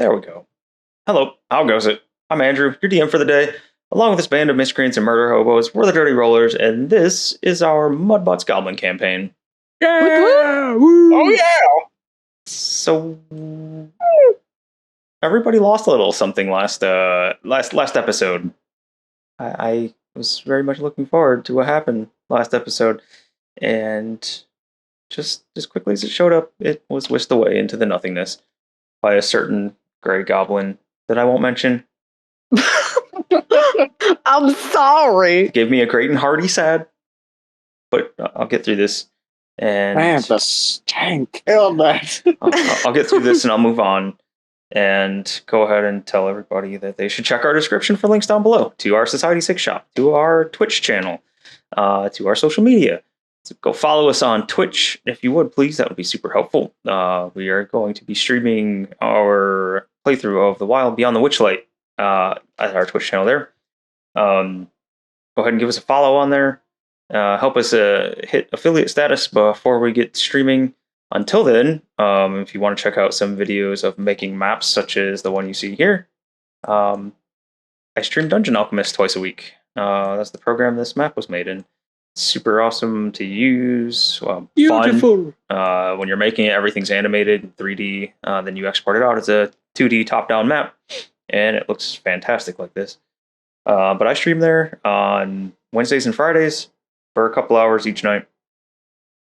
There we go. Hello, how goes it? I'm Andrew, your DM for the day. Along with this band of miscreants and murder hobos, we're the Dirty Rollers, and this is our Mudbutts Goblin campaign. Yeah! Woo! Oh yeah! So everybody lost a little something last episode. I was very much looking forward to what happened last episode, and just as quickly as it showed up, it was whisked away into the nothingness by a certain gray goblin that I won't mention. I'm sorry. Gave me a great and hearty sad, but I'll get through this. And Man, the stank. Hell, that. I'll get through this and I'll move on and go ahead and tell everybody that they should check our description for links down below to our Society 6 shop, to our Twitch channel, to our social media. So go follow us on Twitch if you would, please. That would be super helpful. We are going to be streaming our playthrough of The Wild Beyond the Witchlight at our Twitch channel there. Go ahead and give us a follow on there. Help us hit affiliate status before we get streaming. Until then, if you want to check out some videos of making maps, such as the one you see here, I stream Dungeon Alchemist twice a week. That's the program this map was made in. Super awesome to use. Beautiful. Fun. When you're making it, everything's animated in 3D. Then you export it out as a 2D top-down map, and it looks fantastic like this. But I stream there on Wednesdays and Fridays for a couple hours each night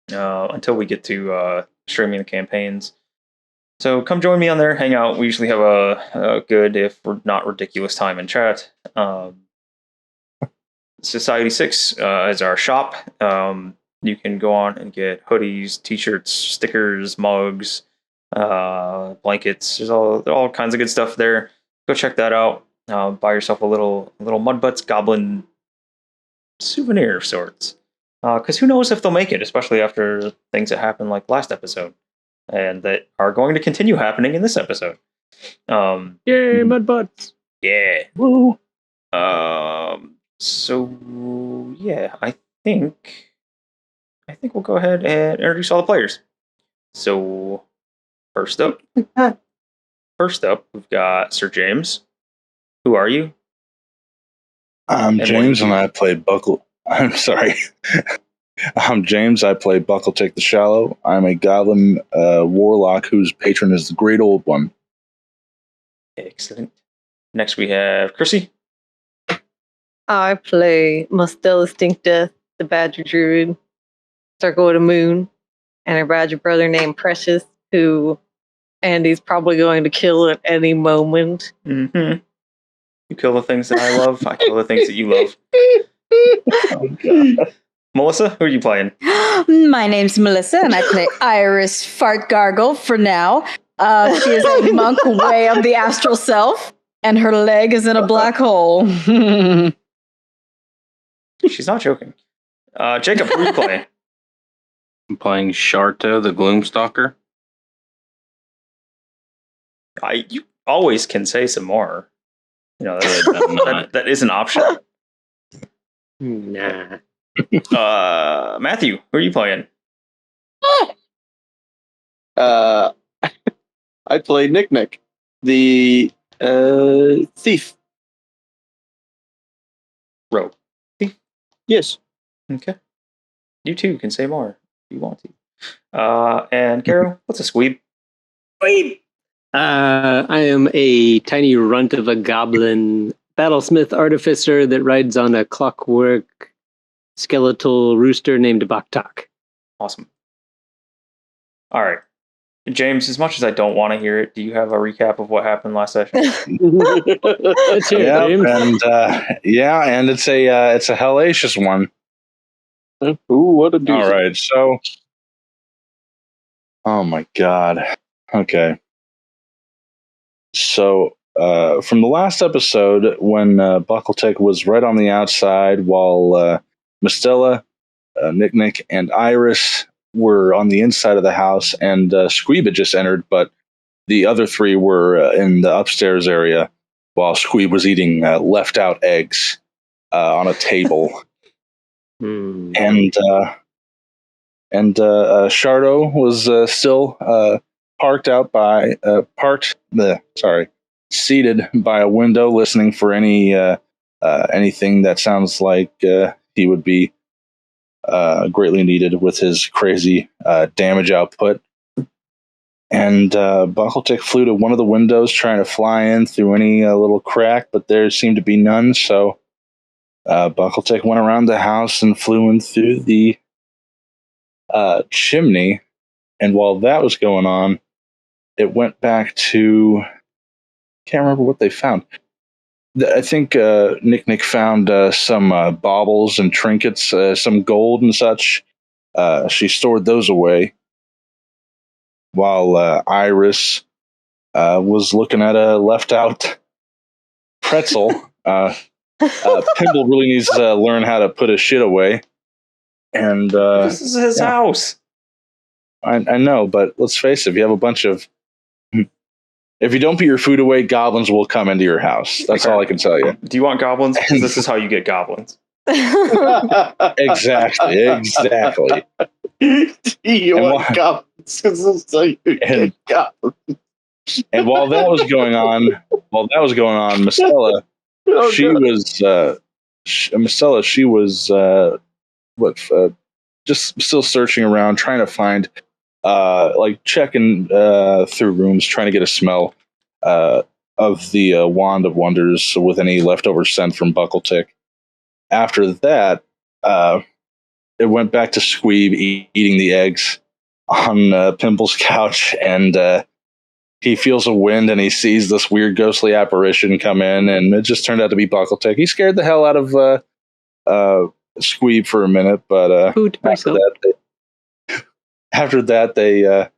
until we get to streaming the campaigns. So come join me on there, hang out. We usually have a good, if not ridiculous, time in chat. Society 6 is our shop. You can go on and get hoodies, t-shirts, stickers, mugs, blankets. There's all kinds of good stuff there. Go check that out. Buy yourself a little Mudbutts Goblin souvenir of sorts. Because who knows if they'll make it, especially after things that happened like last episode, and that are going to continue happening in this episode. Yay, Mudbutts! Yeah. Woo. So yeah, I think we'll go ahead and introduce all the players. So first up, we've got Sir James. Who are you? I'm And James, what- and I play Buckle. I'm sorry. I'm James. I play Buckletake the Shallow. I'm a goblin warlock whose patron is the Great Old One. Excellent. Next we have Chrissy. I play Mustella Stinkdeath, the Badger Druid, Circle of the Moon, and a Badger brother named Precious, who Andy's probably going to kill at any moment. Mm-hmm. You kill the things that I love. I kill the things that you love. Oh, God. Melissa, who are you playing? My name's Melissa, and I play Iris Fart Gargle for now. She is a monk way of the astral self, and her leg is in a black hole. She's not joking. Jacob, who are you playing? I'm playing Sharto, the Gloomstalker. You always can say some more. You know, I'm not. that is an option. Nah. Matthew, who are you playing? I play Nick, the thief. Rogue. Yes. Okay. You too can say more if you want to. And Carol, what's a squeeb? Wait. I am a tiny runt of a goblin battlesmith artificer that rides on a clockwork skeletal rooster named Baktak. Awesome. All right. James, as much as I don't want to hear it, do you have a recap of what happened last session? Let's hear it, James. And it's a hellacious one. Ooh, what a doozy. All right, so, oh my God. Okay. So, from the last episode, when Buckletake was right on the outside, while Mistella, Nick, and Iris were on the inside of the house, and Squeeb had just entered, but the other three were in the upstairs area, while Squeeb was eating left-out eggs on a table. And Shardo was still parked seated by a window, listening for anything that sounds like he would be greatly needed with his crazy damage output. And Buckletick flew to one of the windows, trying to fly in through any little crack, but there seemed to be none. So Buckletick went around the house and flew in through the chimney. And while that was going on, it went back to... can't remember what they found. I think Nick found some baubles and trinkets, some gold and such. She stored those away, while Iris was looking at a left-out pretzel. Pimble really needs to learn how to put his shit away. And this is his house. I know, but let's face it, if you have a bunch of... If you don't put your food away, goblins will come into your house. That's all I can tell you. Do you want goblins? Because this is how you get goblins. Exactly. You And want goblins? This is how you get goblins. And while that was going on, Mistella, she was just still searching around, trying to find, checking through rooms, trying to get a smell of the Wand of Wonders with any leftover scent from Buckletick. After that, it went back to Squeeb eating the eggs on Pimble's couch, and he feels a wind and he sees this weird ghostly apparition come in, and it just turned out to be Buckletick. He scared the hell out of Squeeb for a minute, but Hoot myself. after that they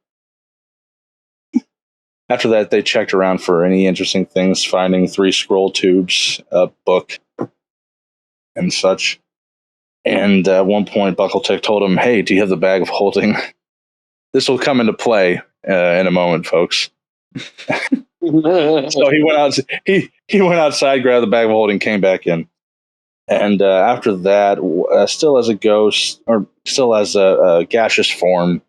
checked around for any interesting things, finding 3 scroll tubes, a book, and such. And at one point, Buckletick told him, "Hey, do you have the bag of holding? This will come into play in a moment, folks." So he went out. He went outside, grabbed the bag of holding, came back in, and after that, still as a ghost, or still as a gaseous form,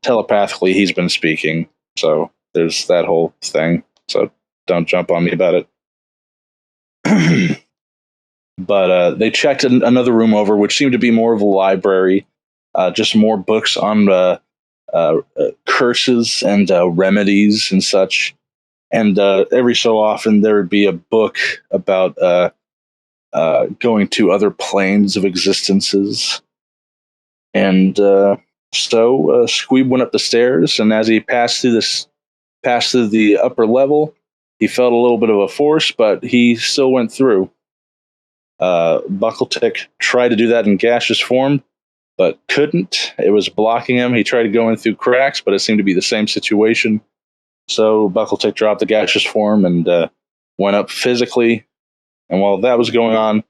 telepathically, he's been speaking. So there's that whole thing. So don't jump on me about it. But they checked another room over, which seemed to be more of a library, just more books on curses and remedies and such. And every so often there would be a book about going to other planes of existences. And so Squeeb went up the stairs, and as he passed through the upper level, he felt a little bit of a force, but he still went through. Buckletick tried to do that in gaseous form, but couldn't. It was blocking him. He tried to go in through cracks, but it seemed to be the same situation. So Buckletick dropped the gaseous form and went up physically. And while that was going on,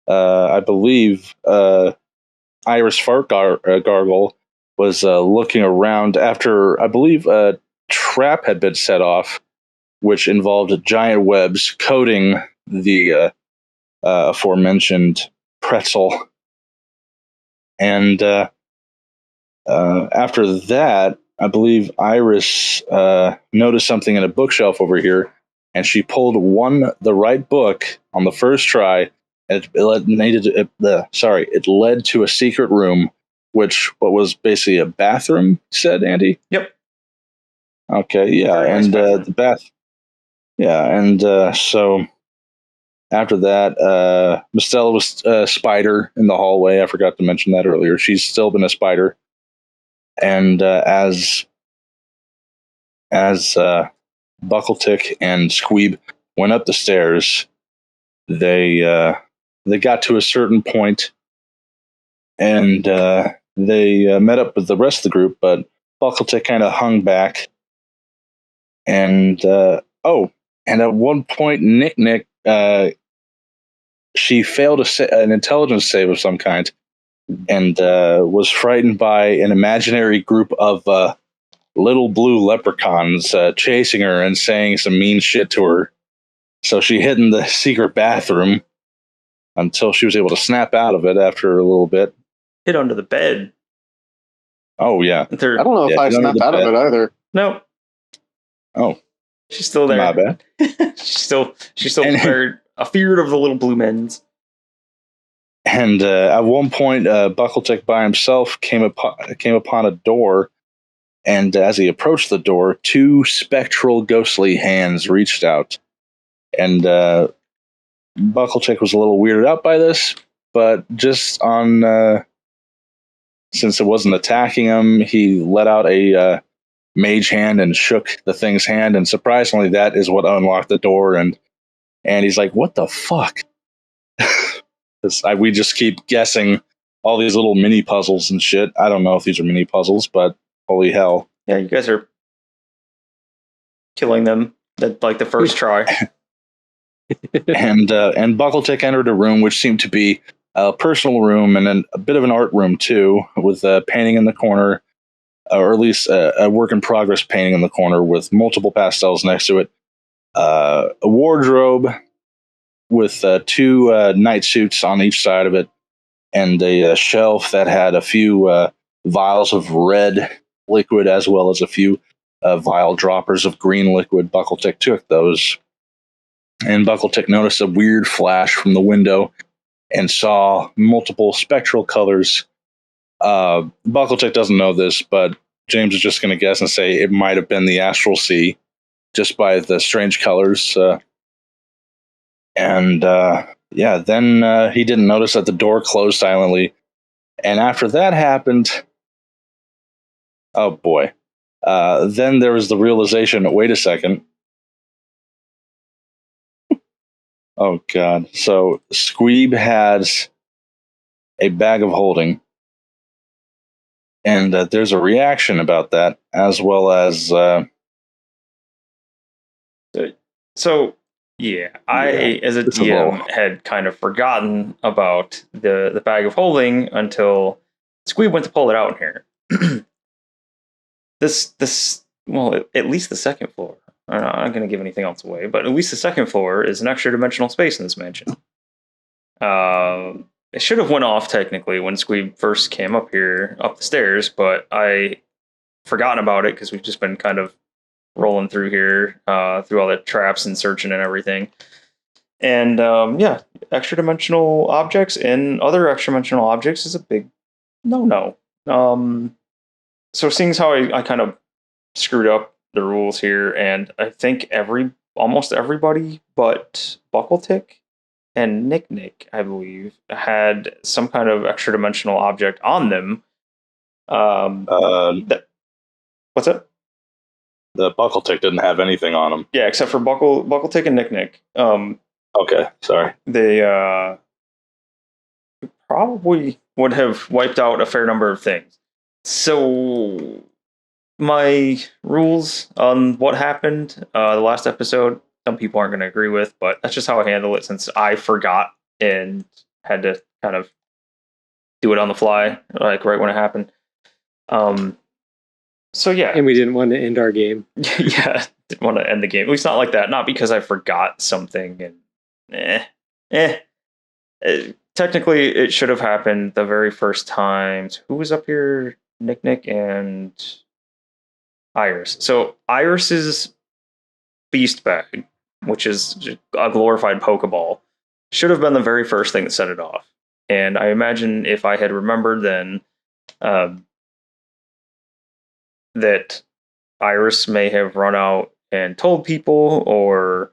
I believe Iris Gargle was looking around after, I believe, a trap had been set off, which involved giant webs coating the aforementioned pretzel. And after that, I believe Iris noticed something in a bookshelf over here, and she pulled the right book on the first try. And it led to a secret room, what was basically a bathroom, said Andy? Yep. Okay, yeah, Very nice and bathroom. the bath. Yeah, and so after that, Mistella was a spider in the hallway. I forgot to mention that earlier. She's still been a spider. And as Buckletick and Squeeb went up the stairs, they got to a certain point, and they met up with the rest of the group, but Buckletick kind of hung back. And and at one point, Nick, she failed an intelligence save of some kind, and was frightened by an imaginary group of little blue leprechauns chasing her and saying some mean shit to her. So she hid in the secret bathroom until she was able to snap out of it after a little bit. Hid under the bed. Oh, yeah. I don't know if I snapped out of it either. No. Oh. She's still there. My bad. she's still And- afeared of the little blue men's. And at one point, Buckletech by himself came upon a door, and as he approached the door, two spectral, ghostly hands reached out. And Buckletech was a little weirded out by this, but just on since it wasn't attacking him, he let out a mage hand and shook the thing's hand, and surprisingly, that is what unlocked the door. And he's like, "What the fuck?" We just keep guessing all these little mini puzzles and shit. I don't know if these are mini puzzles, but holy hell. Yeah, you guys are killing them at like the first try. And Buckletech entered a room which seemed to be a personal room and then a bit of an art room too, with a painting in the corner, or at least a work in progress painting in the corner with multiple pastels next to it. A wardrobe with two night suits on each side of it, and a shelf that had a few vials of red liquid as well as a few vial droppers of green liquid. Buckletech took those, and Buckletech noticed a weird flash from the window and saw multiple spectral colors. Buckletech doesn't know this, but James is just going to guess and say it might have been the Astral Sea, just by the strange colors. Then he didn't notice that the door closed silently. And after that happened, oh boy, then there was the realization, wait a second. Oh god. So Squeeb has a bag of holding. And there's a reaction about that, as well as... So, yeah, as a it's a DM, little- had kind of forgotten about the bag of holding until Squeeb went to pull it out in here. Well, at least the second floor. I'm not going to give anything else away, but at least the second floor is an extra dimensional space in this mansion. It should have went off technically when Squeeb first came up the stairs, but I forgotten about it because we've just been kind of rolling through here, through all the traps and searching and everything. And extra dimensional objects and other extra dimensional objects is a big no. So seeing as how I kind of screwed up the rules here, and I think almost everybody but Buckletech and Nick, I believe, had some kind of extra dimensional object on them. What's that? The Buckletech didn't have anything on him. Yeah, except for Buckletech and Nick. Okay, sorry. They probably would have wiped out a fair number of things. So my rules on what happened the last episode, some people aren't going to agree with, but that's just how I handle it since I forgot and had to kind of do it on the fly, like right when it happened. So yeah. And we didn't want to end our game. Yeah, didn't want to end the game. At least not like that. Not because I forgot something and technically it should have happened the very first time. Who was up here? Nick and Iris. So Iris's beast bag, which is a glorified Pokeball, should have been the very first thing that set it off. And I imagine if I had remembered then that Iris may have run out and told people, or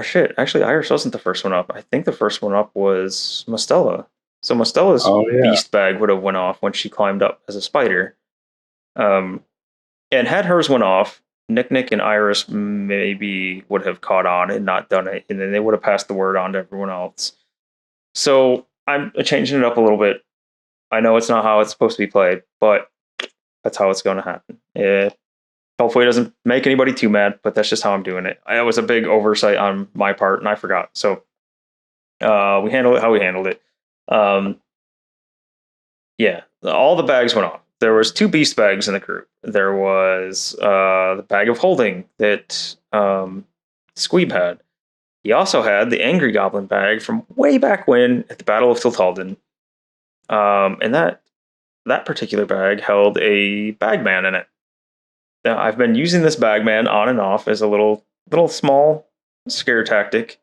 shit. Actually, Iris wasn't the first one up. I think the first one up was Mostella. So Mostella's beast bag would have went off when she climbed up as a spider. And had hers went off, Nick and Iris maybe would have caught on and not done it, and then they would have passed the word on to everyone else. So I'm changing it up a little bit. I know it's not how it's supposed to be played, but that's how it's going to happen. Hopefully it doesn't make anybody too mad, but that's just how I'm doing it. It was a big oversight on my part, and I forgot. So we handled it how we handled it. All the bags went off. There was 2 beast bags in the group. There was the bag of holding that Squeeb had. He also had the Angry Goblin bag from way back when at the Battle of Tiltalden. And that particular bag held a Bagman in it. I've been using this Bagman on and off as a little small scare tactic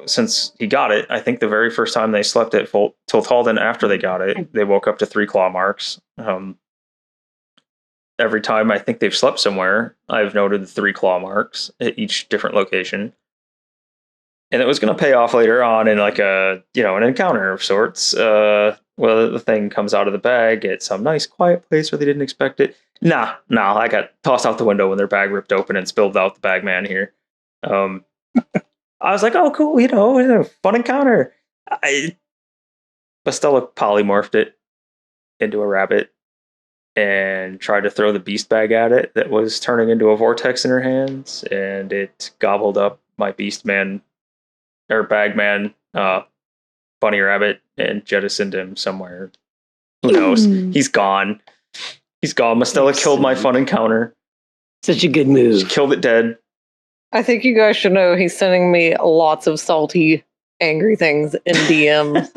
since he got it. I think the very first time they slept at Tiltalden after they got it, they woke up to 3 claw marks. Every time I think they've slept somewhere, I've noted the 3 claw marks at each different location. And it was going to pay off later on in like an encounter of sorts. Whether the thing comes out of the bag at some nice quiet place where they didn't expect it. Nah, I got tossed out the window when their bag ripped open and spilled out the Bagman here. I was like, oh, cool, fun encounter. Bastella polymorphed it into a rabbit and tried to throw the beast bag at it that was turning into a vortex in her hands, and it gobbled up my beast man or Bagman bunny rabbit and jettisoned him somewhere. Who knows? He's gone. Mastella killed my fun encounter. Such a good She move. killed it dead. I think you guys should know he's sending me lots of salty, angry things in DM.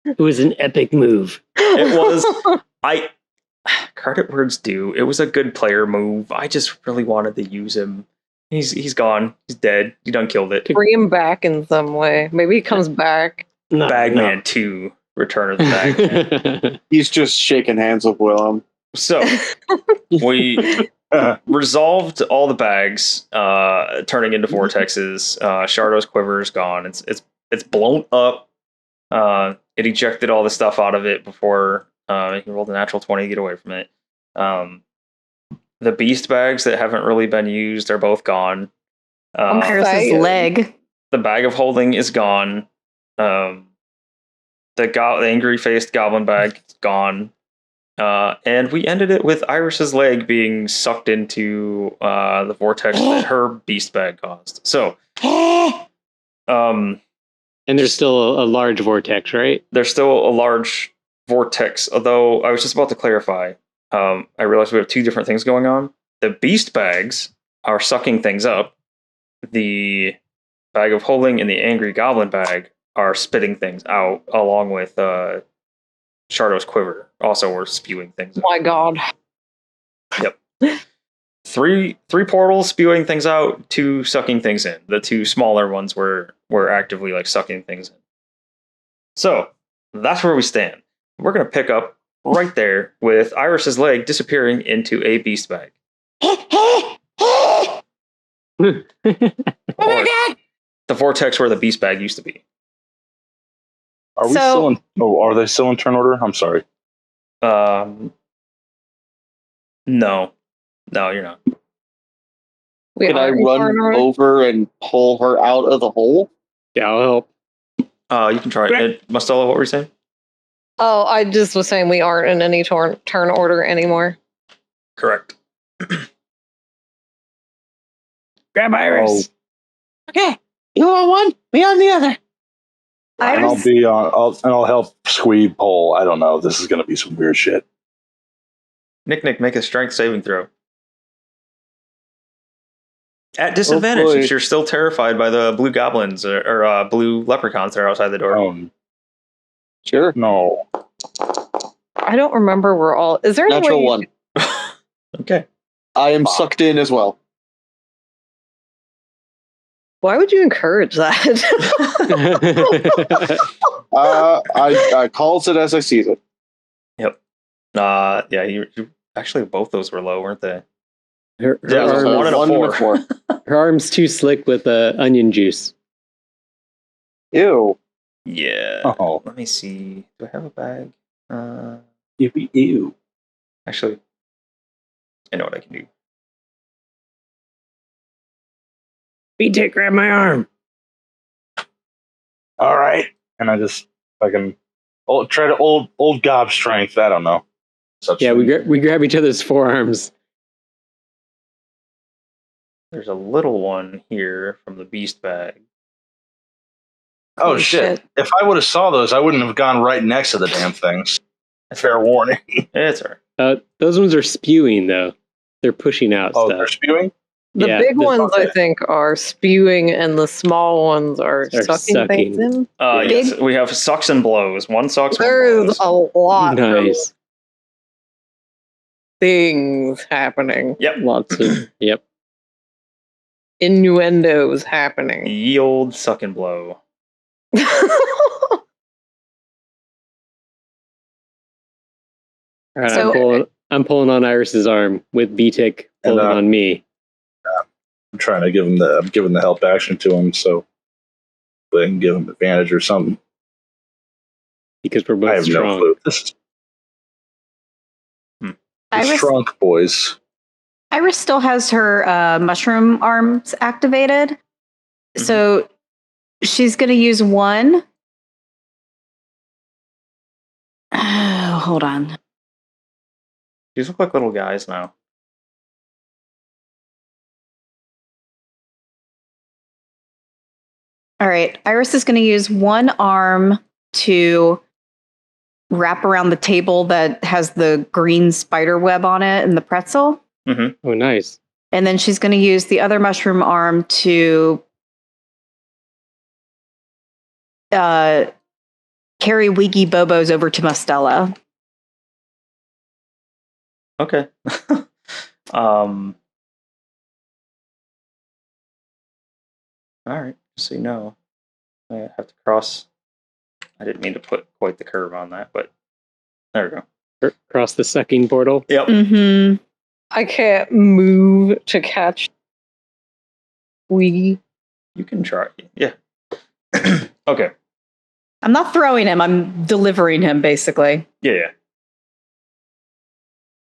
It was an epic move. It was. Credit where it's due. It was a good player move. I just really wanted to use him. He's gone. He's dead. You done killed it. Bring him back in some way. Maybe he comes back. No, Bagman 2, Return of the Bagman. He's just shaking hands with Willem. So we resolved all the bags turning into vortexes. Shardo's quiver is gone. It's blown up. It ejected all the stuff out of it before he rolled a natural 20 to get away from it. The beast bags that haven't really been used are both gone. Iris's leg. The bag of holding is gone. The angry faced goblin bag is gone. And we ended it with Iris's leg being sucked into the vortex that her beast bag caused. So, and there's still a large vortex, right? there's still a large vortex. Although I was just about to clarify, I realized we have 2 different things going on. The beast bags are sucking things up. The bag of holding and the angry goblin bag are spitting things out, along with Shardo's quiver. Also, we're spewing things out. My God. Yep. 3 portals spewing things out, 2 sucking things in. The 2 smaller ones were actively like sucking things in. So that's where we stand. We're gonna pick up right there with Iris's leg disappearing into a beast bag. Oh my God! The vortex where the beast bag used to be. Are we So- still in? Oh, are they still in turn order? I'm sorry. No, you're not. We Can I are in run corner. over and pull her out of the hole? Yeah, I'll help. You can try it. Mastella, what were you saying? Oh, I just was saying we aren't in any turn order anymore. Correct. Grab Iris. Okay, you on one, me on the other. And I'll Iris, be on. I'll help Squeeb pull. I don't know. This is going to be some weird shit. Nick, make a strength saving throw. At disadvantage, boy. if you're still terrified by the blue goblins or blue leprechauns that are outside the door. Sure. No. I don't remember we're all. Is there any Natural way 1. Okay. I am sucked in as well. Why would you encourage that? I calls it as I sees it. Yep. Yeah, you actually both those were low, weren't they? Her Yeah, it was arm- 1 and a 1 and a 4. 4. her arm's too slick with onion juice. Ew. Yeah. Oh. Let me see. Do I have a bag? Ew. Actually, I know what I can do. BJ, grab my arm. All right. And I just fucking try to old gob strength. I don't know. Such Yeah, thing. we grab each other's forearms. There's a little one here from the beast bag. Oh Holy shit. shit. If I would have saw those, I wouldn't have gone right next to the damn things. Fair warning. It's all right. Those ones are spewing though. They're pushing out Oh, stuff. they're spewing? The Yeah, big the- ones, I think, are spewing, and the small ones are sucking things sucking. in. Yes, we have sucks and blows. 1 sucks, 1 There blows. is a lot. Nice. things happening. Yep. Lots of yep. Innuendos happening. Ye old suck and blow. All right, So- I'm pulling on Iris's arm with B-Tick pulling And, on me. I'm trying to give him I'm giving the help action to him, so I can give him advantage or something. Because we're I both have no strong. clue. This is Iris, shrunk, boys. Iris still has her mushroom arms activated. So she's going to use one. Hold on. These look like little guys now. All right. Iris is going to use one arm to wrap around the table that has the green spider web on it and the pretzel. Oh, nice. And then she's going to use the other mushroom arm to carry Wiggy Bobos over to Mustela. Okay. All right. Just so you know, I have to cross. I didn't mean to put quite the curve on that, but there we go. Across the sucking portal. Yep. Mm-hmm. I can't move to catch Wiggy. You can try. Yeah. Okay. I'm not throwing him. I'm delivering him, basically. Yeah.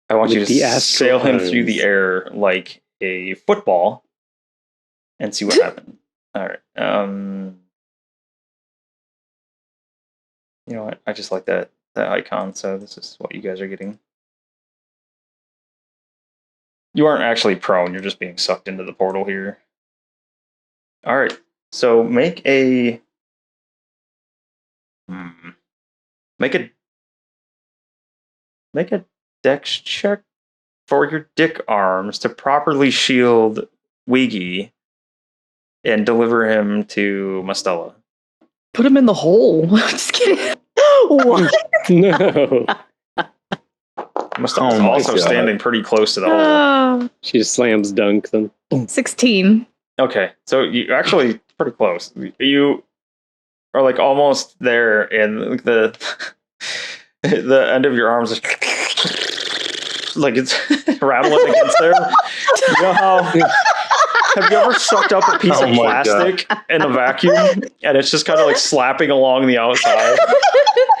I want you With to the astral sail him through arms. the air like a football and see what happens. All right. You know what? I just like that icon, so this is what you guys are getting. You aren't actually prone, you're just being sucked into the portal here. All right. So make a make a dex check for your dick arms to properly shield Wiggy and deliver him to Mustela. Put him in the hole. Just kidding. What? No. Mustela's Oh my also God. standing pretty close to the hole. She just slams dunk them. 16. Okay, so you actually pretty close. You are like almost there, and the the end of your arms is like it's rattling against there. You know how? Have you ever sucked up a piece Oh of my plastic in a vacuum, and it's just kind of like slapping along the outside,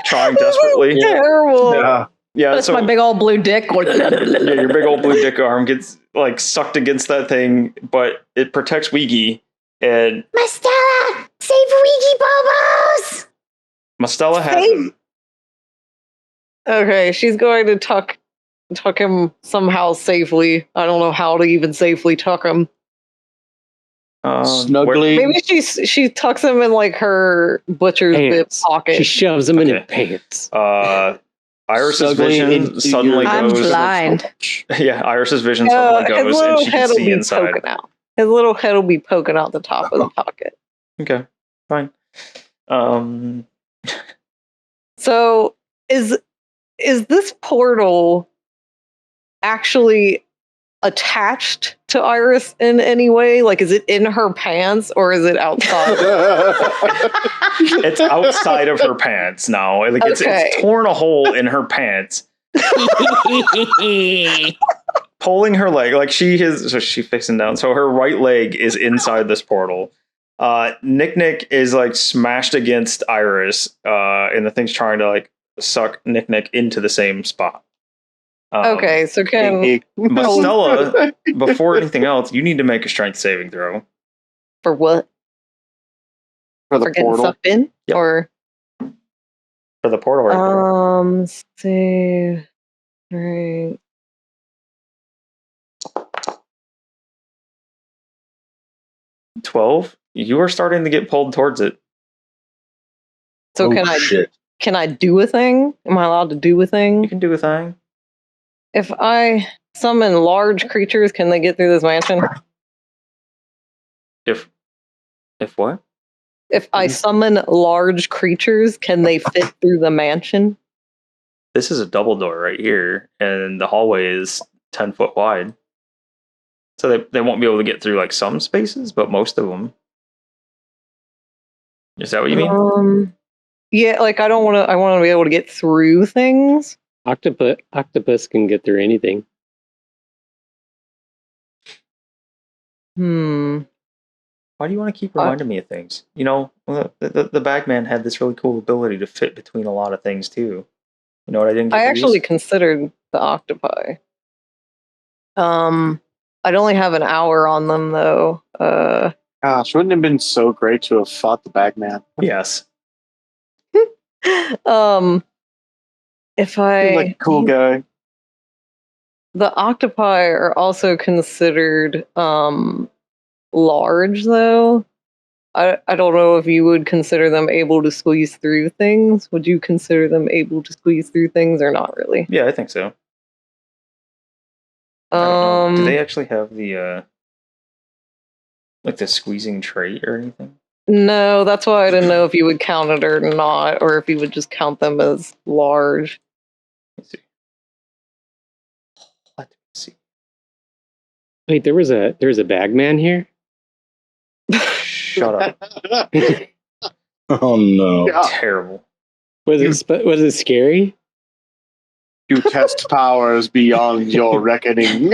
trying desperately? Terrible. Yeah. Yeah, That's so my big old blue dick. yeah, your big old blue dick arm gets like sucked against that thing, but it protects Wiggy, and Mustela, save Wiggy Bobos! Mustela has Save- him. Okay, she's going to tuck him somehow safely. I don't know how to even safely tuck him. Snugly. Maybe she tucks him in like her butcher's bib Pants. pocket. She shoves him in her Okay. pants. Iris's Snugly vision into suddenly your- I'm goes. blind. Yeah, Iris's vision suddenly his goes, little and she head can will see be inside. poking out. His little head will be poking out the top of the pocket. Okay, fine. So is this portal actually attached to Iris in any way? Like, is it in her pants or is it outside? It's outside of her pants now. Like it's Okay. torn a hole in her pants, pulling her leg. Like she is. So she's fixing down. So her right leg is inside this portal. Nick is like smashed against Iris, and the thing's trying to like suck Nick into the same spot. Okay, so can Mustela, before anything else, you need to make a strength saving throw. for what? For the For getting portal. sucked in? Yep. Or For the portal right there. see. Right. 12. You are starting to get pulled towards it. So Oh, shit. can I do a thing? Am I allowed to do a You thing? can do a thing. If I summon large creatures, can they get through this mansion? If what? If I summon large creatures, can they fit through the mansion? this is a double door right here, and the hallway is 10 foot wide. So they won't be able to get through like some spaces, but most of them. Is that what you mean? Yeah, like I want to be able to get through things. Octopus can get through anything. Hmm. Why do you want to keep reminding me of things? You know, the Bagman had this really cool ability to fit between a lot of things too. You know what I didn't get I to actually use? considered the octopi. I'd only have an hour on them though. Gosh, wouldn't it have been so great to have fought the Bagman? Yes. If Seems I like a cool guy. the octopi are also considered large though. I don't know if you would consider them able to squeeze through things. Would you consider them able to squeeze through things or not really? Yeah, I think so. I don't know. Do they actually have the like the squeezing trait or anything? No, that's why I didn't know if you would count it or not, or if you would just count them as large. Let's see. Let's see. Wait, there was a bagman here? Shut up. Oh no. Yeah. Terrible. Was it scary? You test powers beyond your reckoning.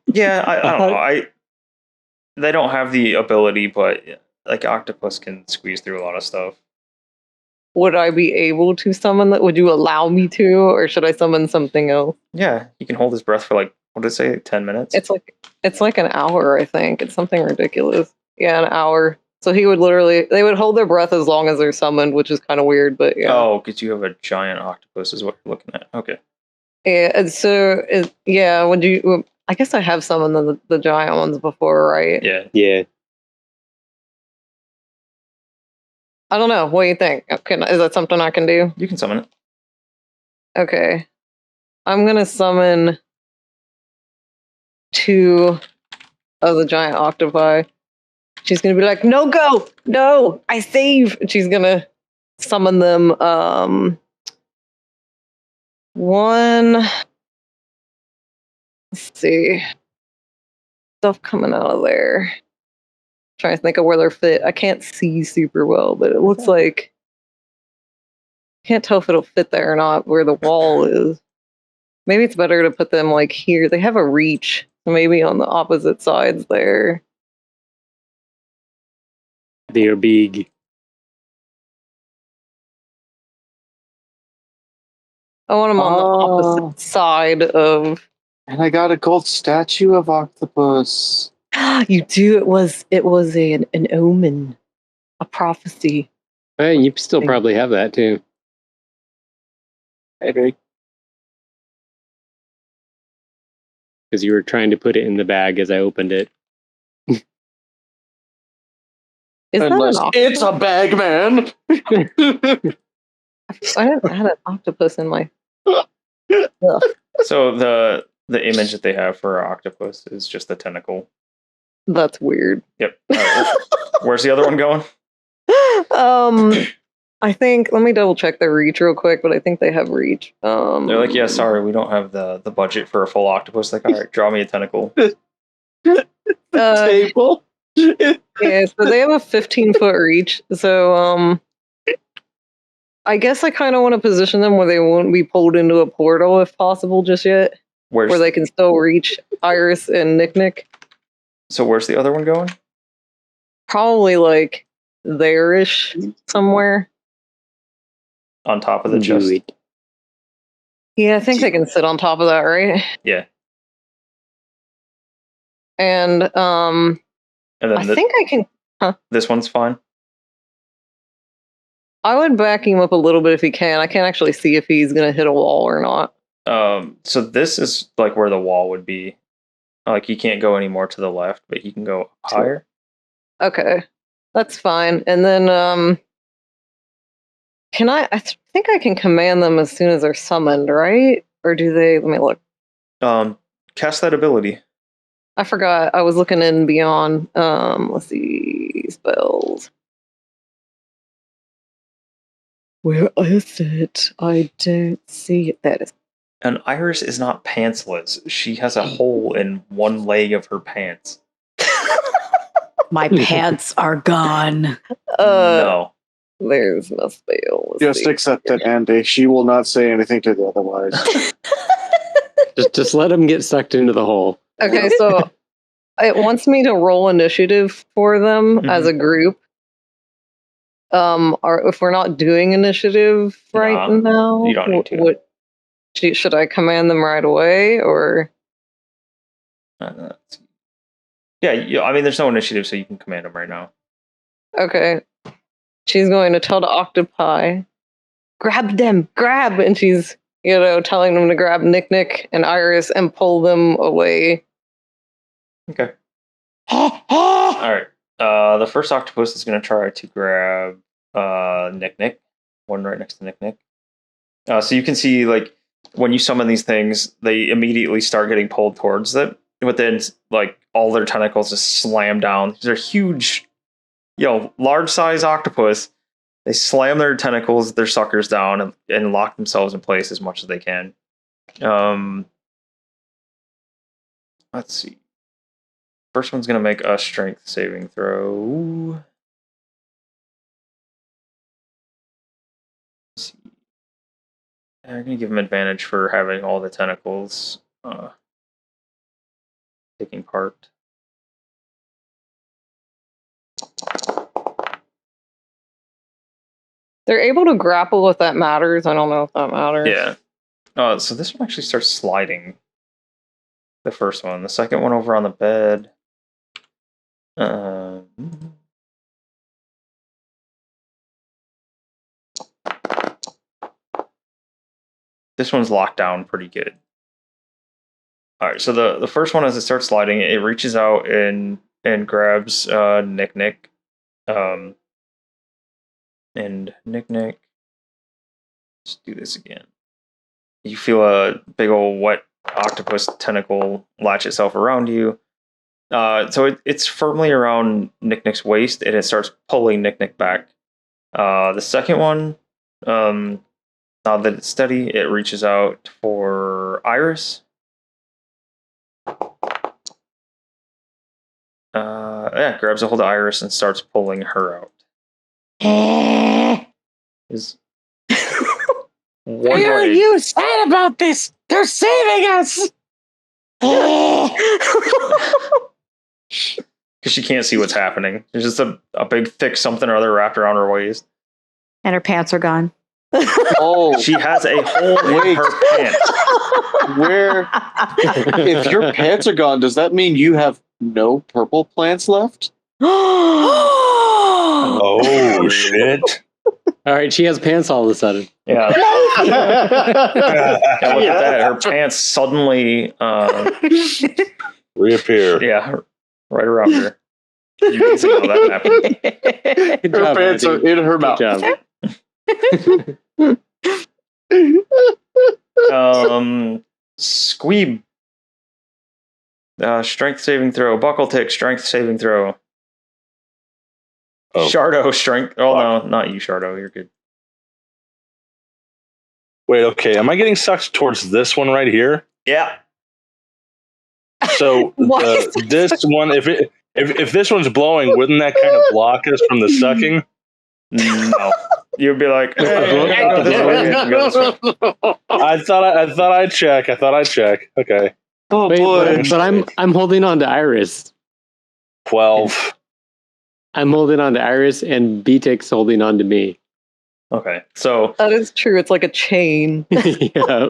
Yeah, I don't know. They don't have the ability, but like octopus can squeeze through a lot of stuff. Would I be able to summon that? Would you allow me to, or should I summon something else? Yeah, he can hold his breath for like, what did it say, 10 minutes? It's like an hour, I think. It's something ridiculous. Yeah, an hour. So they would hold their breath as long as they're summoned, which is kind of weird, but yeah. Oh, because you have a giant octopus is what you're looking at. Okay. Yeah, and so would you? I guess I have summoned the giant ones before, right? Yeah. Yeah. I don't know. What do you think? Is that something I can do? You can summon it. Okay. I'm gonna summon 2 of the giant octopi. She's gonna be like, "No, go, no, I save." She's gonna summon them. One. Let's see. Stuff coming out of there. Trying to think of where they're fit. I can't see super well, but it looks like can't tell if it'll fit there or not where the wall is. Maybe it's better to put them like here. They have a reach, maybe on the opposite sides there. They are big. I want them on the opposite side of. And I got a gold statue of octopus. You do. It was an omen, a prophecy. Hey, you still probably have that too. Maybe. Because you were trying to put it in the bag as I opened it. Is Unless that an it's a Bagman. I had an octopus in my. Ugh. So the image that they have for our octopus is just the tentacle. That's weird. Yep. Where's the other one going? I think. Let me double check their reach real quick, but I think they have reach. They're like, yeah, sorry, we don't have the budget for a full octopus. Like, all right, draw me a tentacle. Table. Yeah, so they have a 15-foot reach. So I guess I kind of want to position them where they won't be pulled into a portal if possible just yet. Where they can still reach Iris and Nick. So where's the other one going? Probably like there-ish somewhere. On top of the chest. Yeah, I think they can sit on top of that, right? Yeah. And And then I think I can. Huh? This one's fine. I would back him up a little bit if he can. I can't actually see if he's going to hit a wall or not. So this is like where the wall would be. Like he can't go any more to the left, but he can go higher. Okay, that's fine. And then can I think I can command them as soon as they're summoned, right? Or do they? Let me look. Cast that ability. I forgot. I was looking in beyond. Let's see spells. Where is it? I don't see it. That is. And Iris is not pantsless. She has a hole in one leg of her pants. My pants are gone. No. There's no spell. Just accept it, Andy. She will not say anything to the otherwise. Just let him get sucked into the hole. Okay, so it wants me to roll initiative for them as a group. Or if we're not doing initiative right now, you don't need to. Should I command them right away, or? Yeah, I mean, there's no initiative, so you can command them right now. Okay. She's going to tell the octopi, grab them, grab! And she's, telling them to grab Nick and Iris and pull them away. Okay. Alright. The first octopus is going to try to grab Nick. One right next to Nick. So you can see, like, when you summon these things, they immediately start getting pulled towards them. But then, like, all their tentacles just slam down. They're huge, large size octopus. They slam their tentacles, their suckers down, and lock themselves in place as much as they can. Let's see. First one's going to make a strength saving throw. Let's see. I'm going to give him advantage for having all the tentacles taking part. They're able to grapple if that matters. I don't know if that matters. Yeah. So this one actually starts sliding. The first one. The second one over on the bed. This one's locked down pretty good. Alright, so the first one, as it starts sliding, it reaches out and grabs Nick. And Nick. Let's do this again. You feel a big old wet octopus tentacle latch itself around you. So it's firmly around Nick's waist, and it starts pulling Nick back. The second one, now that it's steady, it reaches out for Iris. Grabs a hold of Iris and starts pulling her out. What are you sad about this? They're saving us! Because she can't see what's happening. There's just a big, thick something or other wrapped around her waist. And her pants are gone. Oh, She has a hole in her pants. where? If your pants are gone, does that mean you have no purple plants left? Oh, shit. All right, she has pants all of a sudden. Yeah. Yeah, look at that. Her pants suddenly Reappear. yeah, right around her. You can see how that happened. Good Her job, pants are Andy. in her mouth. Good job. Squeeb. Strength saving throw. Buckle tick, strength saving throw. Oh. Shardo, strength. Oh, no, not you, Shardo. You're good. Wait, okay. Am I getting sucked towards this one right here? Yeah. So this one, if this one's blowing, wouldn't that kind of block us from the sucking? No. You'd be like, hey, go this way, you can go this way. I thought I'd check. Okay. Oh Wait, boy! but I'm holding on to Iris. 12. I'm holding on to Iris, and B-Tick's holding on to me. Okay, so That is true. It's like a chain. Yeah.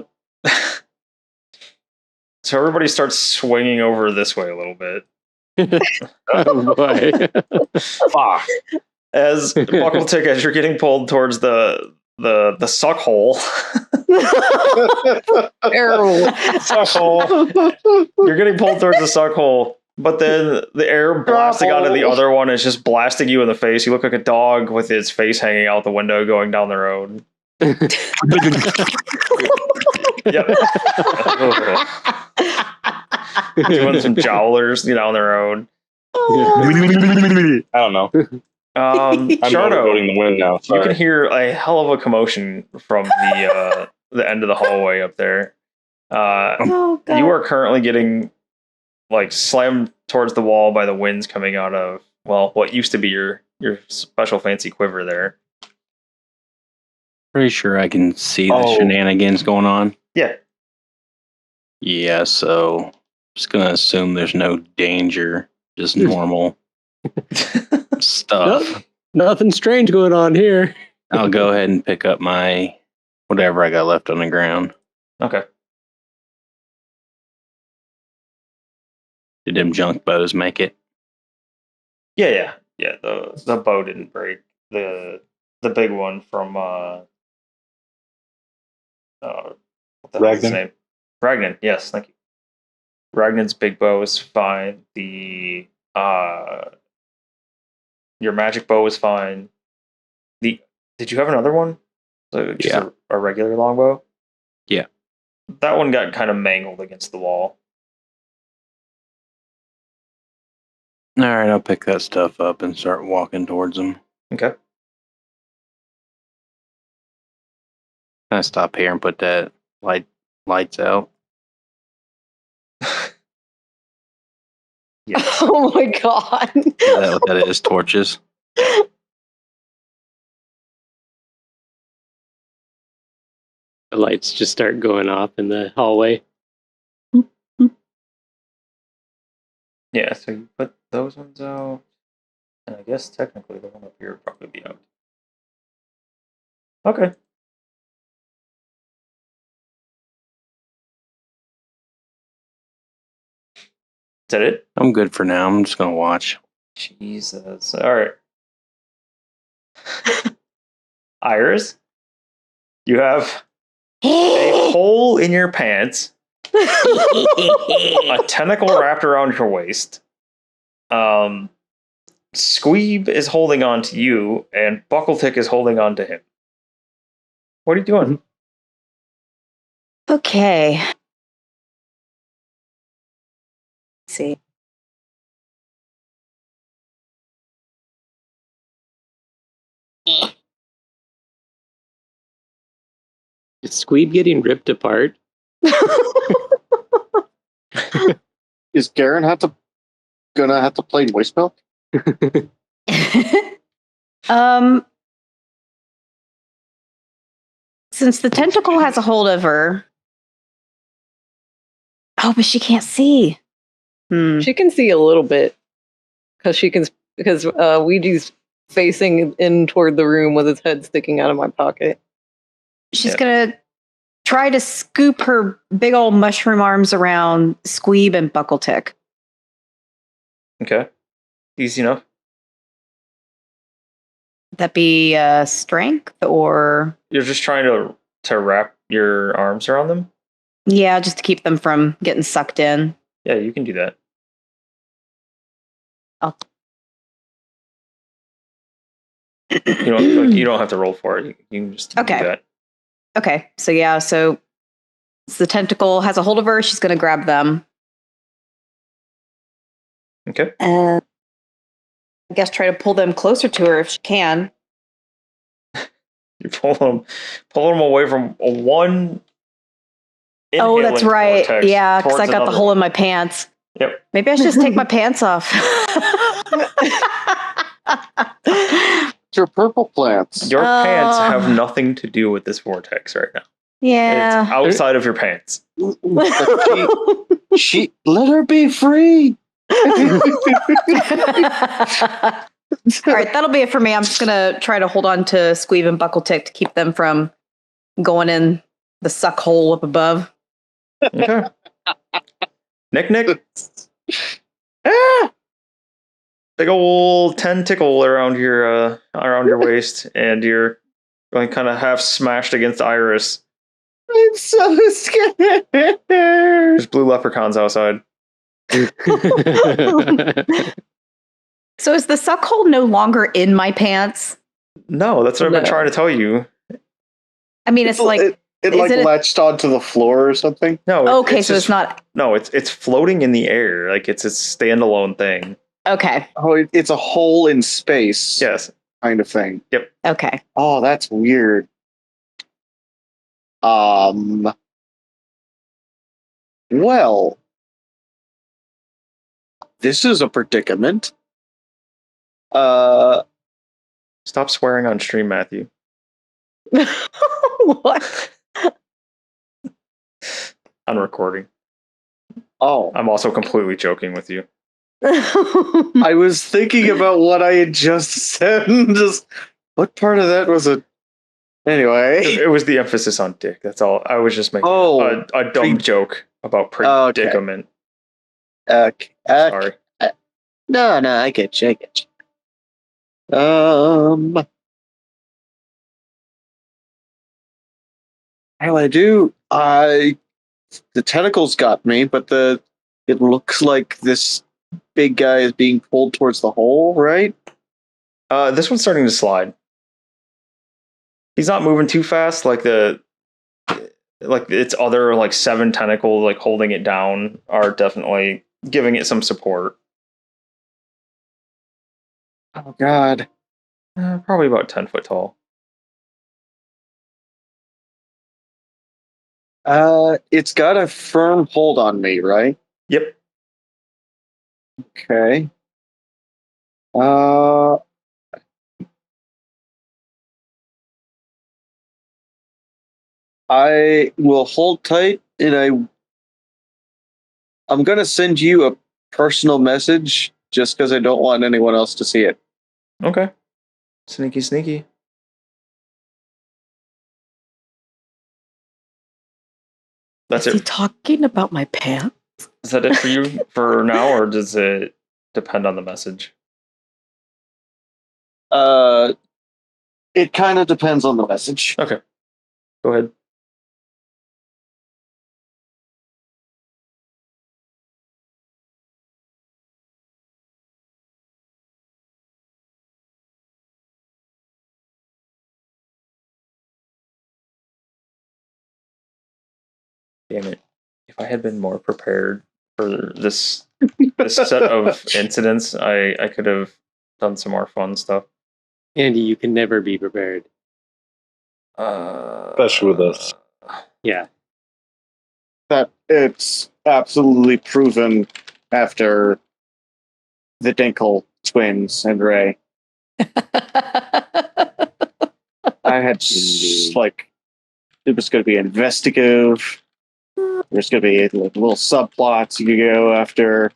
so everybody starts swinging over this way a little bit. Oh boy. Fuck. As Buckle-Tick, as you're getting pulled towards the suck hole. Terrible. Suck hole. You're getting pulled towards the suck hole, but then the air blasting out of the other one is just blasting you in the face. You look like a dog with its face hanging out the window going down the road. Yep. Doing some jowlers down the road. I don't know. I'm Shardo, voting the win now. you Sorry. can hear a hell of a commotion from the end of the hallway up there. Oh, God. You are currently getting like slammed towards the wall by the winds coming out of what used to be your special fancy quiver there. Pretty sure I can see the Oh. shenanigans going on. Yeah. Yeah, so just gonna assume there's no danger, just normal stuff. Nope. Nothing strange going on here. I'll go ahead and pick up my whatever I got left on the ground. Okay. Did them junk bows make it? Yeah. The bow didn't break. The big one from what the hell is his Ragnan? name? Ragnan, yes, thank you. Ragnan's big bow is fine. The your magic bow is fine. Did you have another one? Just Yeah. a regular longbow? Yeah. That one got kind of mangled against the wall. All right, I'll pick that stuff up and start walking towards them. Okay. Can I stop here and put that lights out? Yes. Oh my god. Is that what that is? Torches? The lights just start going off in the hallway. Yeah, so you put those ones out. And I guess technically the one up here would probably be out. Okay. Is that it? I'm good for now. I'm just gonna watch. Jesus. Alright. Iris, you have a hole in your pants, a tentacle wrapped around your waist. Squeeb is holding on to you, and Buckletick is holding on to him. What are you doing? Okay. Let's see. Is Squeeb getting ripped apart? Is Garen gonna have to play voice milk? Since the tentacle has a hold of her. Oh, but she can't see. She can see a little bit because Ouija's facing in toward the room with his head sticking out of my pocket. She's gonna try to scoop her big old mushroom arms around Squeeb and Buckletick. Okay. Easy enough. That be strength or You're just trying to wrap your arms around them? yeah, just to keep them from getting sucked in. Yeah, you can do that. You don't have to roll for it. You can just do Okay. that. Okay, so yeah, so the tentacle has a hold of her. She's gonna grab them. Okay. And I guess try to pull them closer to her if she can. You pull them away from one. Oh, that's inhaling right. vortex Yeah, because I towards got the another hole one. in my pants. Yep. Maybe I should just take my pants off. Your purple plants. Your pants Oh. have nothing to do with this vortex right now. It's Yeah. outside of your pants. She let her be free. All right, that'll be it for me. I'm just gonna try to hold on to Squeeb and Buckletick to keep them from going in the suck hole up above. Okay. Nick. Ah! Big old tentacle around your waist, and you're like kind of half smashed against Iris. I'm so scared. There's blue leprechauns outside. So is the suck hole no longer in my pants? No, that's what I've been No. trying to tell you. I mean, it's like it is like it a- latched onto the floor or something. No. okay, so just, it's not. No, it's floating in the air. Like it's a standalone thing. Okay. Oh, it's a hole in space. Yes. Kind of thing. Okay. Oh, that's weird. Well, this is a predicament. Stop swearing on stream, Matthew. What? On recording. Oh, I'm also completely joking with you. I was thinking about what I had just said and just what part of that was a anyway. It was the emphasis on dick. That's all. I was just making a dumb joke about predicament. Okay. Sorry. No, I get you. How I do? The tentacles got me, but it looks like this big guy is being pulled towards the hole, right? This one's starting to slide. He's not moving too fast. Like its other like 7 tentacles like holding it down are definitely giving it some support. Oh God. Probably about 10 foot tall. It's got a firm hold on me, right? Yep. Okay. I will hold tight, and I'm gonna send you a personal message just because I don't want anyone else to see it. Okay. Sneaky. That's Is he it. talking about my pants? Is that it for you for now, or does it depend on the message? It kind of depends on the message. Okay. Go ahead. Damn it. If I had been more prepared for this set of incidents, I could have done some more fun stuff. Andy, you can never be prepared. Especially with this. Yeah. That it's absolutely proven after the Dinkle twins and Ray. I had it was going to be investigative. There's going to be like little subplots you could go after.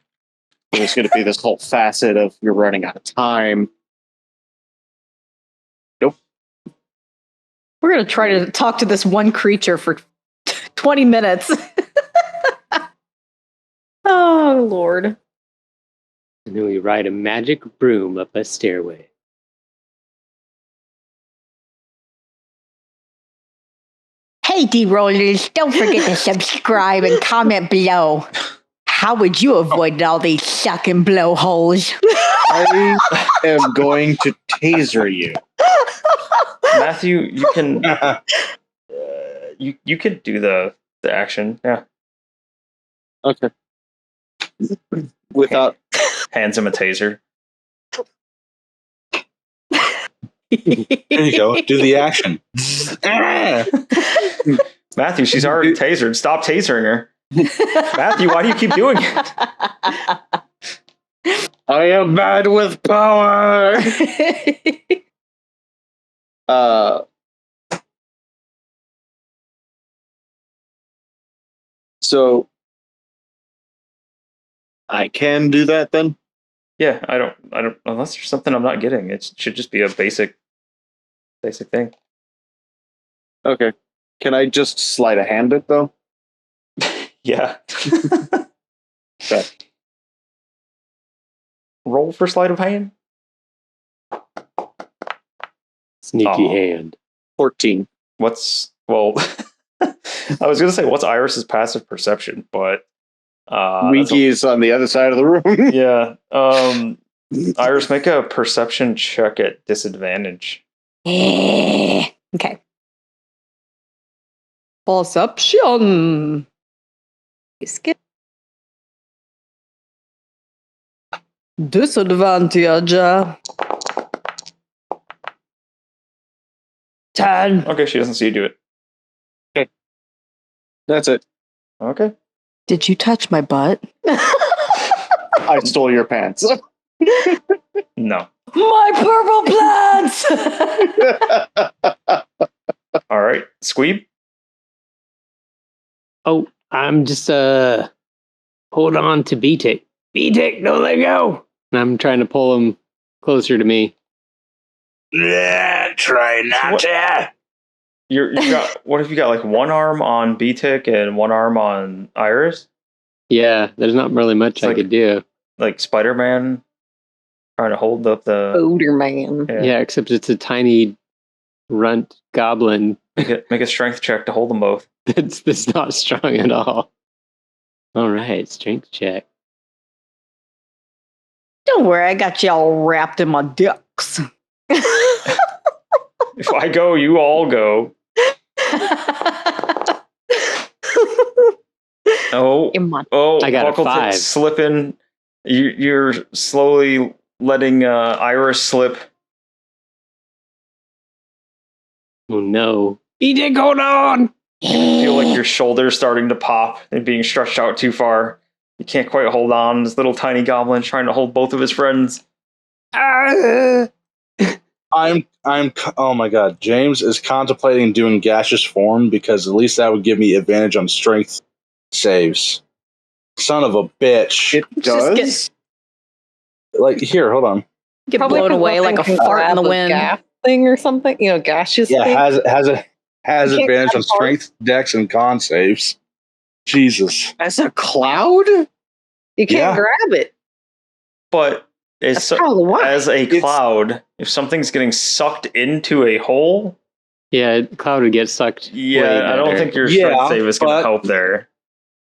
There's going to be this whole facet of you're running out of time. Nope. We're going to try to talk to this one creature for 20 minutes. Oh, Lord. And then we ride a magic broom up a stairway. Hey, D-Rollers, don't forget to subscribe and comment below. How would you avoid all these sucking blowholes? I am going to taser you. Matthew, you can you can do the action. Yeah. Okay. Without Hands him a taser. There you go. Do the action. Matthew, she's already tasered. Stop tasering her. Matthew, why do you keep doing it? I am bad with power. So I can do that then? Yeah, I don't unless there's something I'm not getting. It should just be a basic thing. Okay. Can I just sleight of hand it though? Yeah. Okay. Roll for sleight of hand. Sneaky hand. 14. Well I was gonna say what's Iris's passive perception, but Wiki is on the other side of the room. yeah. Iris, make a perception check at disadvantage. Okay. Perception. You skip. Disadvantage. 10. Okay, she doesn't see you do it. That's it. Okay. Did you touch my butt? I stole your pants. No. My purple plants! All right. Squeeb? Oh, I'm just hold on to B-Tick. B-Tick, don't let go. And I'm trying to pull him closer to me. Yeah, try not to. You got what if you got like one arm on B-Tick and one arm on Iris? Yeah, there's not really much It's I like- could do. Like Spider-Man trying to hold up the Odor man. Yeah, except it's a tiny runt goblin. Make a strength check to hold them both. That's not strong at all. All right, strength check. Don't worry, I got y'all wrapped in my dicks. If I go, you all go. Oh, In my oh! I got a Buckle 5. slipping. You're slowly letting Iris slip. Oh no. B-Tick, hold on! You feel like your shoulders starting to pop and being stretched out too far. You can't quite hold on. This little tiny goblin trying to hold both of his friends. Ah! Oh my god, James is contemplating doing gaseous form because at least that would give me advantage on strength saves. Son of a bitch. It Just does. Like, here, hold on. Get Probably blown 'cause away nothing like a can fart in the grab a wind. gas thing or something. You know, gaseous Yeah, thing. has You can't advantage grab on strength, dex, and con saves. Jesus. As a cloud? You can't Yeah. grab it. But That's probably why. as a cloud, if something's getting sucked into a hole, Yeah, Cloud would get sucked. way yeah, I don't better. think your Yeah, strength save is going but- to help there.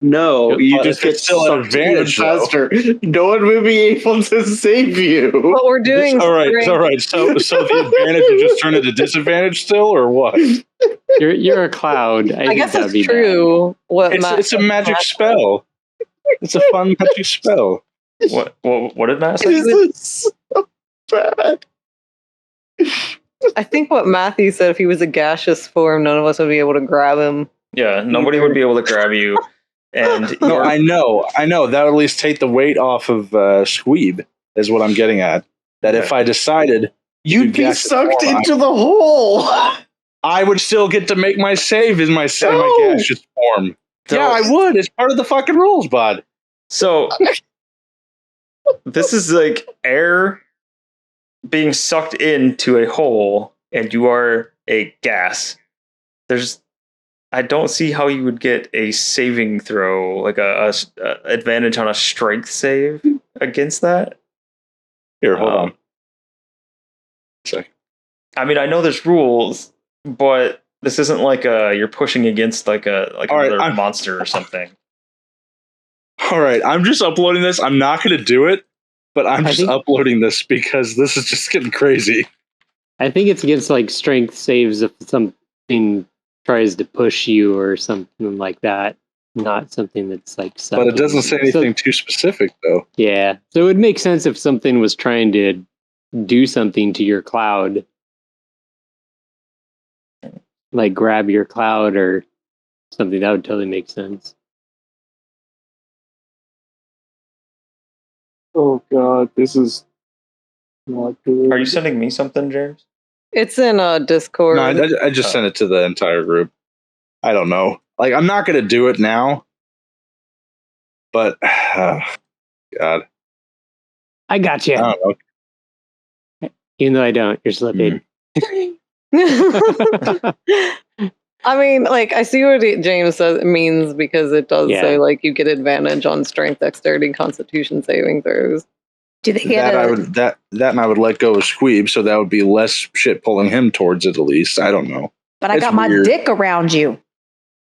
No, you But just if get it's still an sucked even advantage, though. faster. No one will be able to save you. But we're doing All right, strength. all right. So the advantage would just turn into disadvantage still, or what? You're a Cloud. I I think guess that'd it's be true. What Matt It's a said. magic spell. It's a fun magic spell. What did Matt say? This is so bad. I think what Matthew said, if he was a gaseous form, none of us would be able to grab him. Yeah, nobody would be able to grab you. And No, you're- I know. That would at least take the weight off of Squeeb, is what I'm getting at. That if I decided You'd to be gaseous sucked form, into the hole. I would still get to make my save in my No. gaseous form. So- Yeah, I would. It's part of the fucking rules, bud. So this is like air being sucked into a hole, and you are a gas. I don't see how you would get a saving throw, like a advantage on a strength save against that. Here, hold Um, on. Second. I mean, I know there's rules, but this isn't like you're pushing against like All right, another I'm- monster or something. All right, I'm just uploading this. I'm not going to do it, but I'm I just think- uploading this because this is just getting crazy. I think it's against like strength saves if something tries to push you or something like that. Not something that's like. But it doesn't say sucking. So- anything too specific, though. yeah, so it would make sense if something was trying to do something to your Cloud, like grab your Cloud or something. That would totally make sense. Oh god, this is not good. Are you sending me something, James? It's in Discord. No, I just sent it to the entire group. I don't know. Like, I'm not going to do it now, but God, I got you. I don't know. Even though I don't, you're slipping. I mean, like, I see what James says it means because it does Yeah. say, like, you get advantage on strength, dexterity, and constitution saving throws. Do they get That and I would let go of Squeeb, so that would be less shit pulling him towards it. At least I don't know. But I It's got my weird. dick around you.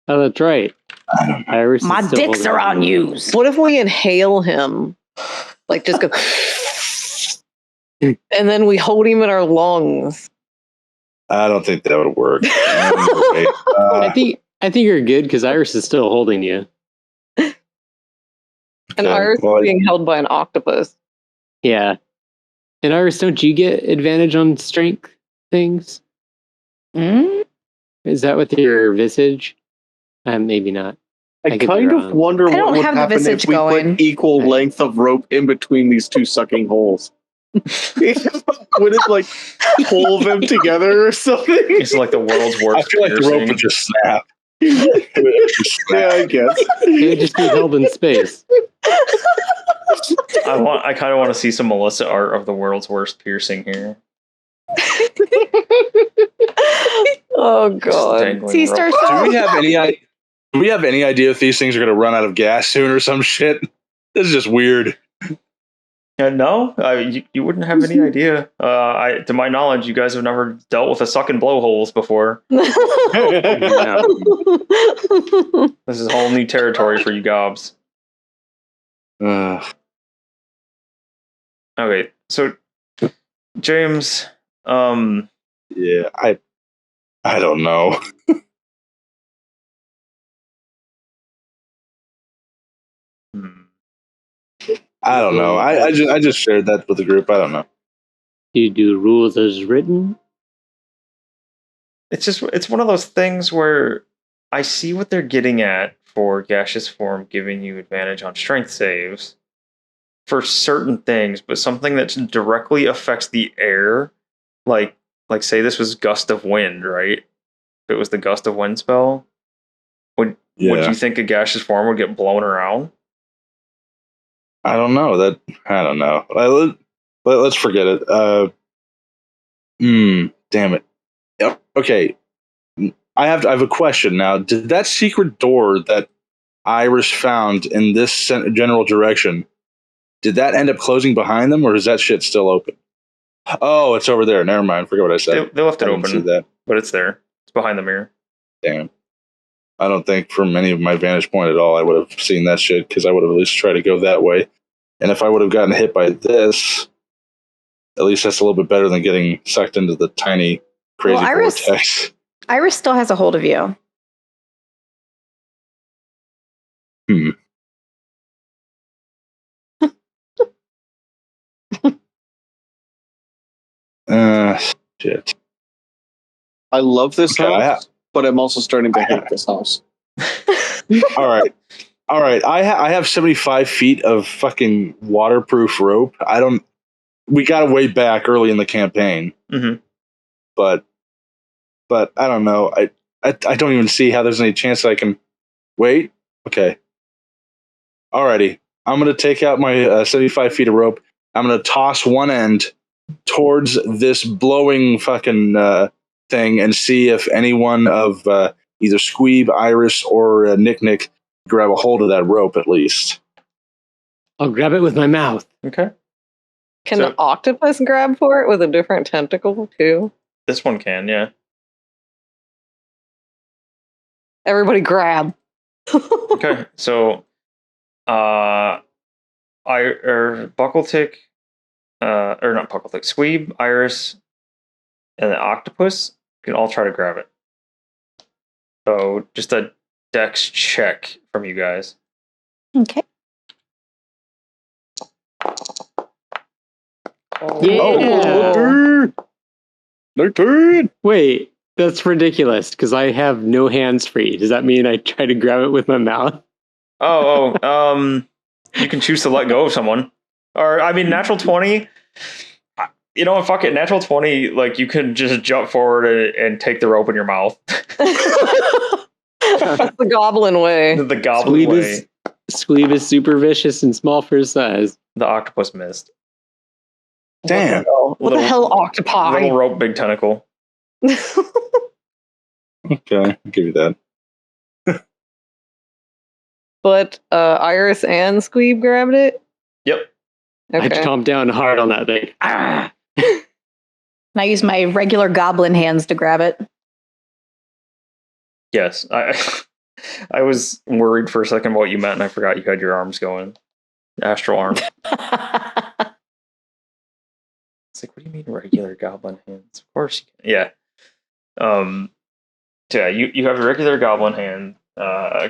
Oh, that's right. I don't know. Iris is My still dick's holding around you. you. What if we inhale him? Like, just go. And then we hold him in our lungs. I don't think that would work. Anyway, I think you're good because Iris is still holding you. And okay, ours well, is being held by an octopus. Yeah. And Iris, don't you get advantage on strength things? Mm? Is that with your visage? Maybe not. I I could be kind of wrong. wonder I what don't would have the happen if visage we going. put equal Right. length of rope in between these two sucking holes. Would it like pull them together or something? It's like the world's I worst feel like the rope piercing. would just snap. It would just snap. Yeah, I guess. It would just be held in space. I kind of want to see some Melissa art of the world's worst piercing here. Oh Just god. dangling Sea rope. Star Do Shell. we have any idea if these things are going to run out of gas soon or some shit? This is just weird. No, you wouldn't have any idea. To my knowledge, you guys have never dealt with a sucking blowholes before. This is whole new territory for you gobs. Okay, so James, Yeah, I don't know. I don't know. I just shared that with the group. I don't know. Do you do rules as written? it's one of those things where I see what they're getting at for gaseous form giving you advantage on strength saves for certain things, but something that directly affects the air, like say this was gust of wind, right? If it was the gust of wind spell, would you think a gaseous form would get blown around? I don't know. I don't know. Let's forget it. Damn it. Yep. Okay. I have a question now. Did that secret door that Iris found in this general direction, did that end up closing behind them, or is that shit still open? Oh, it's over there. Never mind. Forget what I said. They left it I didn't see open, that. but it's there. It's behind the mirror. Damn. I don't think from any of my vantage point at all I would have seen that shit, because I would have at least tried to go that way. And if I would have gotten hit by this, at least that's a little bit better than getting sucked into the tiny, crazy vortex. Iris still has a hold of you. Shit. I love this Okay, house, but I'm also starting to hate this house. All right. I have 75 feet of fucking waterproof rope. We got way back early in the campaign, but I don't know. I don't even see how there's any chance that I can wait. Okay. Alrighty. I'm going to take out my 75 feet of rope. I'm going to toss one end towards this blowing fucking thing and see if anyone of either Squeeb, Iris, or Nick grab a hold of that rope at least. I'll grab it with my mouth. Okay. Can the octopus grab for it with a different tentacle too? This one can, yeah. Everybody grab. Okay, so Buckletick, or not Buckletick, Squeeb, Iris, and the octopus can all try to grab it. So just a dex check from you guys. Okay. Yeah. 19! Wait, that's ridiculous because I have no hands free. Does that mean I try to grab it with my mouth? You can choose to let go of someone. Or, I mean, natural 20, you know what, fuck it, natural 20, like, you can just jump forward and take the rope in your mouth. That's the goblin way. The goblin way. Squeeb is super vicious and small for his size. The octopus missed. Damn. What the hell, octopi? Little rope, big tentacle. Okay, I'll give you that. But Iris and Squeeb grabbed it? Yep. I Okay. chomped down hard on that thing. Ah! And I use my regular goblin hands to grab it. Yes. I was worried for a second what you meant, and I forgot you had your arms going. Astral arms. It's like, what do you mean regular goblin hands? Of course you can. Yeah. So yeah, you have a regular goblin hand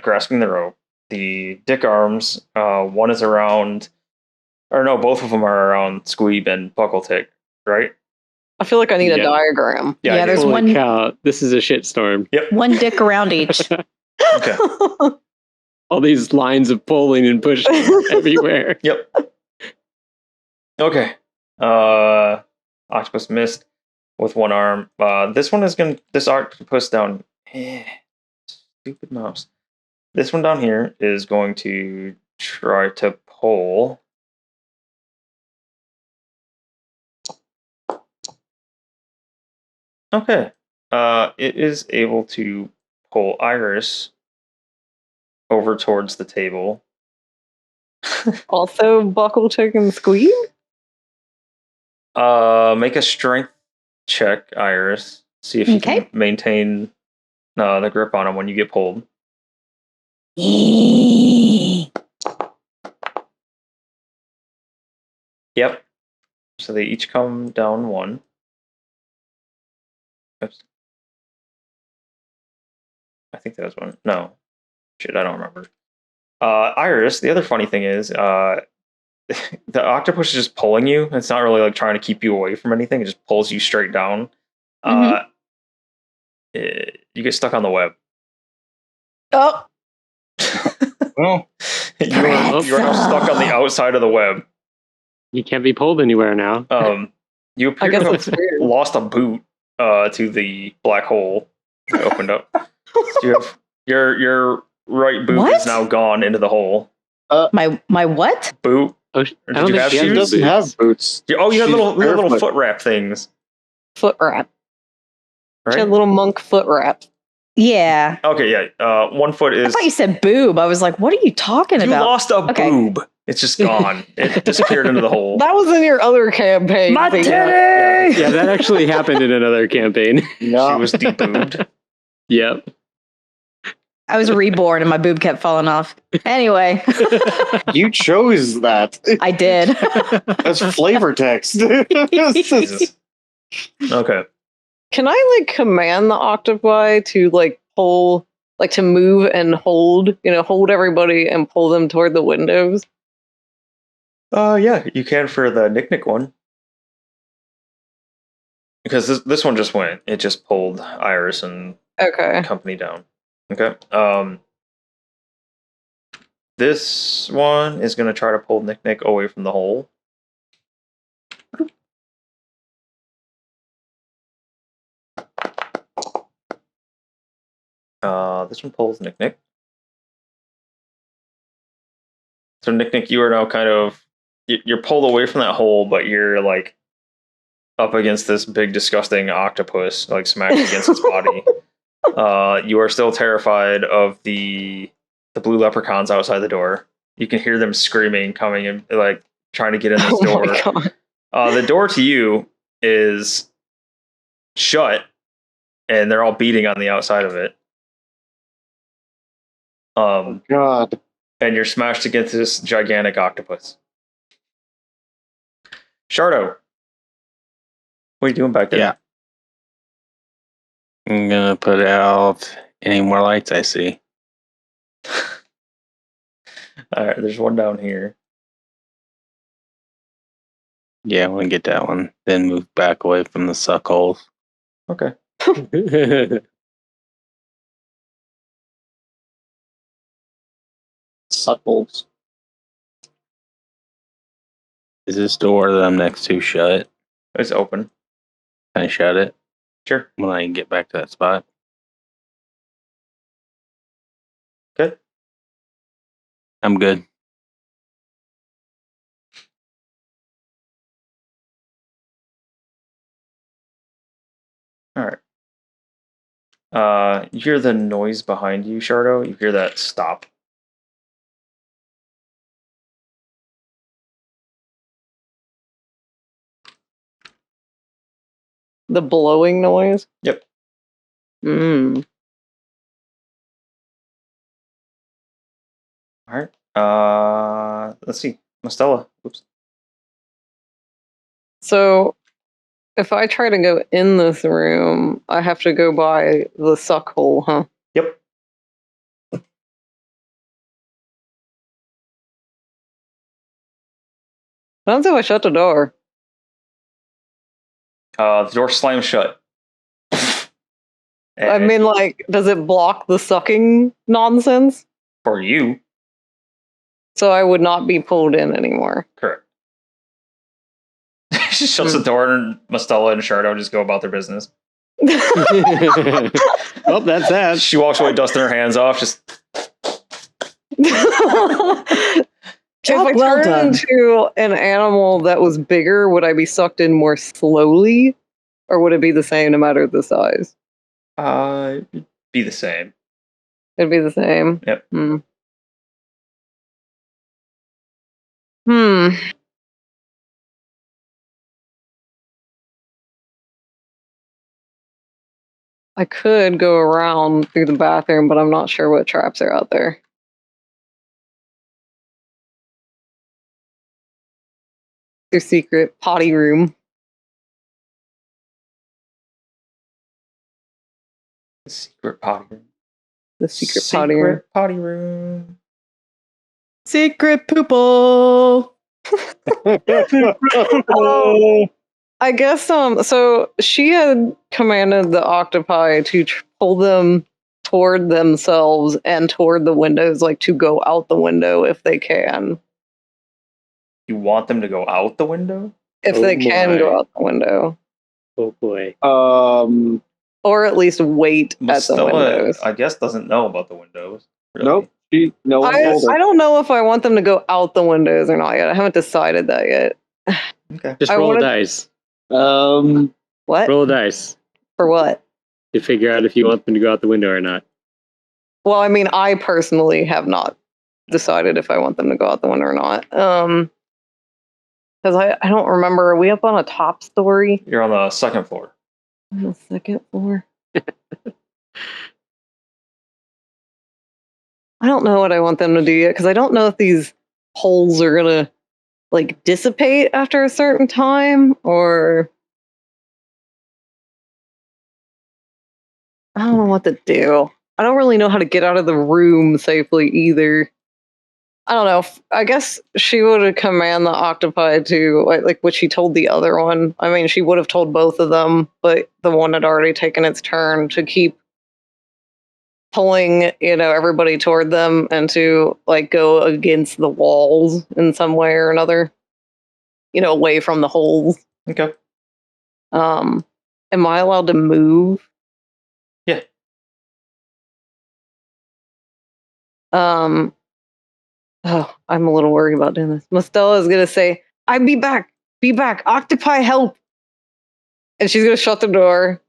grasping the rope. The dick arms, one is around Or no, both of them are around Squeeb and Buckletick, right? I feel like I need a Yeah. diagram. Yeah, I there's do. Holy one- cow, this is a shitstorm. One dick around each. Okay. All these lines of pulling and pushing everywhere. Yep. Okay. Octopus missed with one arm. This one is this octopus down. Stupid mouse. This one down here is going to try to pull. Okay. It is able to pull Iris over towards the table. Also, Buckletick and Squeeb? Make a strength check, Iris. See if you Okay. can maintain the grip on him when you get pulled. Yep. So they each come down one. Oops. I think that was one. No. Shit, I don't remember. Iris, the other funny thing is, the octopus is just pulling you. It's not really like trying to keep you away from anything. It just pulls you straight down. You get stuck on the web. Oh, Well, you are now stuck on the outside of the web. You can't be pulled anywhere now. You I appear guess to that's have weird. lost a boot to the black hole that opened up. So you have your right boot What? is now gone into the hole. my what? Boot. Oh, Or I did don't you think have she has She shoes? doesn't boots. have boots. You had She's little barefoot. foot wrap things, Foot wrap. She right? had little monk foot wraps. Yeah. Okay, yeah. One foot I is. thought you said boob. I was like, what are you talking You about? lost a Okay. boob. It's just gone. It disappeared into the hole. That was in your other campaign. My Thea. titty! Yeah, that actually happened in another campaign. She No. was deboobed. Yep. I was reborn and my boob kept falling off. Anyway, You chose that. I did. That's flavor text. Jesus. Okay. Can I command the octopi to pull, to move and hold, hold everybody and pull them toward the windows? Yeah, you can for the Nick one. Because this one just went. It just pulled Iris and Okay. company down. Okay. This one is gonna try to pull Nick away from the hole. This one pulls Nick. So Nick, you are now kind of you're pulled away from that hole, but you're up against this big disgusting octopus, smashed against its body. You are still terrified of the blue leprechauns outside the door. You can hear them screaming, coming and trying to get in this Oh door. my god. The door to you is shut, and they're all beating on the outside of it. God. And you're smashed against this gigantic octopus. Shardo, what are you doing back there? Yeah. I'm gonna put out any more lights I see. All right, there's one down here. Yeah, I want to get that one. Then move back away from the suck holes. Okay. Suckles. Is this door that I'm next to shut? It's open. Can I shut it Sure. when I get back to that spot? Good. I'm good. All right. You hear the noise behind you, Shardo. You hear that stop. The blowing noise? Yep. Mm. All right. Let's see. Mostella. Oops. So, if I try to go in this room, I have to go by the suck hole, huh? Yep. Not until I shut the door. The door slams shut. I mean, like, does it block the sucking nonsense? for you, So I would not be pulled in anymore. correct. She shuts the door, and Mustela and Shardo just go about their business. Well, that's that. She walks away, dusting her hands off. Just If I well turned done. into an animal that was bigger, would I be sucked in more slowly? Or would it be the same no matter the size? be the same. It'd be the same. Yep. I could go around through the bathroom, but I'm not sure what traps are out there. Your secret potty room. The secret potty room. The secret potty room. potty room. Secret poople. I guess so she had commanded the octopi to pull them toward themselves and toward the windows, like to go out the window if they can. You want them to go out the window? If Oh they can my. go out the window. Oh boy. Or at least wait at the Mustela, windows. I guess, doesn't know about the windows. Really. Nope. No one told her. I don't know if I want them to go out the windows or not yet. I haven't decided that yet. Okay. Just I roll wanna- a dice. What? Roll a dice For what? to figure out if you want them to go out the window or not. Well, I mean, I personally have not decided if I want them to go out the window or not. Because I don't remember. Are we up on a top story? You're on the second floor. On the second floor? I don't know what I want them to do yet, because I don't know if these holes are gonna like dissipate after a certain time, or I don't know what to do. I don't really know how to get out of the room safely either. I don't know. I guess she would have command the octopi to like what she told the other one. I mean, she would have told both of them, but the one had already taken its turn to keep pulling, everybody toward them and to like go against the walls in some way or another, away from the holes. Okay. Am I allowed to move? Yeah. Oh, I'm a little worried about doing this. Mustela is gonna say, "I'd be back. Be back. Octopi, help!" And she's gonna shut the door.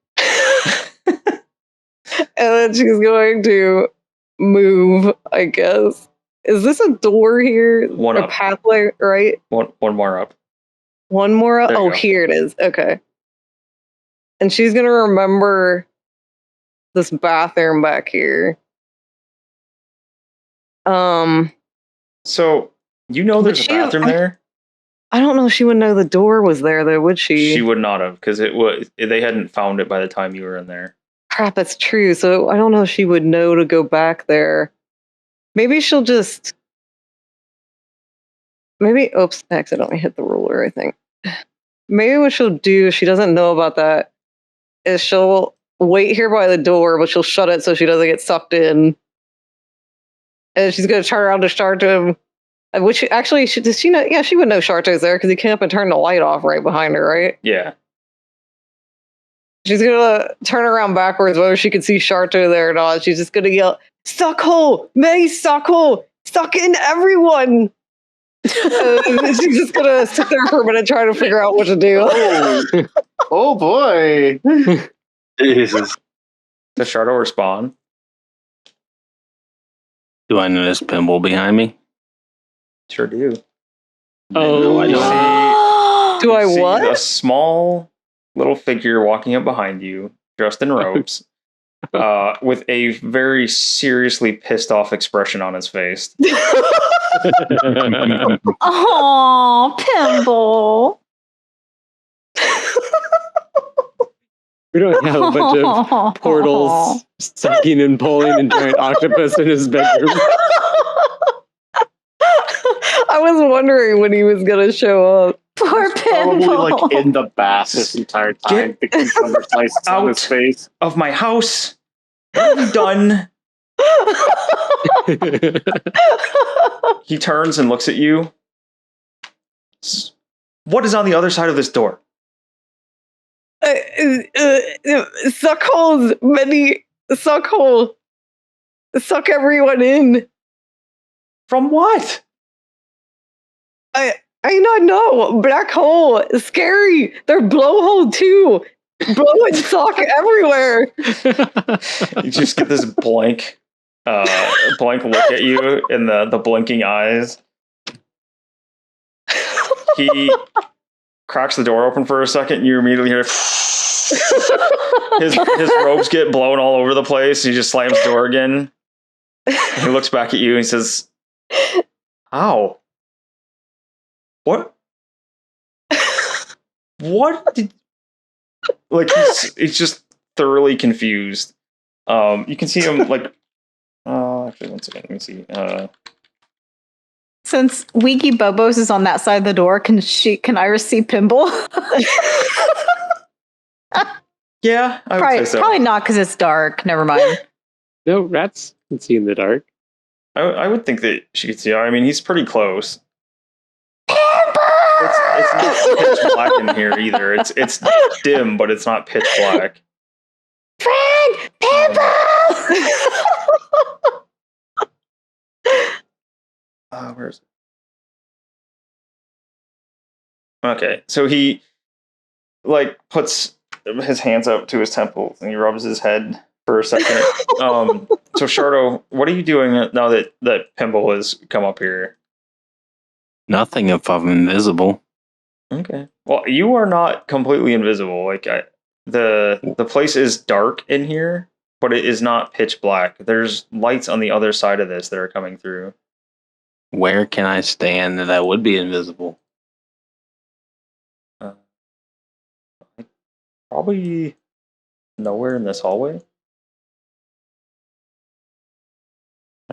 And then she's going to move, I guess. Is this a door here? One a up. pathway, right? One more up. One more up? There you Oh, go. here it is. Okay. And she's gonna remember this bathroom back here. So there's a she- bathroom there. I don't know if she would know the door was there, though, would she? She would not have, because they hadn't found it by the time you were in there. Crap, that's true. So I don't know if she would know to go back there. Maybe she'll just. Oops, I accidentally hit the ruler, I think. Maybe what she'll do, if she doesn't know about that, is she'll wait here by the door, but she'll shut it so she doesn't get sucked in. And she's going to turn around to Sharto. Which actually, does she know? Yeah, she would know Sharto's there because he came up and turned the light off right behind her, right? Yeah. She's gonna turn around backwards, whether she can see Sharto there or not. She's just gonna yell, "Suckhole! May suckhole! Suck in everyone!" And she's just gonna sit there for a minute trying to figure out what to do. Oh boy. Jesus. Does Shardo respond? Do I notice Pimble behind me? Sure do. Oh, I You don't. Do I see what? a small little figure walking up behind you, dressed in robes, with a very seriously pissed off expression on his face. Oh, Pimble. We don't have a bunch of portals sucking and pulling and giant octopus in his bedroom. I I was wondering when he was gonna show up. Poor Probably Pimble. like in the bath this entire time. The cucumber slices on his face. Of my house. What have you done? He turns and looks at you. What is on the other side of this door? Suckholes, many suckhole. Suck everyone in. From what? I not know. Black hole. Scary. They're blowhole too. Blow and suck everywhere. You just get this blank look at you in the blinking eyes. He cracks the door open for a second. You immediately hear his robes get blown all over the place. He just slams the door again. He looks back at you and he says, "Ow. What? What did..." Like, he's just thoroughly confused. You can see him, like... actually, one second. Let me see. Since Wiki Bobos is on that side of the door, can Iris see Pimble? Yeah, I would say so. Probably not because it's dark. Never mind. No, rats can see in the dark. I would think that she could see. I mean, he's pretty close. It's not pitch black in here either. It's dim, but it's not pitch black. Friend, Pimble! Where is it? Okay, so he puts his hands up to his temples and he rubs his head for a second. So Shardo, what are you doing now that Pimble has come up here? Nothing if I'm invisible. Okay. Well, you are not completely invisible. Like the place is dark in here, but it is not pitch black. There's lights on the other side of this that are coming through. Where can I stand that would be invisible? Probably nowhere in this hallway.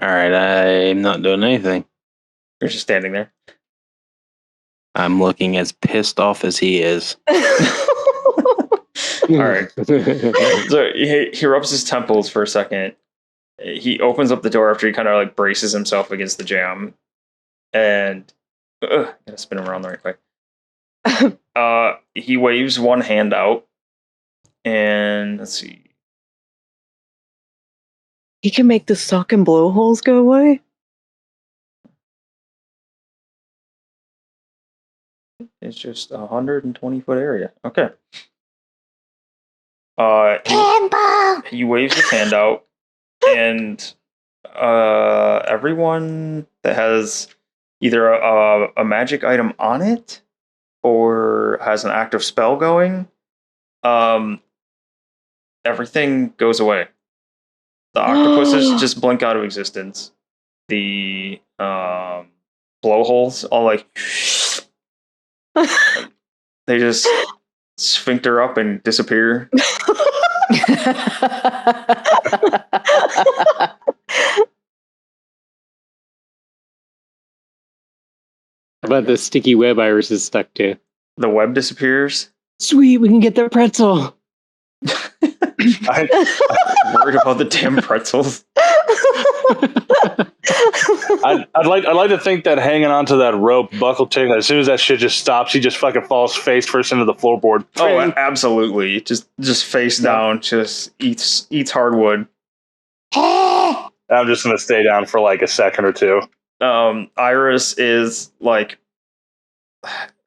Alright, I'm not doing anything. You're just standing there. I'm looking as pissed off as he is. All right. So he rubs his temples for a second. He opens up the door after he kind of like braces himself against the jam, and gotta spin him around the right way. He waves one hand out, and let's see. He can make the suck and blowholes go away. It's just a 120-foot area. Okay. He waves his hand out, and everyone that has either a magic item on it or has an active spell going, everything goes away. The octopuses just blink out of existence. The blowholes all like they just sphincter up and disappear. About the sticky web Iris is stuck to. The web disappears. Sweet, we can get the pretzel. I'm worried about the damn pretzels. I'd like to think that hanging onto that rope, buckle tick, as soon as that shit just stops, he just fucking falls face first into the floorboard. Oh, absolutely. Just face down, just eats hardwood. I'm just gonna stay down for like a second or two. Iris is like,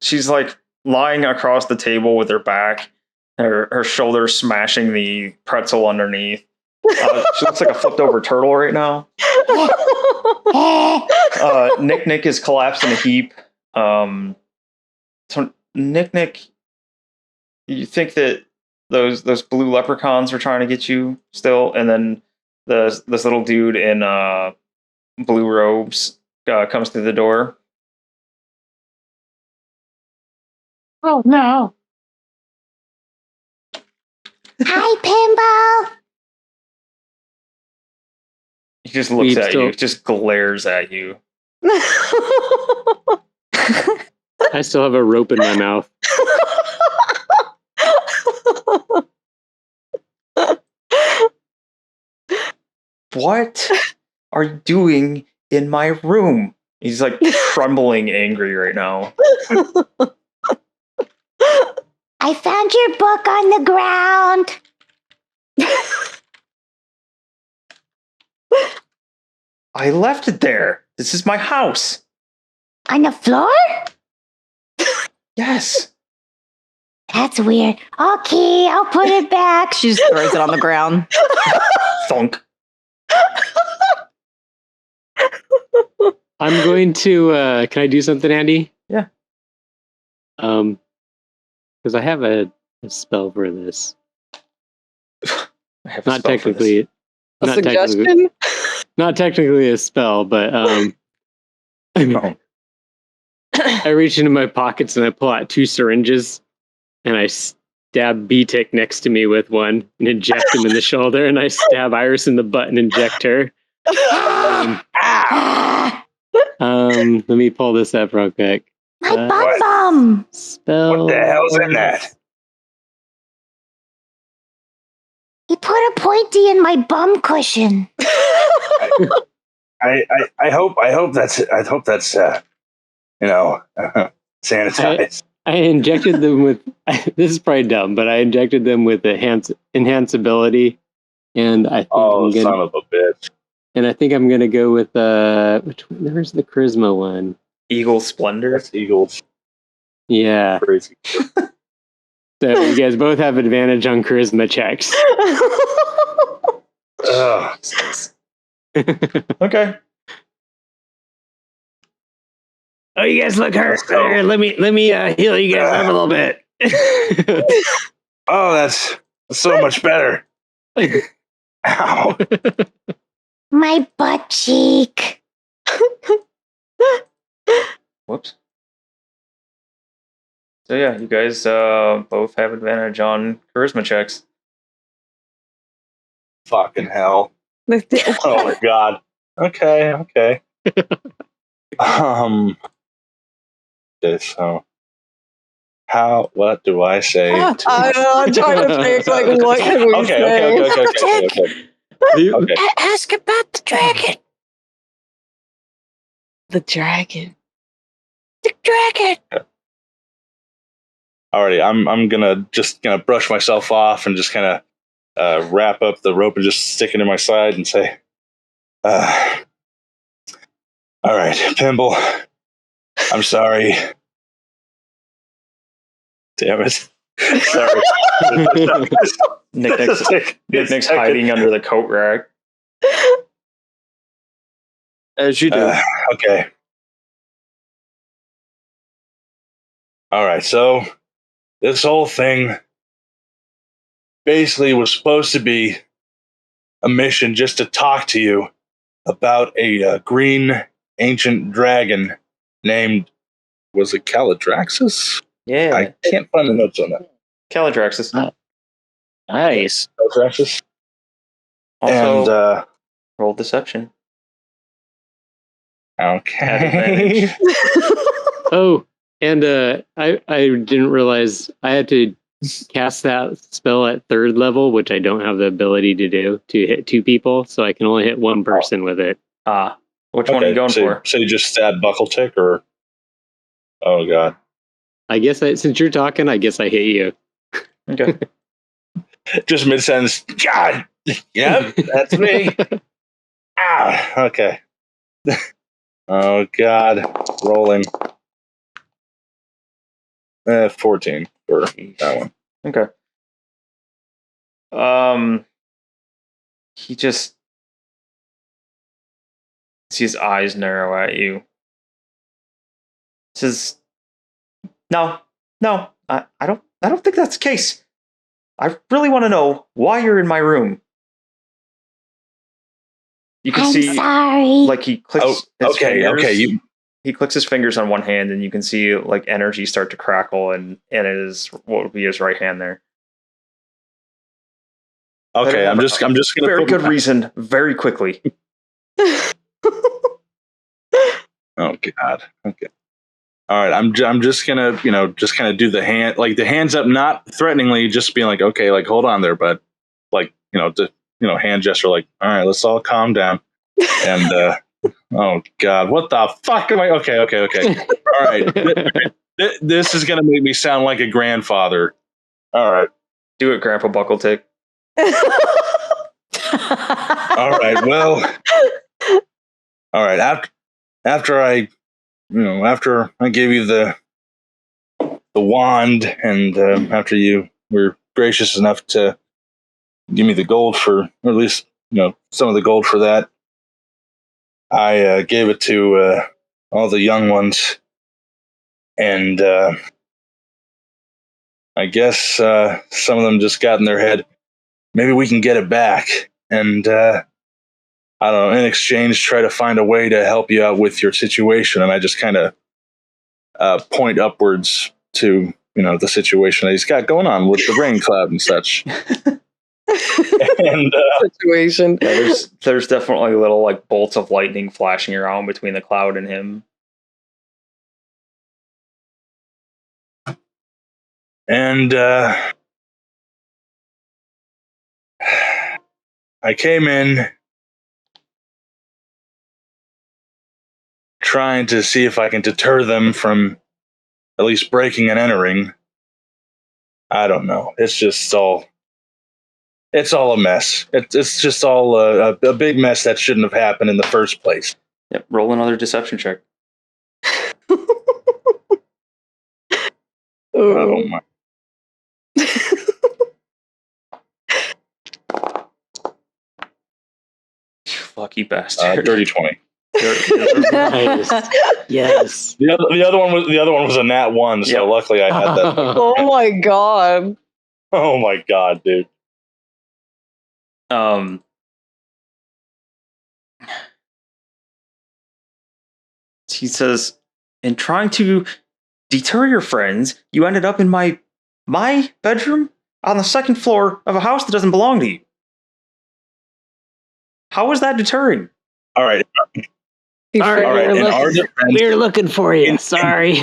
she's like lying across the table with her back, her shoulders smashing the pretzel underneath. She looks like a flipped over turtle right now. Nick is collapsed in a heap. So Nick, you think that those blue leprechauns are trying to get you still, and then this little dude in blue robes comes through the door. Oh no. Hi, Pimble. He just looks at you, just glares at you. I still have a rope in my mouth. What are you doing in my room? He's like trembling angry right now. I found your book on the ground. I left it there. This is my house. On the floor? Yes. That's weird. Okay, I'll put it back. She just throws it on the ground. Thunk. I'm going to. Can I do something, Andy? Yeah. Because I have a spell for this. I have a Not spell for this. technically. A Not suggestion? technically. Not technically a spell, but No. I reach into my pockets and I pull out 2 syringes, and I stab B-Tick next to me with one and inject him in the shoulder, and I stab Iris in the butt and inject her. Let me pull this up real quick. My bum bum. Spell. What the hell's in that? He put a pointy in my bum cushion. I hope that's sanitized. I injected them with. This is probably dumb, but I injected them with enhanceability, and I think I'm gonna. Son of a bitch! And I think I'm gonna go with where's the charisma one? Eagle Splendor. That's Eagles. Yeah. Crazy. So you guys both have advantage on charisma checks. Ugh. Okay. Oh, you guys look hurt. Let's go. Here, let me heal you guys up a little bit. Oh, that's so much better. Ow. My butt cheek. Whoops. So yeah, you guys both have advantage on charisma checks. Fucking hell. Oh my god. Okay. Okay, so what do I say? I know, I'm trying to think, like, what can we say? Okay. Ask about the dragon. The dragon. The dragon. Alrighty, I'm gonna brush myself off and just kind of wrap up the rope and just stick it in my side and say, all right, Pimble, I'm sorry. Damn it. Sorry. Nick's hiding under the coat rack. As you do. Okay. All right, so this whole thing basically was supposed to be a mission just to talk to you about a green ancient dragon named, was it Calidraxus? Yeah. I can't find the notes on that. Calidraxus. Nice. Calidraxus. Also, And, roll deception. okay. Oh, and I didn't realize I had to cast that spell at 3rd level, which I don't have the ability to do, to hit 2 people, so I can only hit 1 person with it. Which one are you going for? So you just stab Buckle-Tick, or? Oh god. I guess since you're talking, I guess I hit you. Okay. Just mid-sentence. God. Yep, that's me. Okay. Oh god. Rolling. 14 for that one. Okay. He just sees his eyes narrow at you. Says, No, I don't think that's the case. I really want to know why you're in my room. You can I'm see, sorry. like, he clicks his fingers. Okay. He clicks his fingers on one hand, and you can see like energy start to crackle, and it is what would be his right hand there. Okay, I'm just gonna Very put good reason. Very quickly. Oh god. Okay. All right, I'm just gonna, just kind of do the hand, like the hands up, not threateningly, just being like, okay, like hold on there, bud, like hand gesture, like, all right, let's all calm down. And oh god, what the fuck am I? Okay. All right, this is gonna make me sound like a grandfather. All right, Do it, Grandpa Buckletick. all right, well, all right. After I gave you the wand, and after you were gracious enough to give me the gold for, or at least some of the gold for that, I gave it to all the young ones, and I guess some of them just got in their head, maybe we can get it back, and I don't know, in exchange, try to find a way to help you out with your situation. And I just kind of point upwards to the situation that he's got going on with the rain cloud and such. And Situation. Yeah, there's definitely little like bolts of lightning flashing around between the cloud and him. And I came in trying to see if I can deter them from at least breaking and entering. I don't know. It's all a mess. It's just all a big mess that shouldn't have happened in the first place. Yep, roll another deception check. Oh my. Lucky bastard. Dirty 20. Nice. Yes. The other one was a nat 1, so Yep. luckily I had that. Oh my god. Oh my god, dude. He says, in trying to deter your friends, you ended up in my bedroom on the second floor of a house that doesn't belong to you. How was that deterring? All right. Sorry, All right. we were looking for you. Sorry.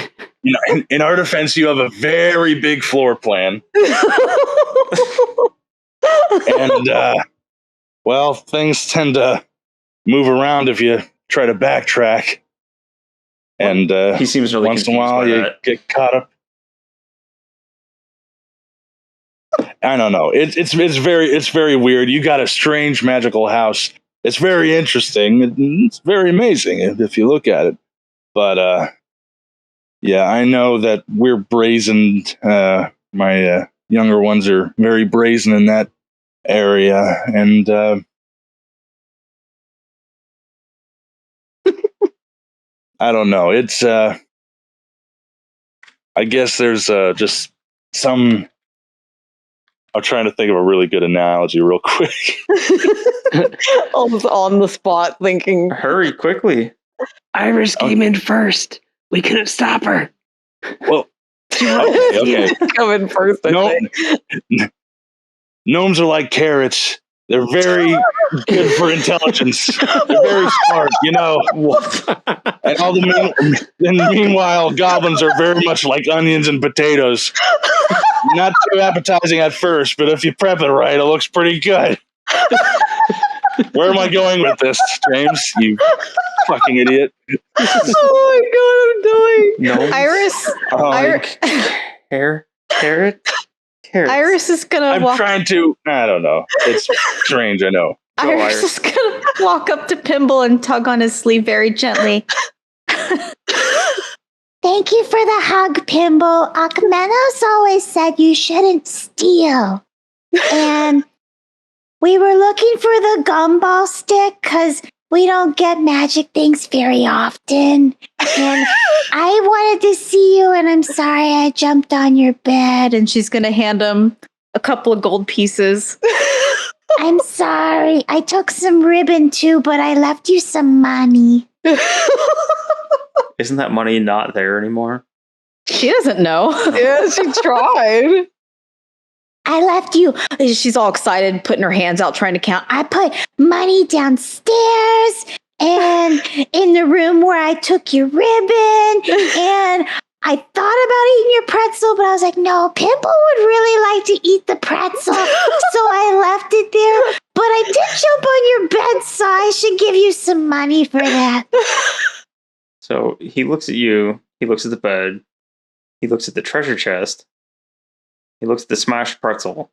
In our defense, you have a very big floor plan. And, well, things tend to move around if you try to backtrack. And He seems really once in a confused while, by you that. get caught up. I don't know. It's very weird. You got a strange magical house. It's very interesting. It's very amazing if you look at it. But yeah, I know that we're brazened. My younger ones are very brazen in that area, and I don't know. It's I guess there's just some. I'm trying to think of a really good analogy real quick. Almost on the spot thinking. Hurry quickly. Iris came in first. We couldn't stop her. Well, okay. Come in first, I think. Gnomes are like carrots. They're very good for intelligence. They're very smart, And meanwhile, goblins are very much like onions and potatoes. Not too appetizing at first, but if you prep it right, it looks pretty good. Where am I going with this, James? You fucking idiot. Oh my god, I'm dying. No. Iris. Carrot. Iris is gonna I'm trying to. I don't know. It's strange, I know. Iris is gonna walk up to Pimble and tug on his sleeve very gently. Thank you for the hug, Pimble. Akmenos always said you shouldn't steal. And we were looking for the gumball stick because we don't get magic things very often. And I wanted to see you, and I'm sorry I jumped on your bed. And she's gonna hand him a couple of gold pieces. I'm sorry. I took some ribbon too, but I left you some money. Isn't that money not there anymore? She doesn't know. Yeah, she tried. I left you. She's all excited, putting her hands out, trying to count. I put money downstairs and in the room where I took your ribbon, and I thought about eating your pretzel, but I was like, no, Pimple would really like to eat the pretzel, so I left it there. But I did jump on your bed, so I should give you some money for that. So he looks at you. He looks at the bed. He looks at the treasure chest. He looks at the smashed pretzel.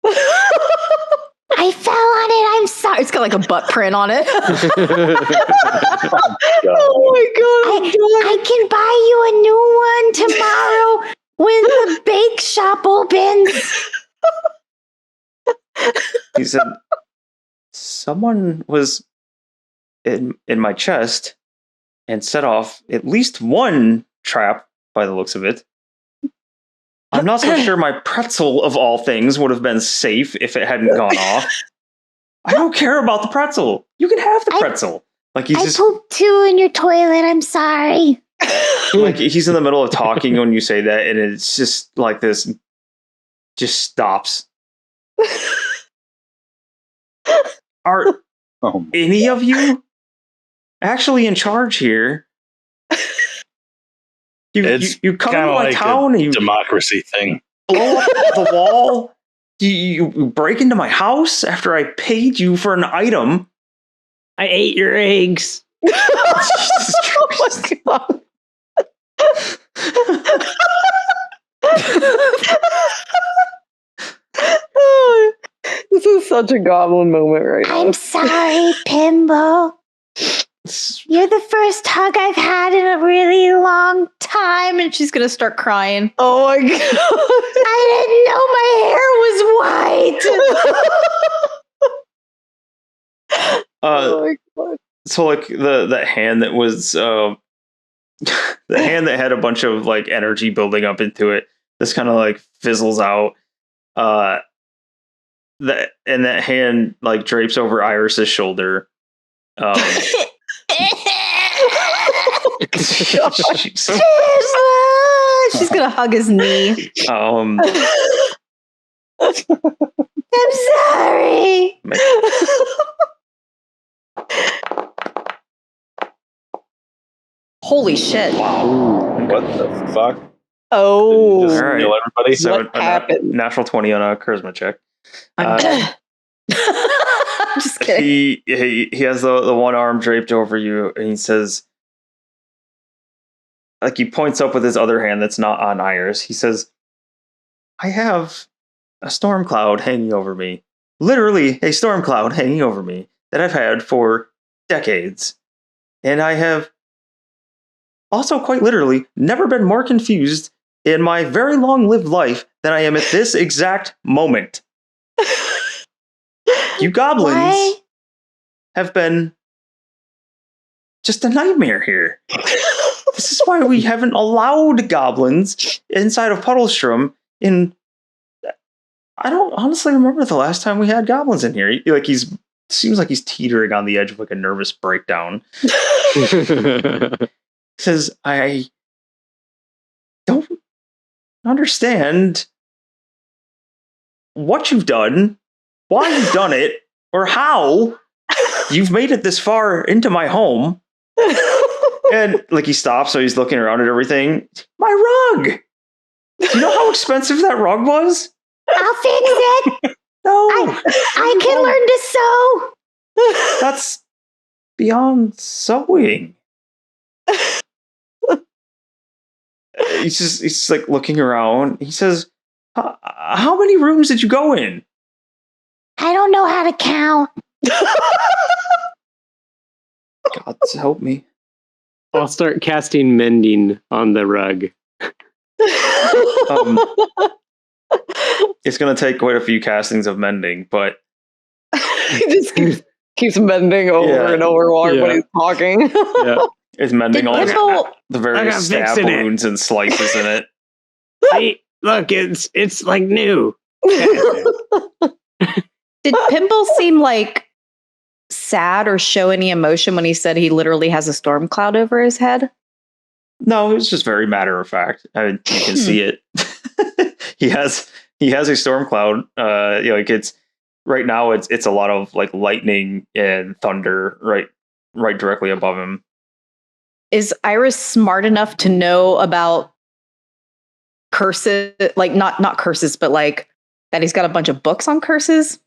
I fell on it. I'm sorry. It's got like a butt print on it. Oh my god! I can buy you a new one tomorrow when the bake shop opens. He said, someone was in my chest and set off at least one trap by the looks of it. I'm not so sure my pretzel of all things would have been safe if it hadn't gone off. I don't care about the pretzel. You can have the pretzel. Like he's I just pooped too in your toilet. I'm sorry. like he's in the middle of talking when you say that, and it's just like this just stops. Are Oh, any of you actually in charge here? It's You come kinda into my like town and you democracy thing. blow up the wall. You break into my house after I paid you for an item. I ate your eggs. Jesus Christ. God. This is such a goblin moment right now. I'm sorry, Pimble. You're the first hug I've had in a really long time. And she's gonna start crying. Oh my god! I didn't know my hair was white. Oh my god! So like the hand that was the hand that had a bunch of like energy building up into it, this kind of like fizzles out. That hand like drapes over Iris's shoulder. Jesus. She's gonna hug his knee. Um, I'm sorry. Holy shit. What the fuck? Oh, Just All right. kill everybody? so What happened? Natural 20 on a charisma check. I'm dead. Just kidding. He has the one arm draped over you, and he says, like he points up with his other hand that's not on Iris. He says, I have a storm cloud hanging over me. Literally a storm cloud hanging over me that I've had for decades. And I have also quite literally never been more confused in my very long-lived life than I am at this exact moment. You goblins Why? have been just a nightmare here. This is why we haven't allowed goblins inside of Puddlestrom in... I don't honestly remember the last time we had goblins in here. Seems like he's teetering on the edge of like a nervous breakdown. Says, I don't understand what you've done, why you've done it, or how you've made it this far into my home. And like he stops, so he's looking around at everything. My rug! Do you know how expensive that rug was? I'll fix it. No. I can learn to sew. That's beyond sewing. He's just like looking around. He says, how many rooms did you go in? I don't know how to count. God help me. I'll start casting mending on the rug. It's going to take quite a few castings of mending, but he just keeps bending over and over while everybody's talking. Yeah. it's mending all Pimble, the I various got stab fixing it. wounds and slices in it. See, look, it's like new. did Pimble seem like sad or show any emotion when he said he literally has a storm cloud over his head? No, it was just very matter of fact. I mean, you can see it. he has a storm cloud. Like it's right now. It's a lot of like lightning and thunder right right directly above him. Is Iris smart enough to know about curses? Like not curses, but like that he's got a bunch of books on curses?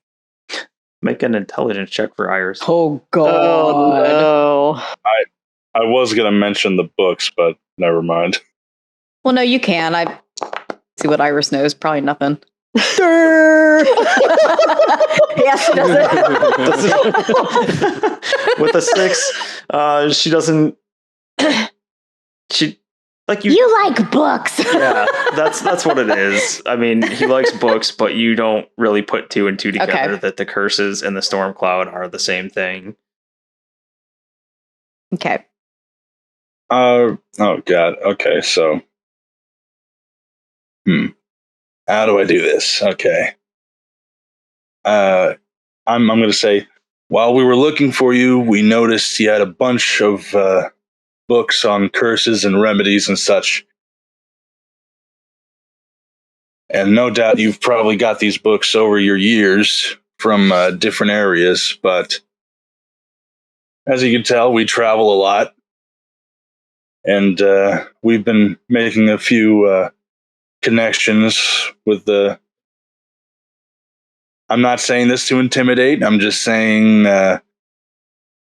Make an intelligence check for Iris. Oh Oh no. I was going to mention the books, but never mind. Well, no, you can. I see what Iris knows. Probably nothing. Yeah, she doesn't. With a 6, she doesn't. She like you. You like books. Yeah, that's what it is. I mean, he likes books, but you don't really put 2 and 2 together Okay. that the curses and the storm cloud are the same thing. Okay. Oh God. Okay, so how do I do this? Okay. I'm going to say, while we were looking for you, we noticed you had a bunch of books on curses and remedies and such. And no doubt you've probably got these books over your years from different areas, but as you can tell, we travel a lot. And we've been making a few connections with the... I'm not saying this to intimidate. I'm just saying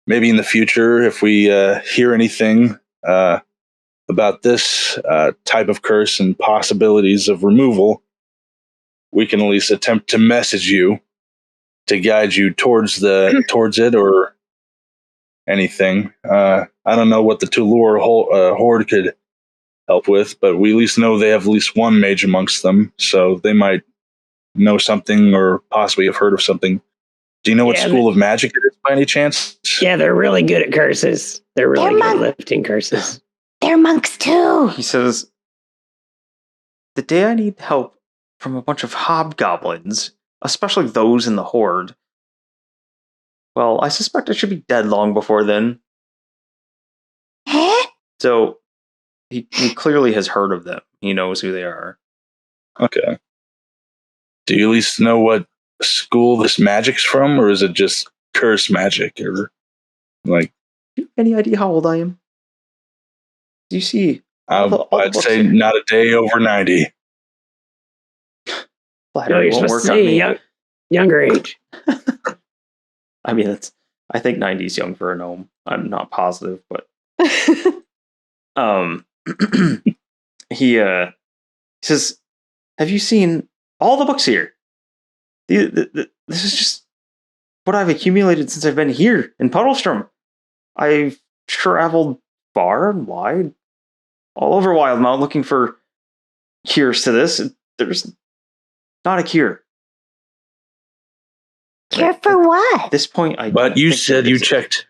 maybe in the future, if we hear anything about this type of curse and possibilities of removal, we can at least attempt to message you to guide you towards it or anything. I don't know what the Tulur Horde could help with, but we at least know they have at least one mage amongst them, so they might know something or possibly have heard of something. Do you know what school of magic it is by any chance? Yeah, they're really good at curses. They're really They're good at lifting curses. They're monks too. He says, "The day I need help from a bunch of hobgoblins, especially those in the horde, well, I suspect I should be dead long before then." Huh? So he clearly has heard of them. He knows who they are. Okay. Do you at least know what school this magic's from, or is it just curse magic, or like? Any idea how old I am? Do you see? I'd say not a day over 90. Flattery You're won't supposed work to on say me. younger age. I mean, I think 90 is young for a gnome. I'm not positive, but he says, "Have you seen all the books here? This is just what I've accumulated since I've been here in Puddlestrom. I've traveled far and wide, all over Wildmount, looking for cures to this. There's not a cure. Cure for what? At this point, I. But don't you think said there you is. checked.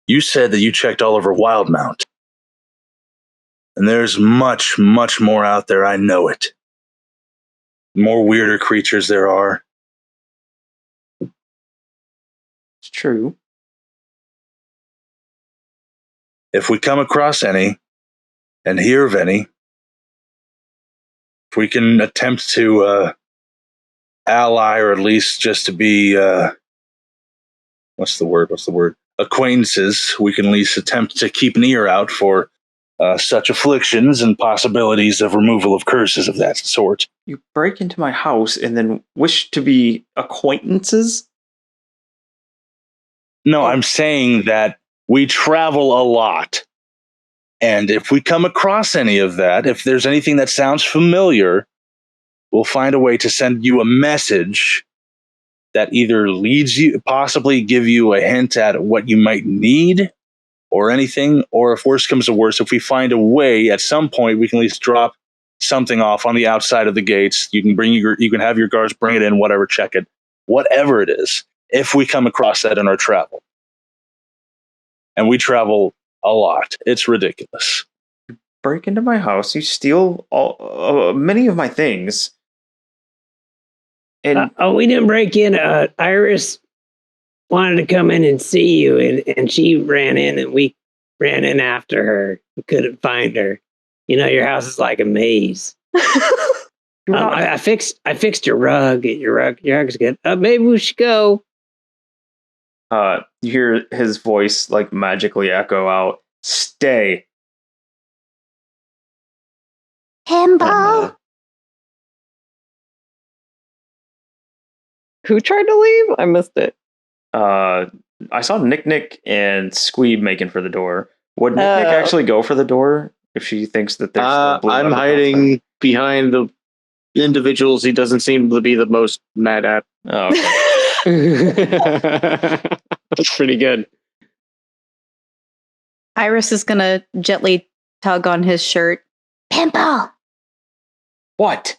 You said that you checked all over Wildmount. And there's much, much more out there. I know it. More weirder creatures there are. It's true. If we come across any and hear of any, if we can attempt to ally, or at least just to be what's the word? Acquaintances, we can at least attempt to keep an ear out for such afflictions and possibilities of removal of curses of that sort. You break into my house and then wish to be acquaintances? No, I'm saying that we travel a lot. And if we come across any of that, if there's anything that sounds familiar, we'll find a way to send you a message that either leads you, possibly give you a hint at what you might need or anything, or if worse comes to worse, if we find a way at some point, we can at least drop something off on the outside of the gates. You can have your guards bring it in, whatever, check it, whatever it is, if we come across that in our travel. And we travel a lot. It's ridiculous. Break into my house, you steal many of my things. And We didn't break in. Iris wanted to come in and see you, and she ran in, and we ran in after her. We couldn't find her. You know, your house is like a maze. I fixed your rug. Your rug's good. Maybe we should go. You hear his voice like magically echo out, "Stay." Pimble? Who tried to leave? I missed it. I saw Nick and Squeeb making for the door. Would Nick actually go for the door if she thinks that there's still blue I'm leather hiding behind the individuals he doesn't seem to be the most mad at. outside? Oh, okay. That's pretty good. Iris is gonna gently tug on his shirt. Pimble, What?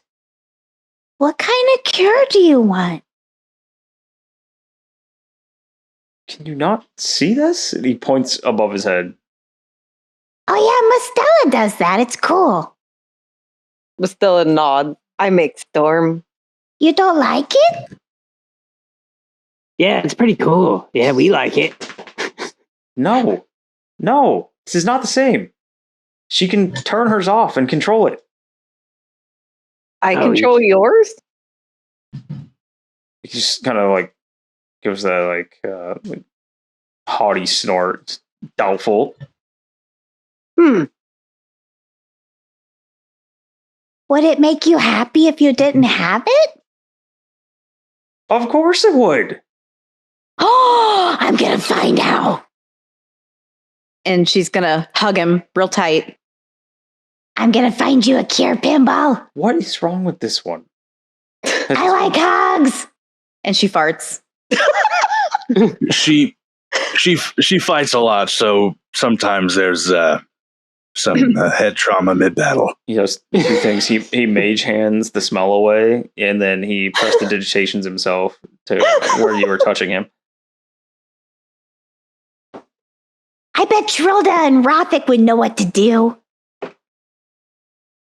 what kind of cure do you want? Can you not see this? And he points above his head. Oh yeah, Mustela does that. It's cool. But still a nod. I make storm. You don't like it? Yeah, it's pretty cool. Yeah, we like it. No, this is not the same. She can turn hers off and control it. I Oh, control yours? He just kind of like gives that like haughty snort, doubtful. Would it make you happy if you didn't have it? Of course it would. Oh, I'm gonna find out. And she's gonna hug him real tight. I'm gonna find you a cure, Pimble. What is wrong with this one? I like hugs. And she farts. She fights a lot, so sometimes there's some head trauma mid-battle. He has two things. He mage hands the smell away, and then he prestidigitations himself to where you were touching him. I bet Trilda and Rothic would know what to do.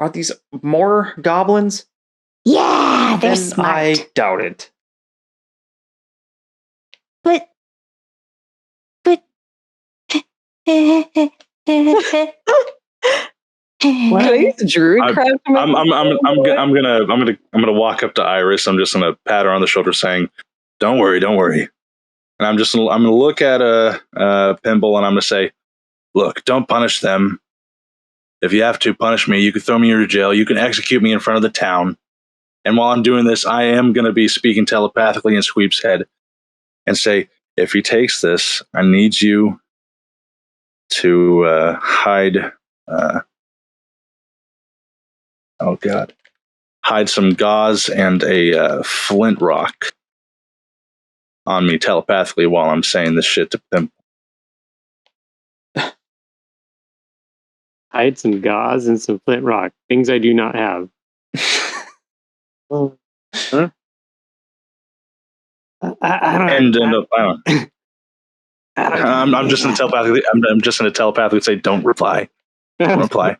Are these more goblins? Yeah, they're Then smart. I doubt it. But Can I use druid I- craft? I'm gonna walk up to Iris. I'm just gonna pat her on the shoulder, saying, "Don't worry." And I'm gonna look at Pimble, and I'm gonna say, "Look, don't punish them. If you have to punish me, you can throw me into jail. You can execute me in front of the town. And while I'm doing this, I am gonna be speaking telepathically in Sweep's head and say, if he takes this, I need you to hide." Oh God! Hide some gauze and a flint rock on me telepathically while I'm saying this shit to Pimple. Hide some gauze and some flint rock. Things I do not have. Huh? I don't. And I don't. I don't I'm just gonna telepathically. I'm just gonna telepathically say, "Don't reply. Don't reply."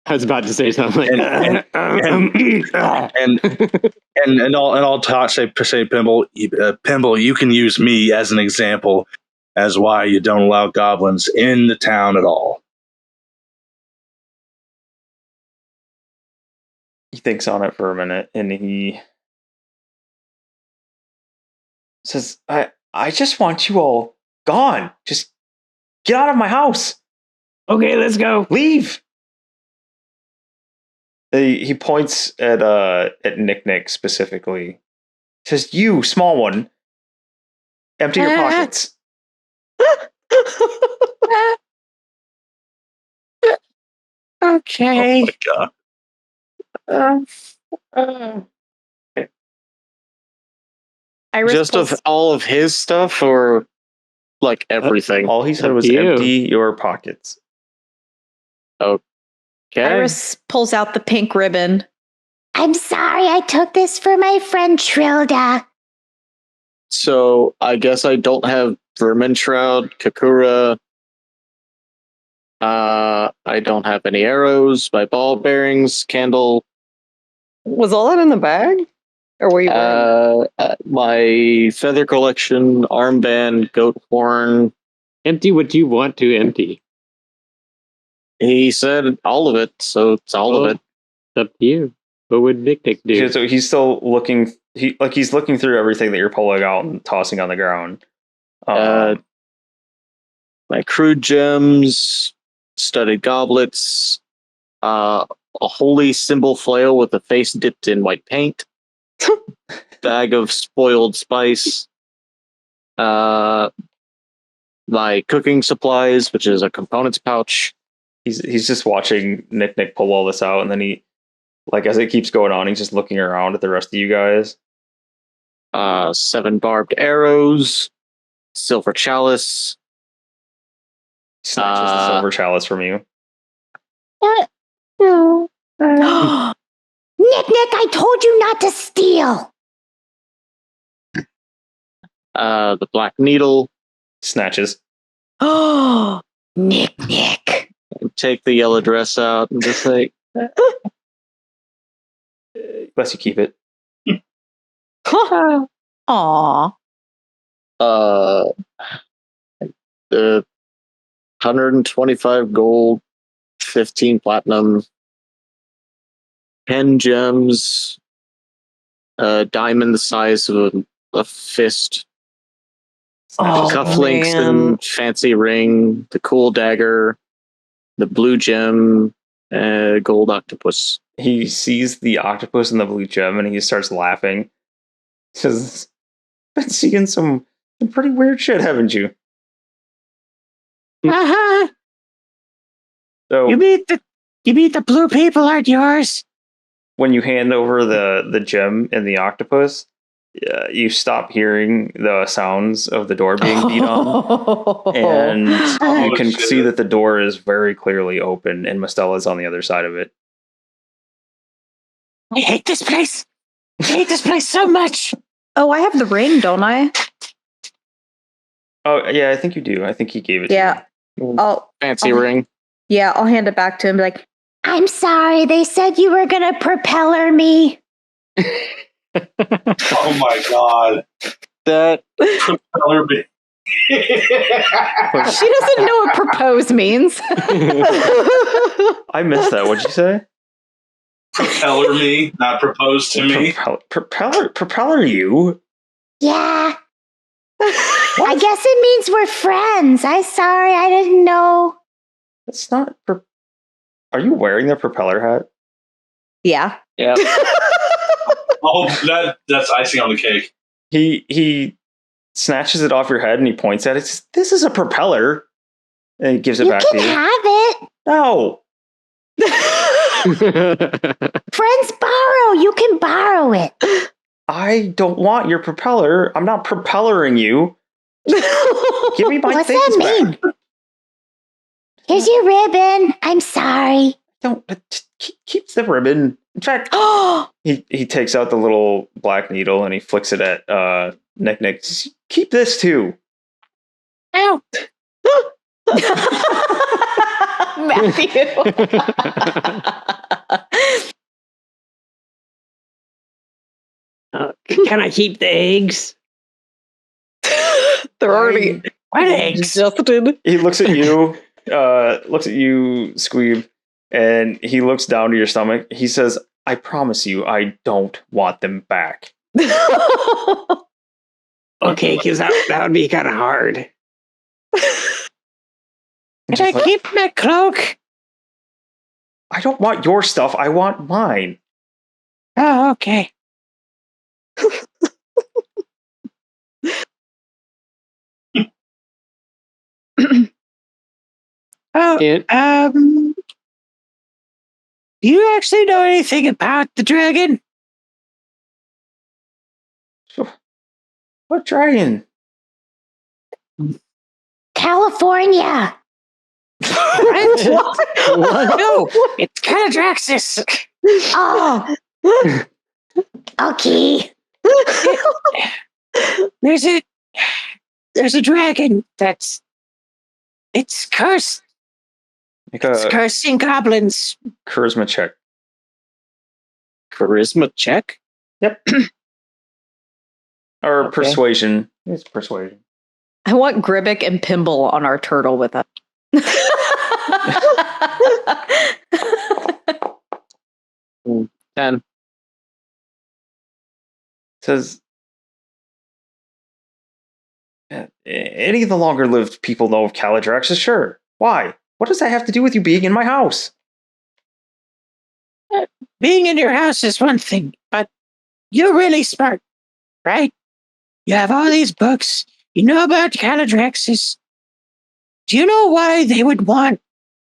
I was about to say something. And I'll say Pimble, Pimble, you can use me as an example as why you don't allow goblins in the town at all. He thinks on it for a minute, and he says, I just want you all gone. Just get out of my house. Okay, let's go. Leave." He points at Nick specifically. Says, "You, small one, empty your pockets." Okay. Oh my God. Iris Just pulls, of all of his stuff, or like everything? All he said was You. empty your pockets. Okay. Iris pulls out the pink ribbon. I'm sorry I took this for my friend Trilda. So I guess I don't have Vermin Shroud, Kakura. I don't have any arrows, my ball bearings, candle, Was all that in the bag? Or were you wearing my feather collection, armband, goat horn. Empty what you want to empty. He said all of it, so it's all of it. It's up to you. What would Nick do? Okay, so he's still looking. He's looking through everything that you're pulling out and tossing on the ground. My crude gems, studded goblets, a holy symbol flail with a face dipped in white paint, bag of spoiled spice, my cooking supplies, which is a components pouch. He's just watching Nick pull all this out, and then he, like, as it keeps going on, he's just looking around at the rest of you guys. 7 barbed arrows, silver chalice. Snatches the silver chalice from you. No. Nick, I told you not to steal. The black needle. Snatches. Oh, Nick. Take the yellow dress out and just like, Lets you keep it. Aw. The 125 gold, 15 platinum, 10 gems, a diamond the size of a fist, cufflinks and fancy ring, the cool dagger, the blue gem, gold octopus. He sees the octopus and the blue gem, and he starts laughing. He says, "Been seeing some pretty weird shit, haven't you?" Uh-huh. So You mean the blue people aren't yours? when you hand over the gem and the octopus, you stop hearing the sounds of the door being beat on, and you can see that the door is very clearly open, and Mistella's on the other side of it. I hate this place. I hate this place so much. Oh, I have the ring, don't I? Oh yeah, I think you do. I think he gave it. Yeah. To you. Oh, Fancy ring. yeah. I'll hand it back to him. Be like, I'm sorry. They said you were gonna propeller me. Oh my god. That Propeller me. she doesn't know what propose means. I missed that. What'd you say? Propeller me, not propose to me. Propeller you? Yeah. I guess it means we're friends. I'm sorry. I didn't know. That's not. Are you wearing the propeller hat? Yeah. yeah. Oh, that's icing on the cake. He snatches it off your head and he points at it. Says, "This is a propeller," and he gives it You back can to you. have it. No. Friends borrow. You can borrow it. I don't want your propeller. I'm not propellering you. Give me my What's things that mean? back. Here's your ribbon. I'm sorry. Don't keep the ribbon. In fact, he takes out the little black needle and he flicks it at Nick. Keep this too. Ow. Matthew. Can I keep the eggs? They're already What eggs? adjusted. He looks at you, Squeeb, and he looks down to your stomach. He says, "I promise you, I don't want them back." Okay, because that would be kind of hard. Can I Just keep my cloak? I don't want your stuff. I want mine. Oh, okay. Oh, do you actually know anything about the dragon? What dragon? California. What? No, it's Caladraxis. Oh. Okay. There's a dragon it's cursed. Make It's a cursing goblins. charisma check. Charisma check? Yep. Or Okay. persuasion. It's persuasion. I want Gribbick and Pimble on our turtle with us. 10. Says, any of the longer lived people know of Calidraxus, sure. Why? What does that have to do with you being in my house? Being in your house is one thing, but you're really smart, right? You have all these books. You know about Calidraxus. Do you know why they would want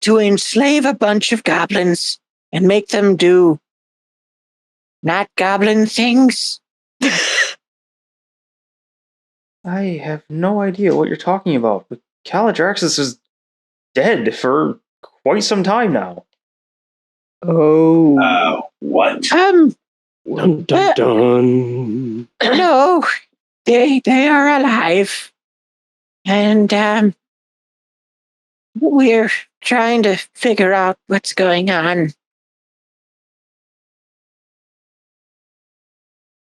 to enslave a bunch of goblins and make them do not goblin things? I have no idea what you're talking about, but Calidraxus is dead for quite some time now. Oh. What? Dun, dun, dun. No, they are alive. And we're trying to figure out what's going on.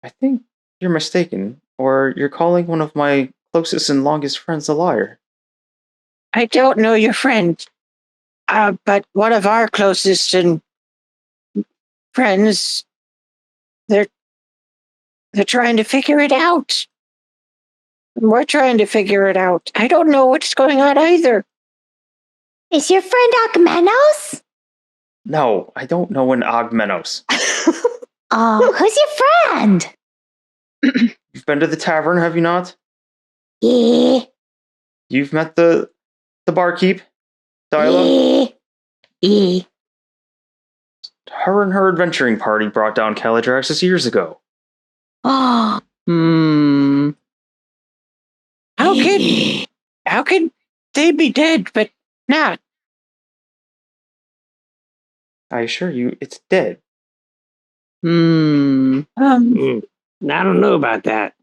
I think you're mistaken, or you're calling one of my closest and longest friends a liar. I don't know your friend, but one of our closest and friends, they're trying to figure it out. We're trying to figure it out. I don't know what's going on either. Is your friend Akmenos? No, I don't know an Agmenos. Oh, who's your friend? You've been to the tavern, have you not? Yeah. You've met the barkeep, Dyla? Yeah. Her and her adventuring party brought down Calidraxus years ago. Oh. Hmm. How could they be dead but not? I assure you, it's dead. Hmm. I don't know about that.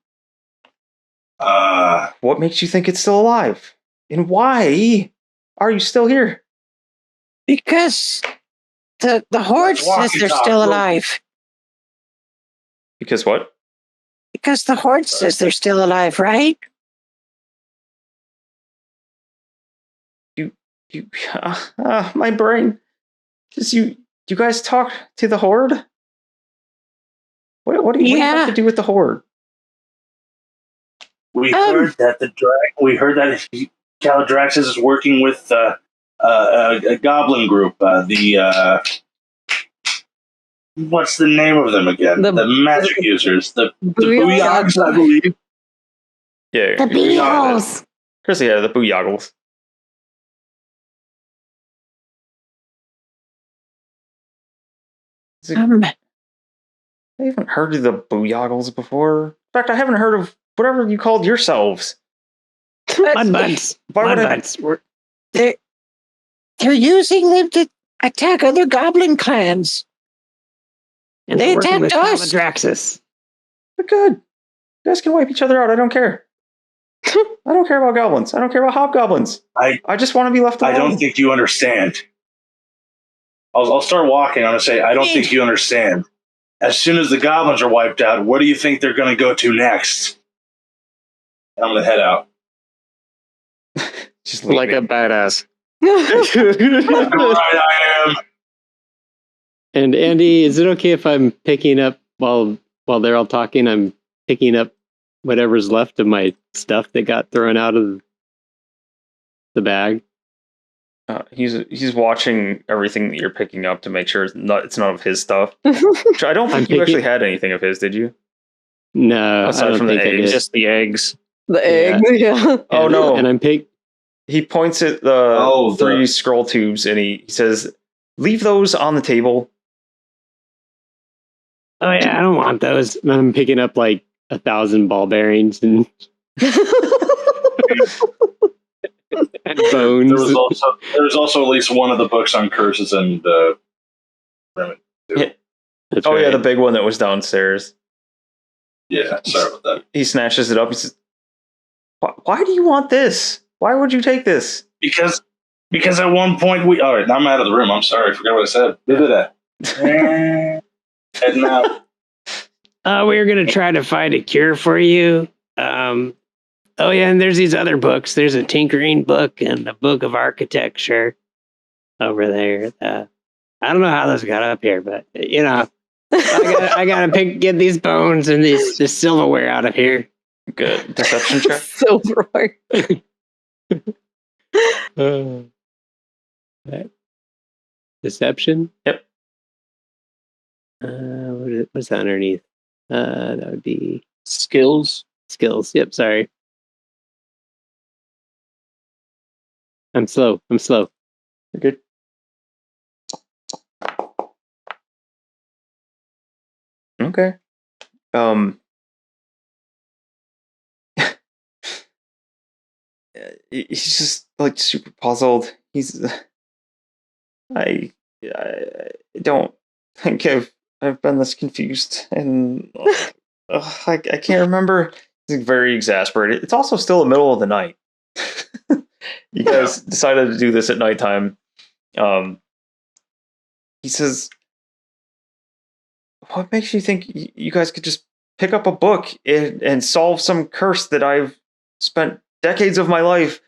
What makes you think it's still alive? And why are you still here? Because the horde says they're still alive. Because what? Because the horde says they're still alive, right? My brain. You guys talk to the horde? What do you have to do with the horde? We heard that Calidraxus is working with a goblin group. What's the name of them again? The magic users. The Booyags, I believe. Yeah. The beetles. Chris, yeah, the Booyaggles. I haven't heard of the Booyaggles before. In fact, I haven't heard of whatever you called yourselves. Mudbuds. They're using them to attack other goblin clans. And they they're working with attacked us. Calidraxus. But good. You guys can wipe each other out. I don't care. I don't care about goblins. I don't care about hobgoblins. I just want to be left alone. I don't think you understand. I'll start walking. I'm going to say, I don't think you understand. As soon as the goblins are wiped out, what do you think they're going to go to next? And I'm going to head out. Just Like a badass. Right, I am. And Andy, is it okay if I'm picking up while they're all talking? I'm picking up whatever's left of my stuff that got thrown out of the bag. He's watching everything that you're picking up to make sure it's none of his stuff. Which I don't think you actually had anything of his, did you? No, Aside I don't from think the I did. eggs. Just the eggs. The eggs, yeah. Oh no! And I'm He points at the three scroll tubes and he says, "Leave those on the table." Oh yeah, I don't want those. And I'm picking up like 1,000 ball bearings and bones. There's also at least one of the books on curses and remedy. Yeah. That's Oh yeah, right. the big one that was downstairs. Yeah, sorry about that. He snatches it up. He says, "Why do you want this? Why would you take this?" Because at one point all right, I'm out of the room. I'm sorry, I forgot what I said. Heading out. We were going to try to find a cure for you. Oh yeah, and there's these other books. There's a tinkering book and a book of architecture over there. I don't know how those got up here, but I gotta get these bones and this silverware out of here. Good. Deception check. So bright. Right. Deception? Yep. What's that underneath? That would be Skills. skills. Yep, sorry. I'm slow. You're good. Okay. He's just like super puzzled. I don't think I've been this confused, and I can't remember. He's very exasperated. It's also still the middle of the night. You guys decided to do this at nighttime. He says, "What makes you think you guys could just pick up a book and solve some curse that I've spent decades of my life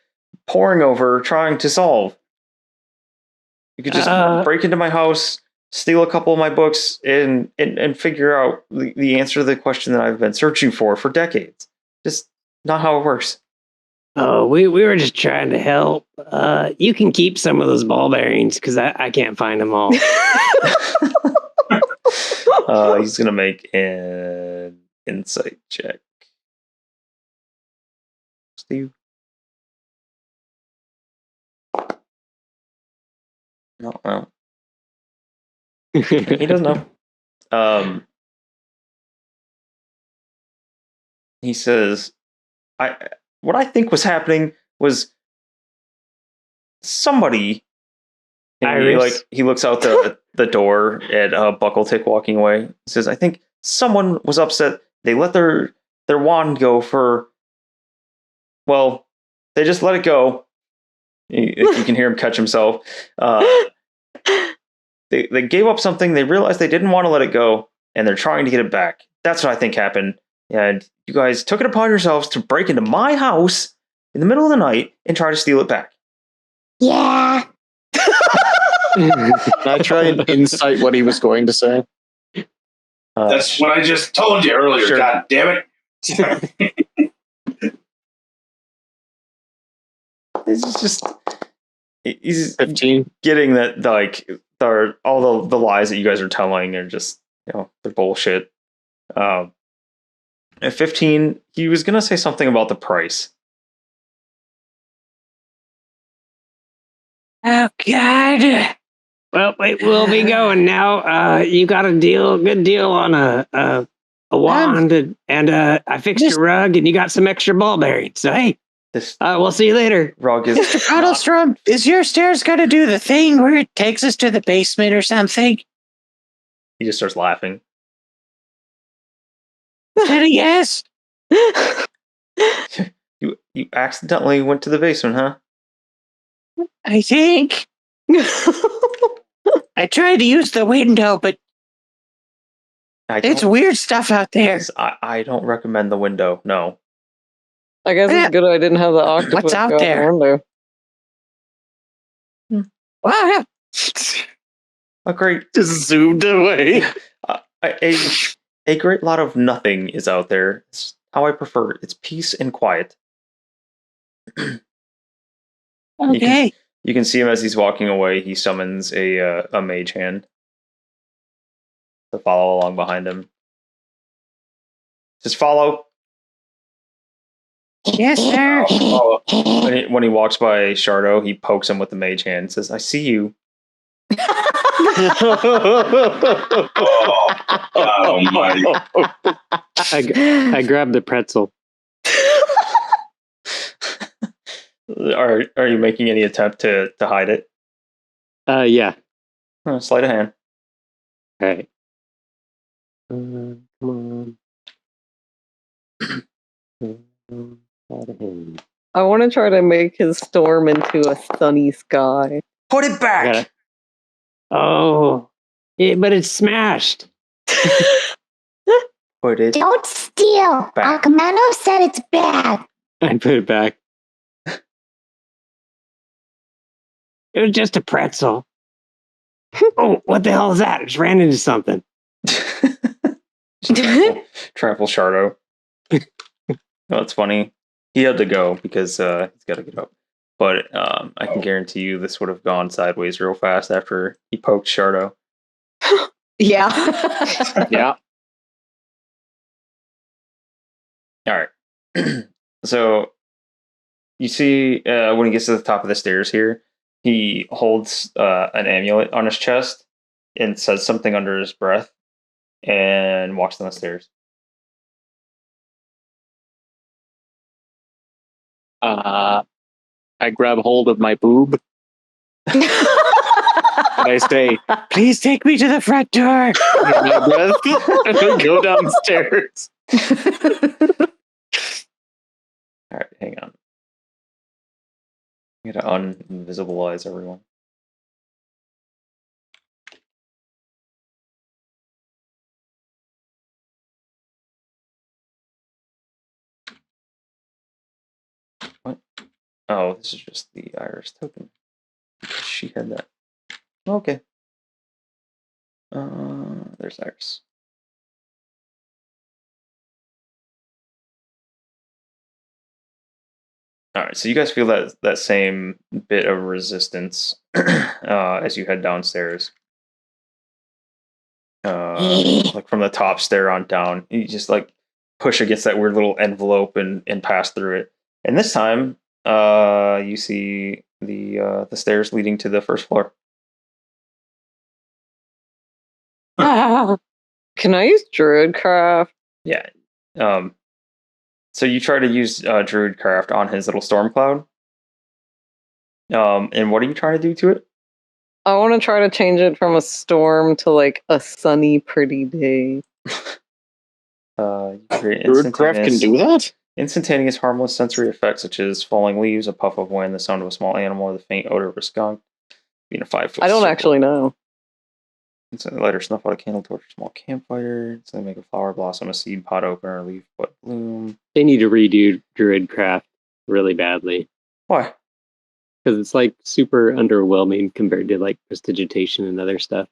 poring over trying to solve? You could just break into my house, steal a couple of my books, and figure out the answer to the question that I've been searching for decades. Just not how it works." Oh, we were just trying to help. You can keep some of those ball bearings because I can't find them all. He's gonna make an insight check. Steve. No. He doesn't know. He says, what I think was happening was somebody. And he looks out the door at Buckletick walking away. He says, "I think someone was upset. They let their wand go for. Well, they just let it go." You can hear him catch himself. They gave up something. They realized they didn't want to let it go, and they're trying to get it back. That's what I think happened. And you guys took it upon yourselves to break into my house in the middle of the night and try to steal it back. Yeah. Can I try and insight what he was going to say? That's what I just told you earlier. Sure. God damn it! It's just he's 15. getting that all the lies that you guys are telling are just they're bullshit. At 15, he was gonna say something about the price. Oh, God. Well, wait, we'll be going now. You got a good deal on a wand, and I fixed your rug, and you got some extra ball bearings. So hey, This we'll see you later. rug is Mr. Puddlestrom, is your stairs going to do the thing where it takes us to the basement or something? He just starts laughing. Said a yes. You accidentally went to the basement, huh? I think. I tried to use the window, but it's weird stuff out there. I don't recommend the window. No. I guess it's good I didn't have the octopus. What's out go there? the window. Wow. A great Just zoomed away. a great lot of nothing is out there. It's how I prefer it. It's peace and quiet. Okay. You can see him as he's walking away. He summons a mage hand to follow along behind him. Just follow. Yes, sir. When he walks by Shardo, he pokes him with the mage hand and says, "I see you." Oh my! I grabbed the pretzel. Are you making any attempt to hide it? Yeah. Sleight of hand. All right. Come on. I want to try to make his storm into a sunny sky. Put it back. Oh, but it's smashed. Put it. Don't steal. Back. Akamano said it's bad. I put it back. It was just a pretzel. Oh, what the hell is that? I just ran into something. Trample Shardo. No, it's funny. He had to go because he's got to get up. But I can guarantee you this would have gone sideways real fast after he poked Shardo. Yeah. Yeah. All right. So you see when he gets to the top of the stairs here, he holds an amulet on his chest and says something under his breath and walks down the stairs. I grab hold of my boob and I say, Please take me to the front door. in my breath, and then go downstairs. All right, hang on. I'm gonna uninvisibilize everyone. What? Oh, this is just the Iris token. Because she had that. Okay. There's Iris. All right, so you guys feel that same bit of resistance as you head downstairs. Like from the top stair on down, you just like push against that weird little envelope and pass through it. And this time, you see the stairs leading to the first floor. Can I use Druidcraft? Yeah. So you try to use Druidcraft on his little storm cloud. And what are you trying to do to it? I want to try to change it from a storm to like a sunny, pretty day. You create Druidcraft can do that? instantaneous harmless sensory effects such as falling leaves, a puff of wind, the sound of a small animal, or the faint odor of a skunk. Being a 5-foot. I don't circle. actually know. Instantly light or snuff out a candle torch, a small campfire. Instantly make a flower blossom, a seed pod open, or a leaf bud bloom. They need to redo Druidcraft really badly Why? because it's like super underwhelming compared to like prestidigitation and other stuff.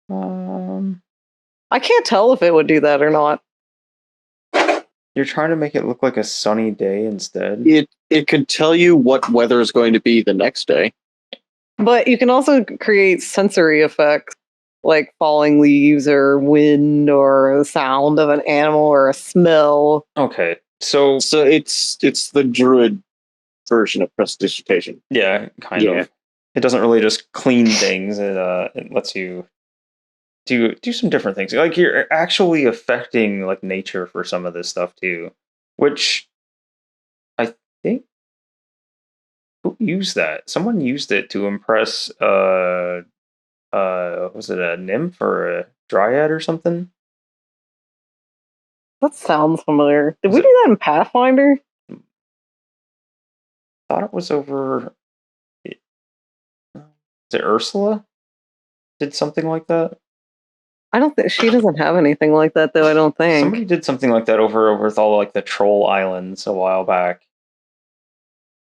I can't tell if it would do that or not. You're trying to make it look like a sunny day instead. It could tell you what weather is going to be the next day. But you can also create sensory effects like falling leaves or wind or the sound of an animal or a smell. Okay, so So it's the druid version of prestidigitation. yeah, kind Yeah. of. It doesn't really just clean things. It lets you do some different things. Like you're actually affecting like nature for some of this stuff too, which I think who used that? Someone used it to impress was it a nymph or a dryad or something? That sounds familiar. Did Is we it- do that in Pathfinder? Thought it was over. Is it Ursula? Did something like that? I don't think she doesn't have anything like that though, I don't think. Somebody did something like that over with all like the troll islands a while back,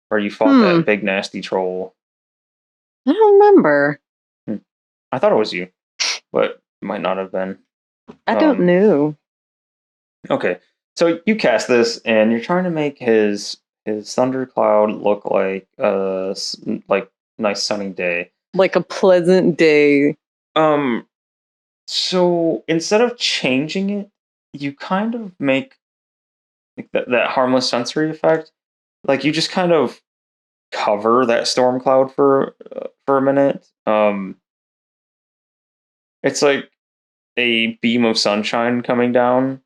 where you fought that big nasty troll. I don't remember. I thought it was you, but it might not have been. I don't know. Okay, so you cast this, and you're trying to make his thundercloud look like like nice sunny day. Like a pleasant day. So instead of changing it, you kind of make like that harmless sensory effect. Like you just kind of cover that storm cloud for a minute. It's like a beam of sunshine coming down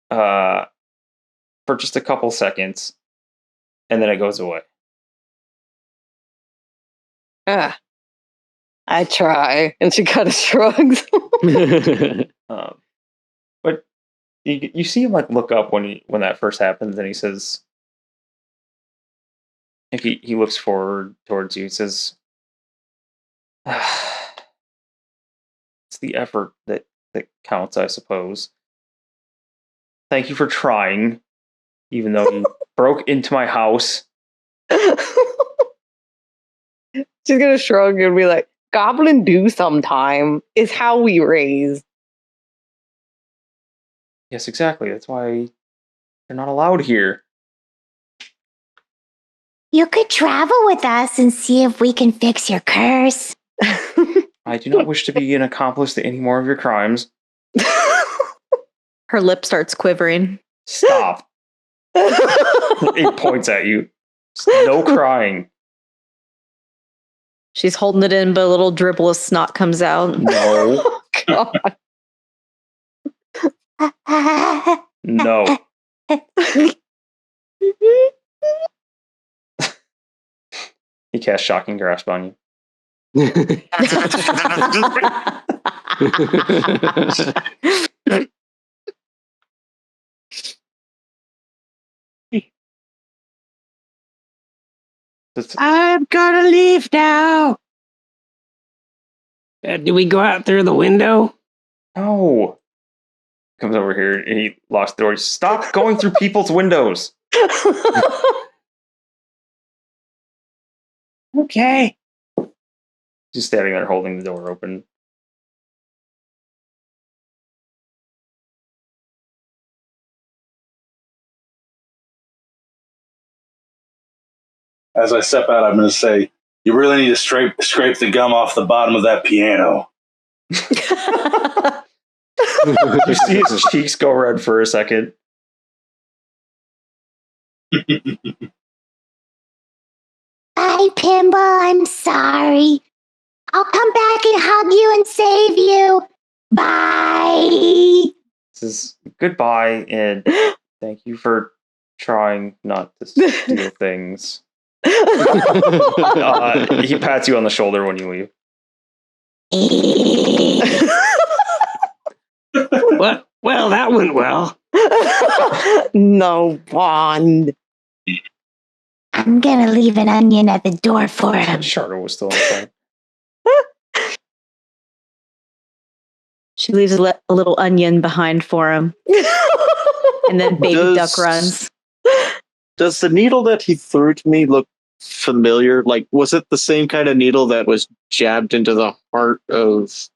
for just a couple seconds, and then it goes away. Ah. I try. And she kind of shrugs. But you see him like look up when that first happens, and he says, like he looks forward towards you. He says, "It's the effort that counts, I suppose. Thank you for trying, even though you broke into my house." She's gonna shrug and be like, "Goblin do sometime is how we raise." Yes, exactly. That's why They're not allowed here. You could travel with us and see if we can fix your curse. I do not wish to be an accomplice to any more of your crimes. Her lip starts quivering. Stop. He points at you. No crying. She's holding it in, but a little dribble of snot comes out. No. God. No. He casts Shocking Grasp on you. I'm gonna leave now. Do we go out through the window? No. Comes over here and he locks the door. Stop going through people's windows. Okay. Just standing there holding the door open. As I step out, I'm going to say, you really need to scrape the gum off the bottom of that piano. You see his cheeks go red for a second. Bye, Pimble. I'm sorry. I'll come back and hug you and save you. Bye. This is goodbye and thank you for trying not to steal things. He pats you on the shoulder when you leave. Well, that went well. No, Bond. I'm gonna leave an onion at the door for him. Charter was still inside. She leaves a little onion behind for him. And then baby duck runs. Does the needle that he threw to me look familiar? Like, was it the same kind of needle that was jabbed into the heart of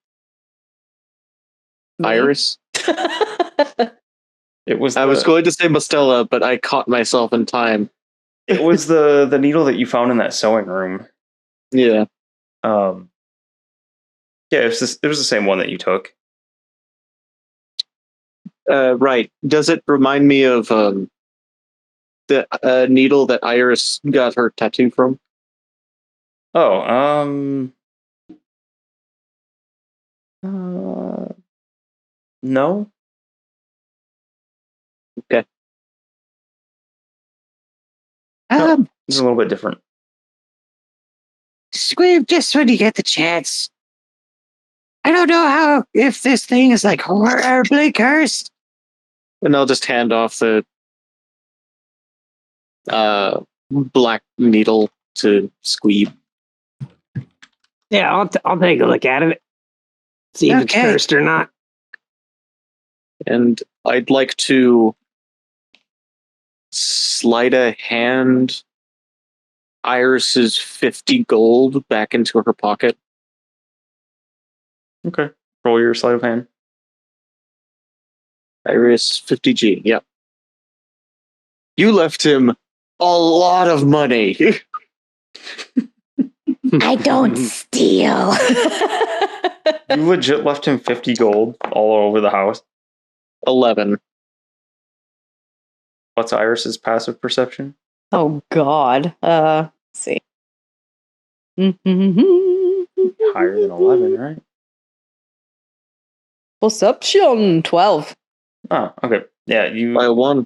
Iris? It was. I was going to say Mostella, but I caught myself in time. It was the needle that you found in that sewing room. Yeah. Yeah, it was the same one that you took. Right. Does it remind me of the needle that Iris got her tattoo from? Oh, no. Okay. It's a little bit different. Squeeb just when you get the chance. I don't know if this thing is like horribly cursed. And I'll just hand off the black needle to Squeeb. Yeah, I'll take a look at it. See if it's Okay. cursed or not. And I'd like to slide a hand Iris's 50 gold back into her pocket. Okay. Roll your sleight of hand. Iris 50G, yep. You left him a lot of money. I don't steal. You legit left him 50 gold all over the house. 11. What's Iris's passive perception? Oh, God. Let's see. Higher than 11, right? Perception 12. Oh, okay. Yeah, By 1.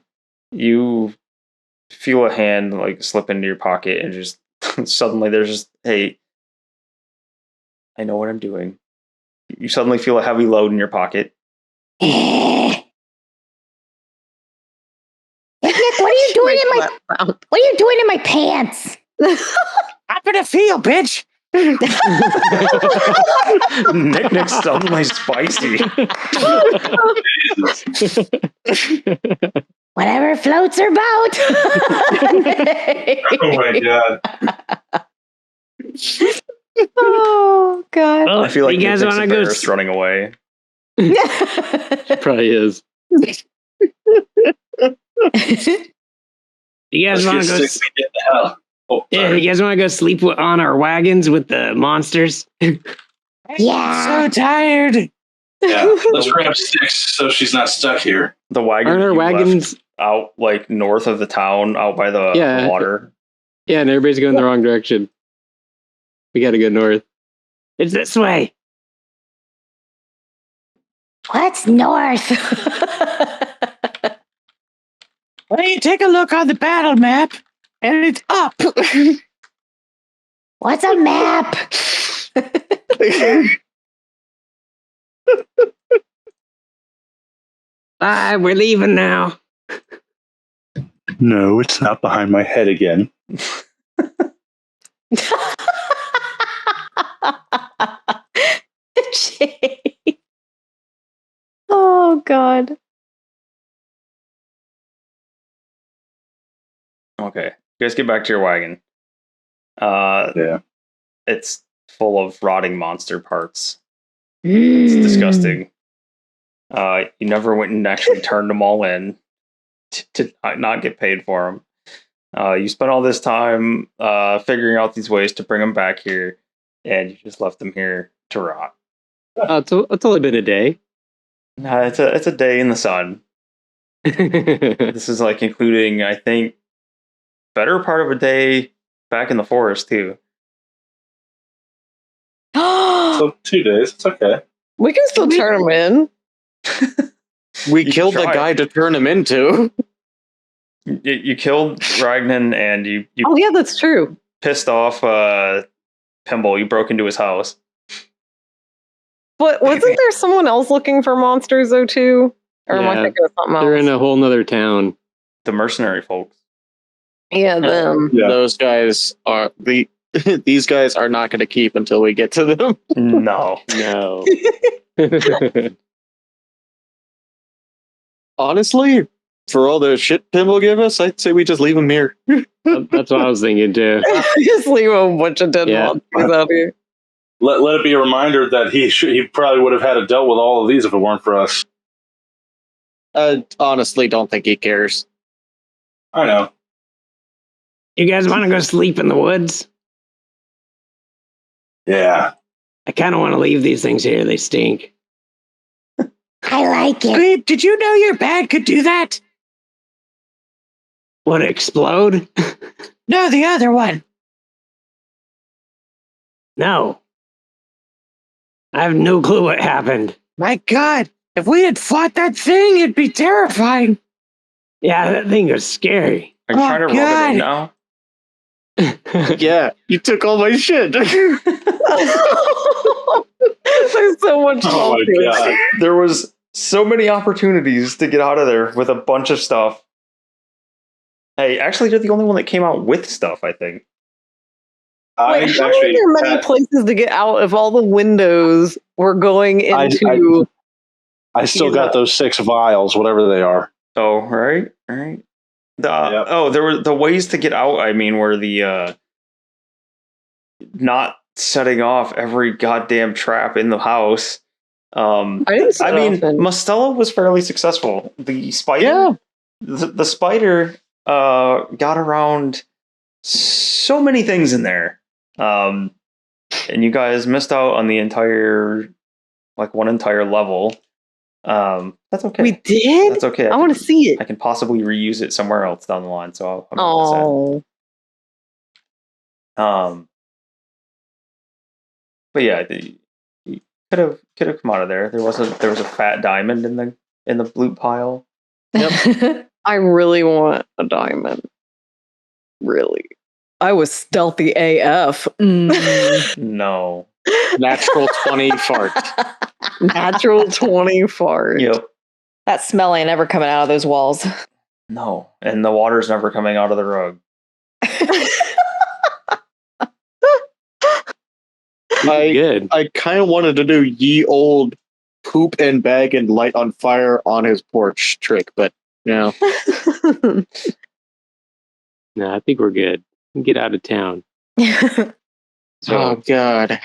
you feel a hand like slip into your pocket and just suddenly there's just, hey, I know what I'm doing. You suddenly feel a heavy load in your pocket. Nick, what are you doing in my pants? I'm gonna feel, bitch. Nick's suddenly spicy. Whatever floats her boat. Oh my god. Oh, God. Well, I feel like you guys Nick's want to go? embarrassed running away. Probably is. You guys want to go? Let's get the hell. Oh, Yeah, sorry. you guys want to go sleep on our wagons with the monsters? Yeah. So tired. Yeah, let's grab sticks so she's not stuck here. The wagon Aren't that our you left wagons? out like north of the town, out by the Yeah. water. Yeah, and everybody's going the wrong direction. We got to go north. It's this way. What's north? Well, you take a look on the battle map, and it's up. What's a map? Bye, we're leaving now. No, it's not behind my head again. Jay. Oh God. Okay, you guys get back to your wagon. Yeah. It's full of rotting monster parts. It's disgusting. You never went and actually turned them all in to not get paid for them. You spent all this time figuring out these ways to bring them back here, and you just left them here to rot. It's only been a day. It's a day in the sun. This is like including, I think, better part of a day back in the forest too. So 2 days. It's okay. We can still turn them in. We You killed the tried. guy to turn him into. You killed Ragnan, and you Oh yeah, that's true. pissed off Pimble. You broke into his house. But wasn't there someone else looking for monsters though too? Or am I Yeah, thinking of something else? They're in a whole nother town. The mercenary folks. Yeah, them. Yeah. Those guys are these guys are not going to keep until we get to them. No. No. Honestly, for all the shit Pimble gave us, I'd say we just leave him here. That's what I was thinking too. Just leave a bunch of dead Yeah. monsters out here. Let it be a reminder that he probably would have had to dealt with all of these if it weren't for us. I honestly don't think he cares. I know. You guys want to go sleep in the woods? Yeah. I kind of want to leave these things here. They stink. I like it. Glebe, did you know your bag could do that? What, explode? No, the other one. No. I have no clue what happened. My God, if we had fought that thing, it'd be terrifying. Yeah, that thing was scary. Are you Oh, trying to rub it God. in now? Yeah, you took all my shit. There's so much Oh my monsters. god. There was so many opportunities to get out of there with a bunch of stuff. Hey, actually, you're the only one that came out with stuff, I think. I Wait, how are actually there many had- places to get out if all the windows were going into? I still got those 6 vials, whatever they are. Oh, right. Yep. Oh, there were the ways to get out. I mean, were the not setting off every goddamn trap in the house. I didn't. I mean, Mustela was fairly successful. The spider, the spider, got around so many things in there, and you guys missed out on the entire, like one entire level. That's okay. we did. That's okay. I want to see it. I can possibly reuse it somewhere else down the line. So I'm not sad. Oh, But yeah, you could have come out of there. There was a fat diamond in the loot pile. I really want a diamond. Really, I was stealthy AF. No. Natural 20 fart. Natural 20 fart. Yep. That smell ain't ever coming out of those walls. No. And the water's never coming out of the rug. Good. I kind of wanted to do ye old poop and bag and light on fire on his porch trick, but you know, No, I think we're good. We can get out of town. So oh god,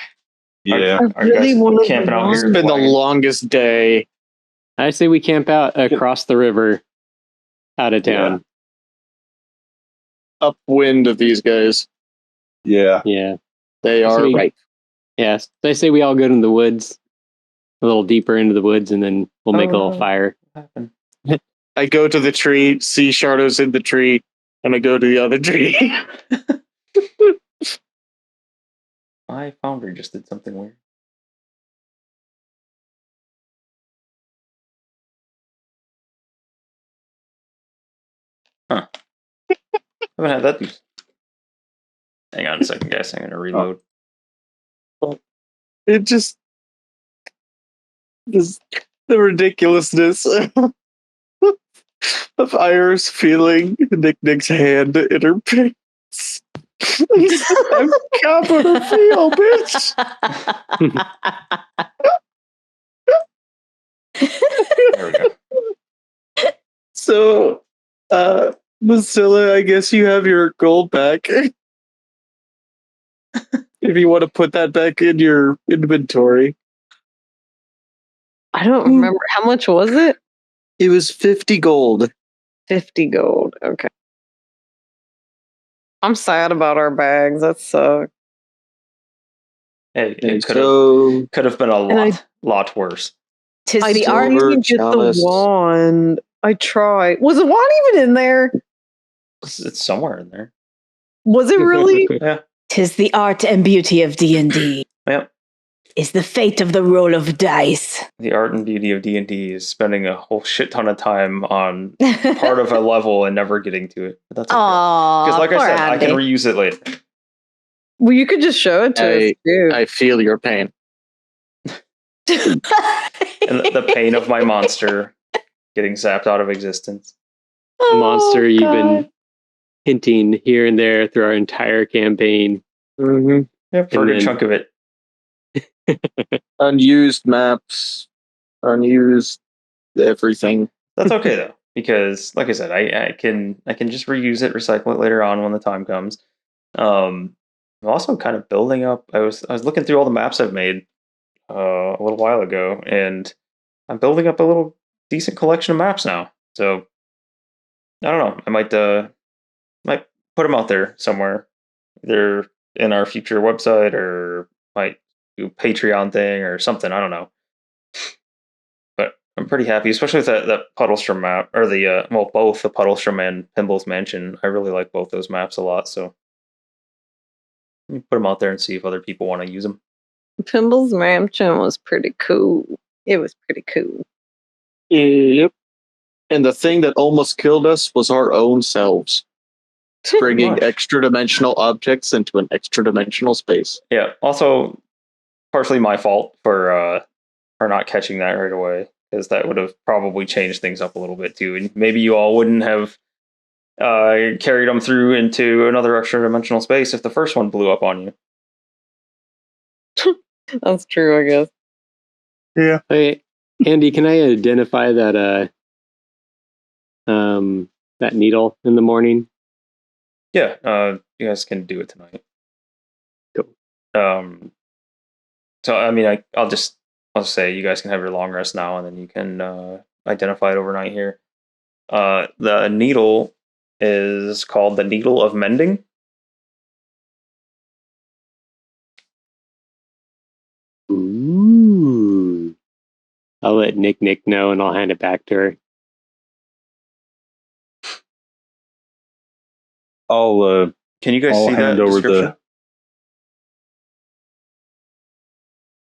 Yeah. I are you really guys wanted camping out one. it's here? been the longest day. I say we camp out across the river out of town. Upwind of these guys. Yeah. Yeah. They are we- right. Yes. They say we all go in the woods, a little deeper into the woods, and then we'll make a little fire. What happened? I go to the tree, see Shardo's in the tree, and I go to the other tree. My foundry just did something weird. Huh. I haven't had that. Hang on a second, guys. I'm gonna reload. It just the ridiculousness of Iris feeling Nick's hand in her pants. I'm copper her feel, bitch. There we go. So, Mozilla, I guess you have your gold back. If you want to put that back in your inventory. I don't remember. How much was it? It was 50 gold. 50 gold. Okay. I'm sad about our bags. That sucks. Hey, And it so, could have been a And I- lot worse. Tis I the didn't art. even get chalice. the wand. I tried. Was the wand even in there? It's somewhere in there. Was it really? Yeah. Tis the art and beauty of D&D. Yep. Is the fate of the roll of dice. The art and beauty of D&D is spending a whole shit ton of time on part of a level and never getting to it. But that's okay. Aww, Because like I poor said, I can Andy. reuse it later. Well, you could just show it to us, too. I feel your pain. And the pain of my monster getting zapped out of existence. Monster you've been God. hinting here and there through our entire campaign. Mm-hmm. Yep, for a And good then- chunk of it. Unused maps, unused everything. That's okay though, because like I said, I can just reuse it, recycle it later on when the time comes. I'm also kind of building up. I was looking through all the maps I've made a little while ago, and I'm building up a little decent collection of maps now. So I don't know. I might put them out there somewhere, either in our future website or might do a Patreon thing or something. I don't know. But I'm pretty happy, especially with that Puddlestrom map, or both the Puddlestrom and Pimble's Mansion. I really like both those maps a lot. So let me put them out there and see if other people want to use them. Pimble's Mansion was pretty cool. It was pretty cool. Yep. And the thing that almost killed us was our own selves. Bringing Much. extra dimensional objects into an extra dimensional space. Yeah. Also, partially my fault for not catching that right away, because that would have probably changed things up a little bit too, and maybe you all wouldn't have carried them through into another extra dimensional space if the first one blew up on you. That's true, I guess. Hey, Andy, can I identify that that needle in the morning? Yeah, you guys can do it tonight. Cool. So I mean, I'll say you guys can have your long rest now, and then you can identify it overnight here. The needle is called the Needle of Mending. Ooh. I'll let Nick know, and I'll hand it back to her. I'll Can you guys I'll see that hand over description?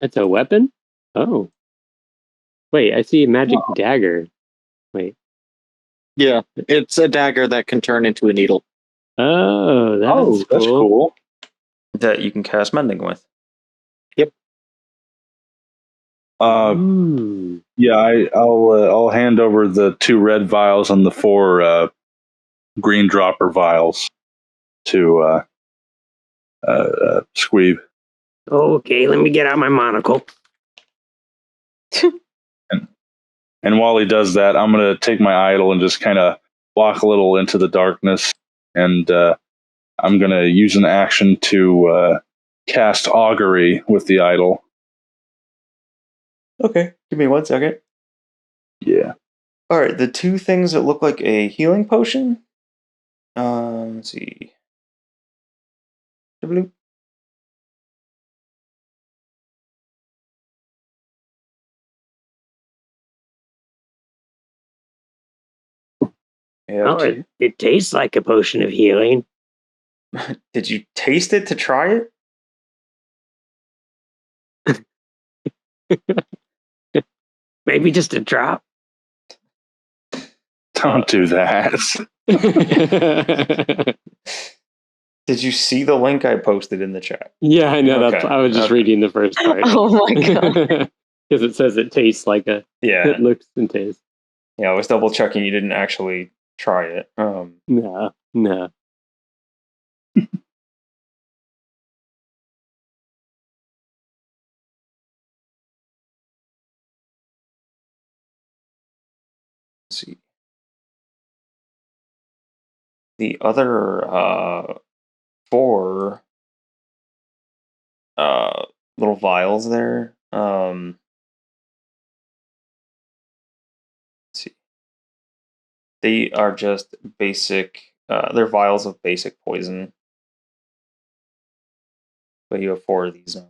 That's a weapon? Oh. Wait, I see a magic dagger. Wait. Yeah, it's a dagger that can turn into a needle. Oh, that's cool. That you can cast mending with. Ooh. Yeah, I'll hand over the 2 red vials and the 4 green dropper vials to Squeeb. Okay, let me get out my monocle. And while he does that, I'm going to take my idol and just kind of walk a little into the darkness. And I'm going to use an action to cast augury with the idol. Okay, give me 1 second. Yeah. All right, the two things that look like a healing potion. Let's see. Bloop. Oh, it tastes like a potion of healing. Did you taste it to try it? Maybe just a drop. Don't do that. Did you see the link I posted in the chat? Yeah, I know. Okay, I was just reading the first part. Oh my god. Because it says it tastes like a. Yeah. It looks and tastes. Yeah, I was double checking you didn't actually try it. No. Let's see. The other 4 little vials there. Let's see. They are just basic. They're vials of basic poison. But you have 4 of these now.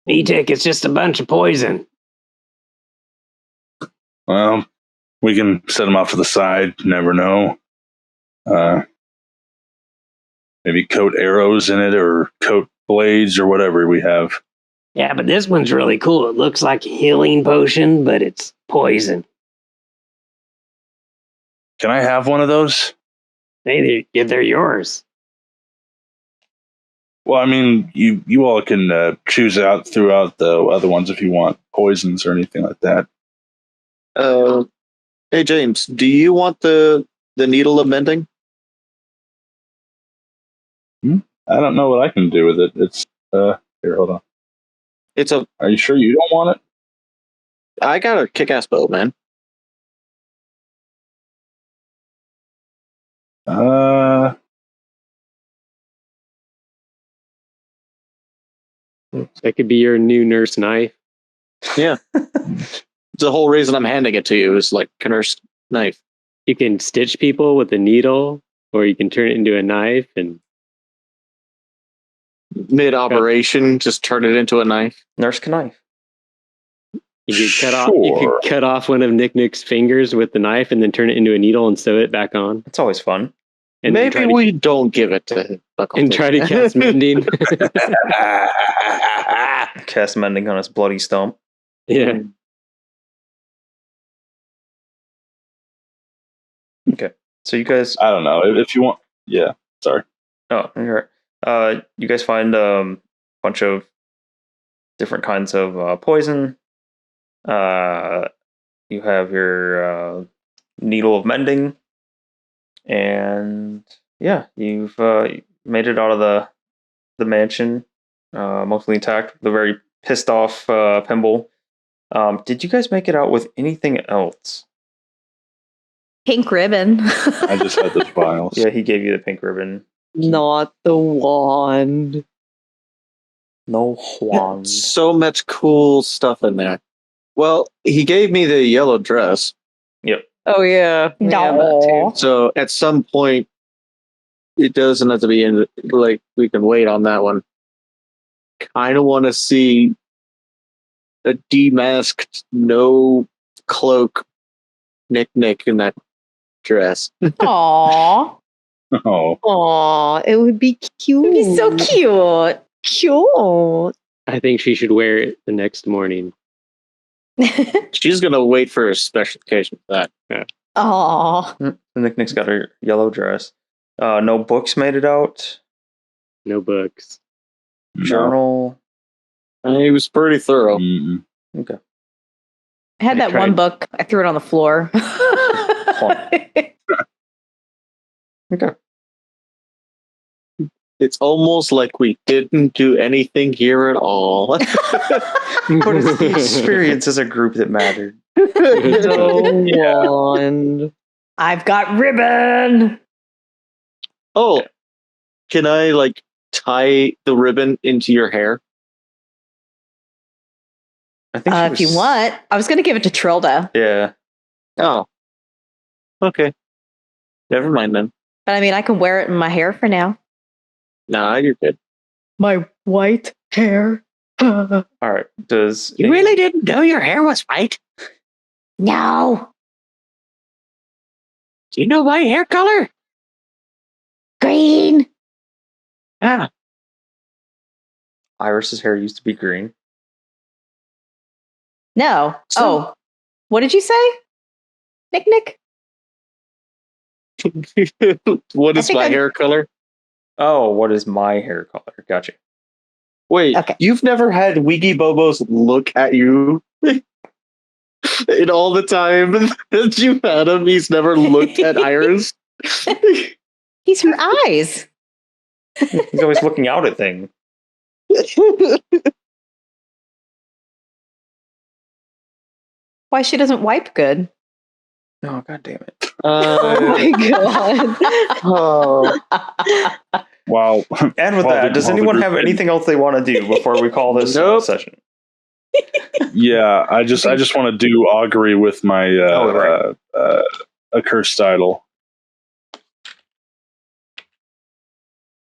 E-Tech, it's just a bunch of poison. Well, we can set them off to the side. Never know. Maybe coat arrows in it or coat blades or whatever we have. Yeah, but this one's really cool. It looks like a healing potion, but it's poison. Can I have one of those? Hey, they're yours. Well, I mean, you all can choose out throughout the other ones if you want poisons or anything like that. Hey James, do you want the needle of mending? I don't know what I can do with it. It's here, hold on. Are you sure you don't want it? I got a kick-ass bow, man. That could be your new nurse knife. Yeah. The whole reason I'm handing it to you is like a nurse knife. You can stitch people with a needle, or you can turn it into a knife and mid-operation, just turn it into a knife. Nurse knife. You could cut off one of Nick's fingers with the knife and then turn it into a needle and sew it back on. It's always fun. And maybe we don't give it to Buckle. And try to cast mending. Cast mending on his bloody stump. Yeah. Okay. So you guys, I don't know if you want. Yeah. Sorry. Oh, you're right. You guys find a bunch of different kinds of poison. You have your needle of mending, and yeah, you've made it out of the mansion, mostly intact. The very pissed off Pimble. Did you guys make it out with anything else? Pink ribbon. I just had those vials. Yeah, he gave you the pink ribbon. Not the wand. No wand. So much cool stuff in there. Well, he gave me the yellow dress. Yep. Oh yeah. Yeah, that too. So at some point, it doesn't have to be in. Like we can wait on that one. Kind of want to see a demasked, no cloak, Nick in that dress. Aww. Oh. Aw, it would be cute. It'd be so cute. Cute. I think she should wear it the next morning. She's gonna wait for a special occasion for that. Yeah. Aww. Nick's got her yellow dress. No books made it out. No books. Journal. He was pretty thorough. Mm-mm. Okay. I had that one book. I threw it on the floor. Okay. It's almost like we didn't do anything here at all. But it's the experience as a group that mattered. The wand. I've got ribbon. Oh, can I like tie the ribbon into your hair? I think If you want, I was going to give it to Trilda. Yeah. Oh. Okay. Never mind then. But I mean, I can wear it in my hair for now. Nah, you're good. My white hair. All right. Does You really didn't know your hair was white? No. Do you know my hair color? Green. Ah, Iris's hair used to be green? No. So- What did you say? Nick? What I is think my I'm- hair color? Oh, what is my hair color? Gotcha. Wait, Okay. you've never had Wiggy Bobos look at you in all the time that you've had him? He's never looked at Iris. He's her eyes. He's always looking out at things. Why she doesn't wipe good? Oh, god damn it. God. Oh. Wow. And with While that, the- does while the anyone group have can- anything else they want to do before we call this Nope. session? Yeah, I just want to do augury with my right. accursed idol.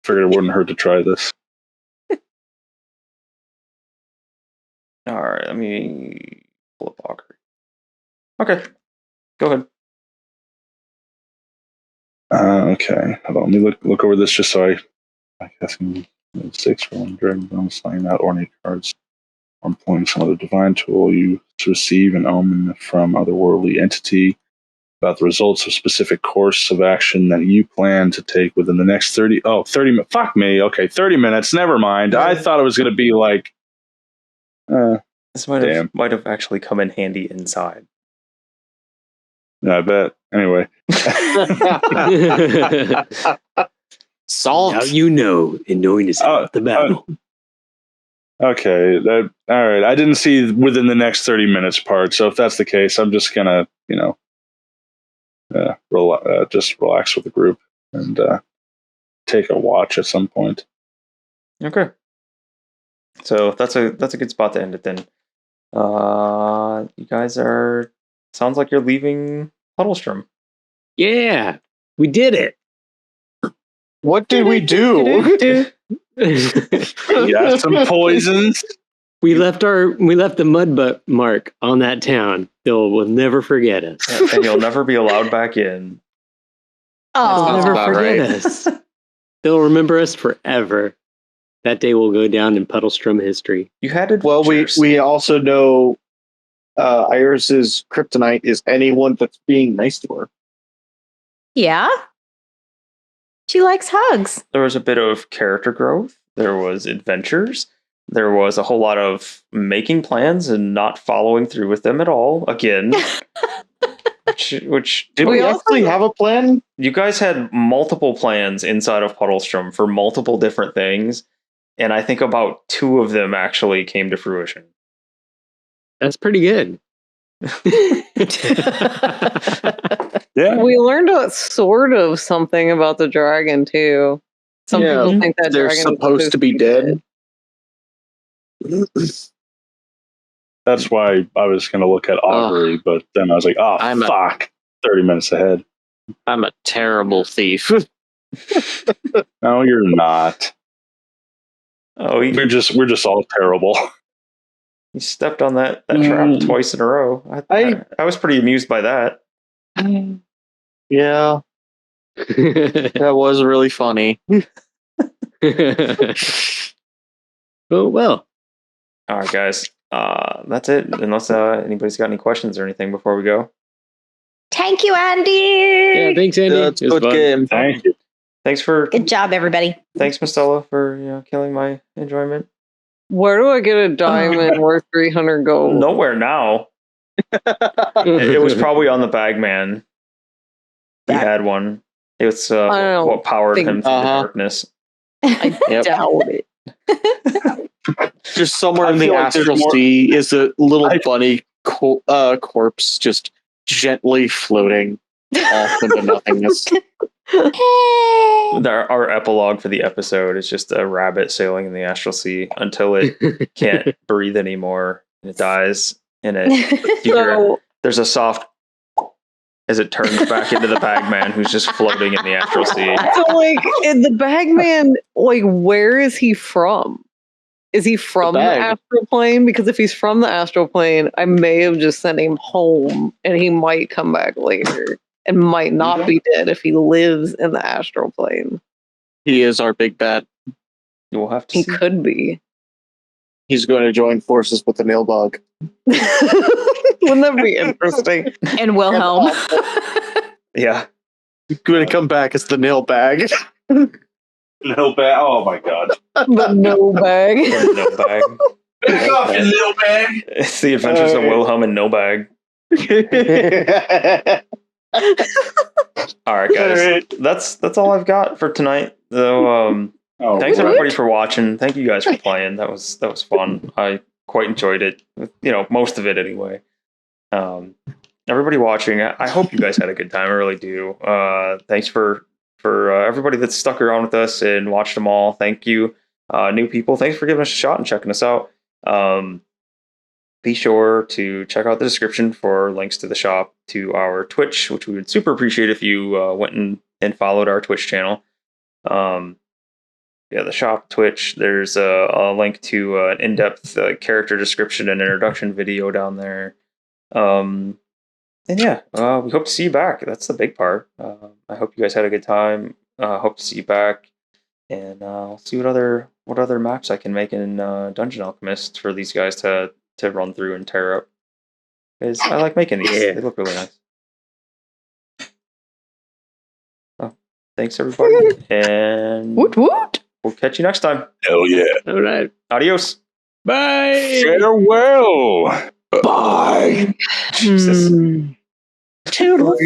Figured it wouldn't hurt to try this. All right, let me pull up augury. Okay, go ahead. Okay, hold on. Let me look over this just so I guess I'm 6 for 1 dragon bonus, slaying that or any cards. Or employing some other divine tool, you to receive an omen from otherworldly entity about the results of specific course of action that you plan to take within the next 30 fuck me. Okay, 30 minutes. Never mind. I thought it was going to be like This might Damn. have actually come in handy inside. I bet. Anyway. Salt. Now you know, and knowing is half the battle. Okay. All right. I didn't see within the next 30 minutes part. So if that's the case, I'm just going to, just relax with the group and take a watch at some point. Okay. So that's a good spot to end it then. You guys sounds like you're leaving Puddlestrom. Yeah, we did it. What did we do? Yeah, some poisons. We left the mud mark on that town. Will never forget us. And you'll never be allowed back in. They'll Oh, Sounds never about forget right. us. They'll remember us forever. That day will go down in Puddlestrom history. You had adventures. Well, we also know Iris's kryptonite is anyone that's being nice to her. yeah. She likes hugs. There was a bit of character growth. There was adventures. There was a whole lot of making plans and not following through with them at all. Again, which Did We we also- actually have a plan? you guys had multiple plans inside of Puddlestrom for multiple different things, and I think about 2 of them actually came to fruition. That's pretty good. Yeah. We learned sort of something about the dragon too. Some Yeah, people think that they're dragon is supposed to be dead. That's why I was going to look at augury, but then I was like, oh, I'm a- fuck. 30 minutes ahead. I'm a terrible thief. No, you're not. Oh, We're just all terrible. you stepped on that trap twice in a row. I was pretty amused by that. Yeah, that was really funny. Oh well. All right, guys. That's it. Unless anybody's got any questions or anything before we go. Thank you, Andy. Yeah, thanks, Andy. That's It was good fun. game. Thank you. Thanks, Good job, everybody. Mistella, for killing my enjoyment. Where do I get a diamond worth 300 gold? Nowhere now. It was probably on the Bagman. He had one. It was don't what powered think- him through the Uh-huh. darkness. I Yep. doubt it. Just somewhere I in the feel like there's astral more- sea is a little bunny corpse just gently floating off into nothingness. Our epilogue for the episode is just a rabbit sailing in the astral sea until it can't breathe anymore, and it dies, and it you hear, So, there's a soft as it turns back into the bagman who's just floating in the astral sea. so like, the bagman, like, where is he from? Is he from the bag. astral plane? Because if he's from the astral plane, I may have just sent him home, and he might come back later, and might not be dead if he lives in the astral plane. He is our big bad. We'll have to He see. could be. He's going to join forces with the nail bug. Wouldn't that be interesting? And Wilhelm. Yeah. He's going to come back as the nail bag. No bag. Oh my god. But no bag. No bag. Back off, you little bag. It's the Adventures of Wilhelm and No Bag. All right, guys. All right. That's all I've got for tonight. So, thanks everybody for watching. Thank you guys for playing. That was fun. I quite enjoyed it. Most of it anyway. Everybody watching, I hope you guys had a good time. I really do. Thanks for everybody that's stuck around with us and watched them all. Thank you, new people. Thanks for giving us a shot and checking us out. Be sure to check out the description for links to the shop, to our Twitch, which we would super appreciate if you went and followed our Twitch channel. The shop, Twitch, there's a link to an in-depth character description and introduction video down there. And yeah, we hope to see you back. That's the big part. I hope you guys had a good time. Hope to see you back. And I'll see what other maps I can make in Dungeon Alchemist for these guys to run through and tear up. Because I like making these. They look really nice. Oh, thanks everybody. And Woot woot. we'll catch you next time. Hell yeah. All right. Adios. Bye. Farewell. Bye. Jesus. Toodles.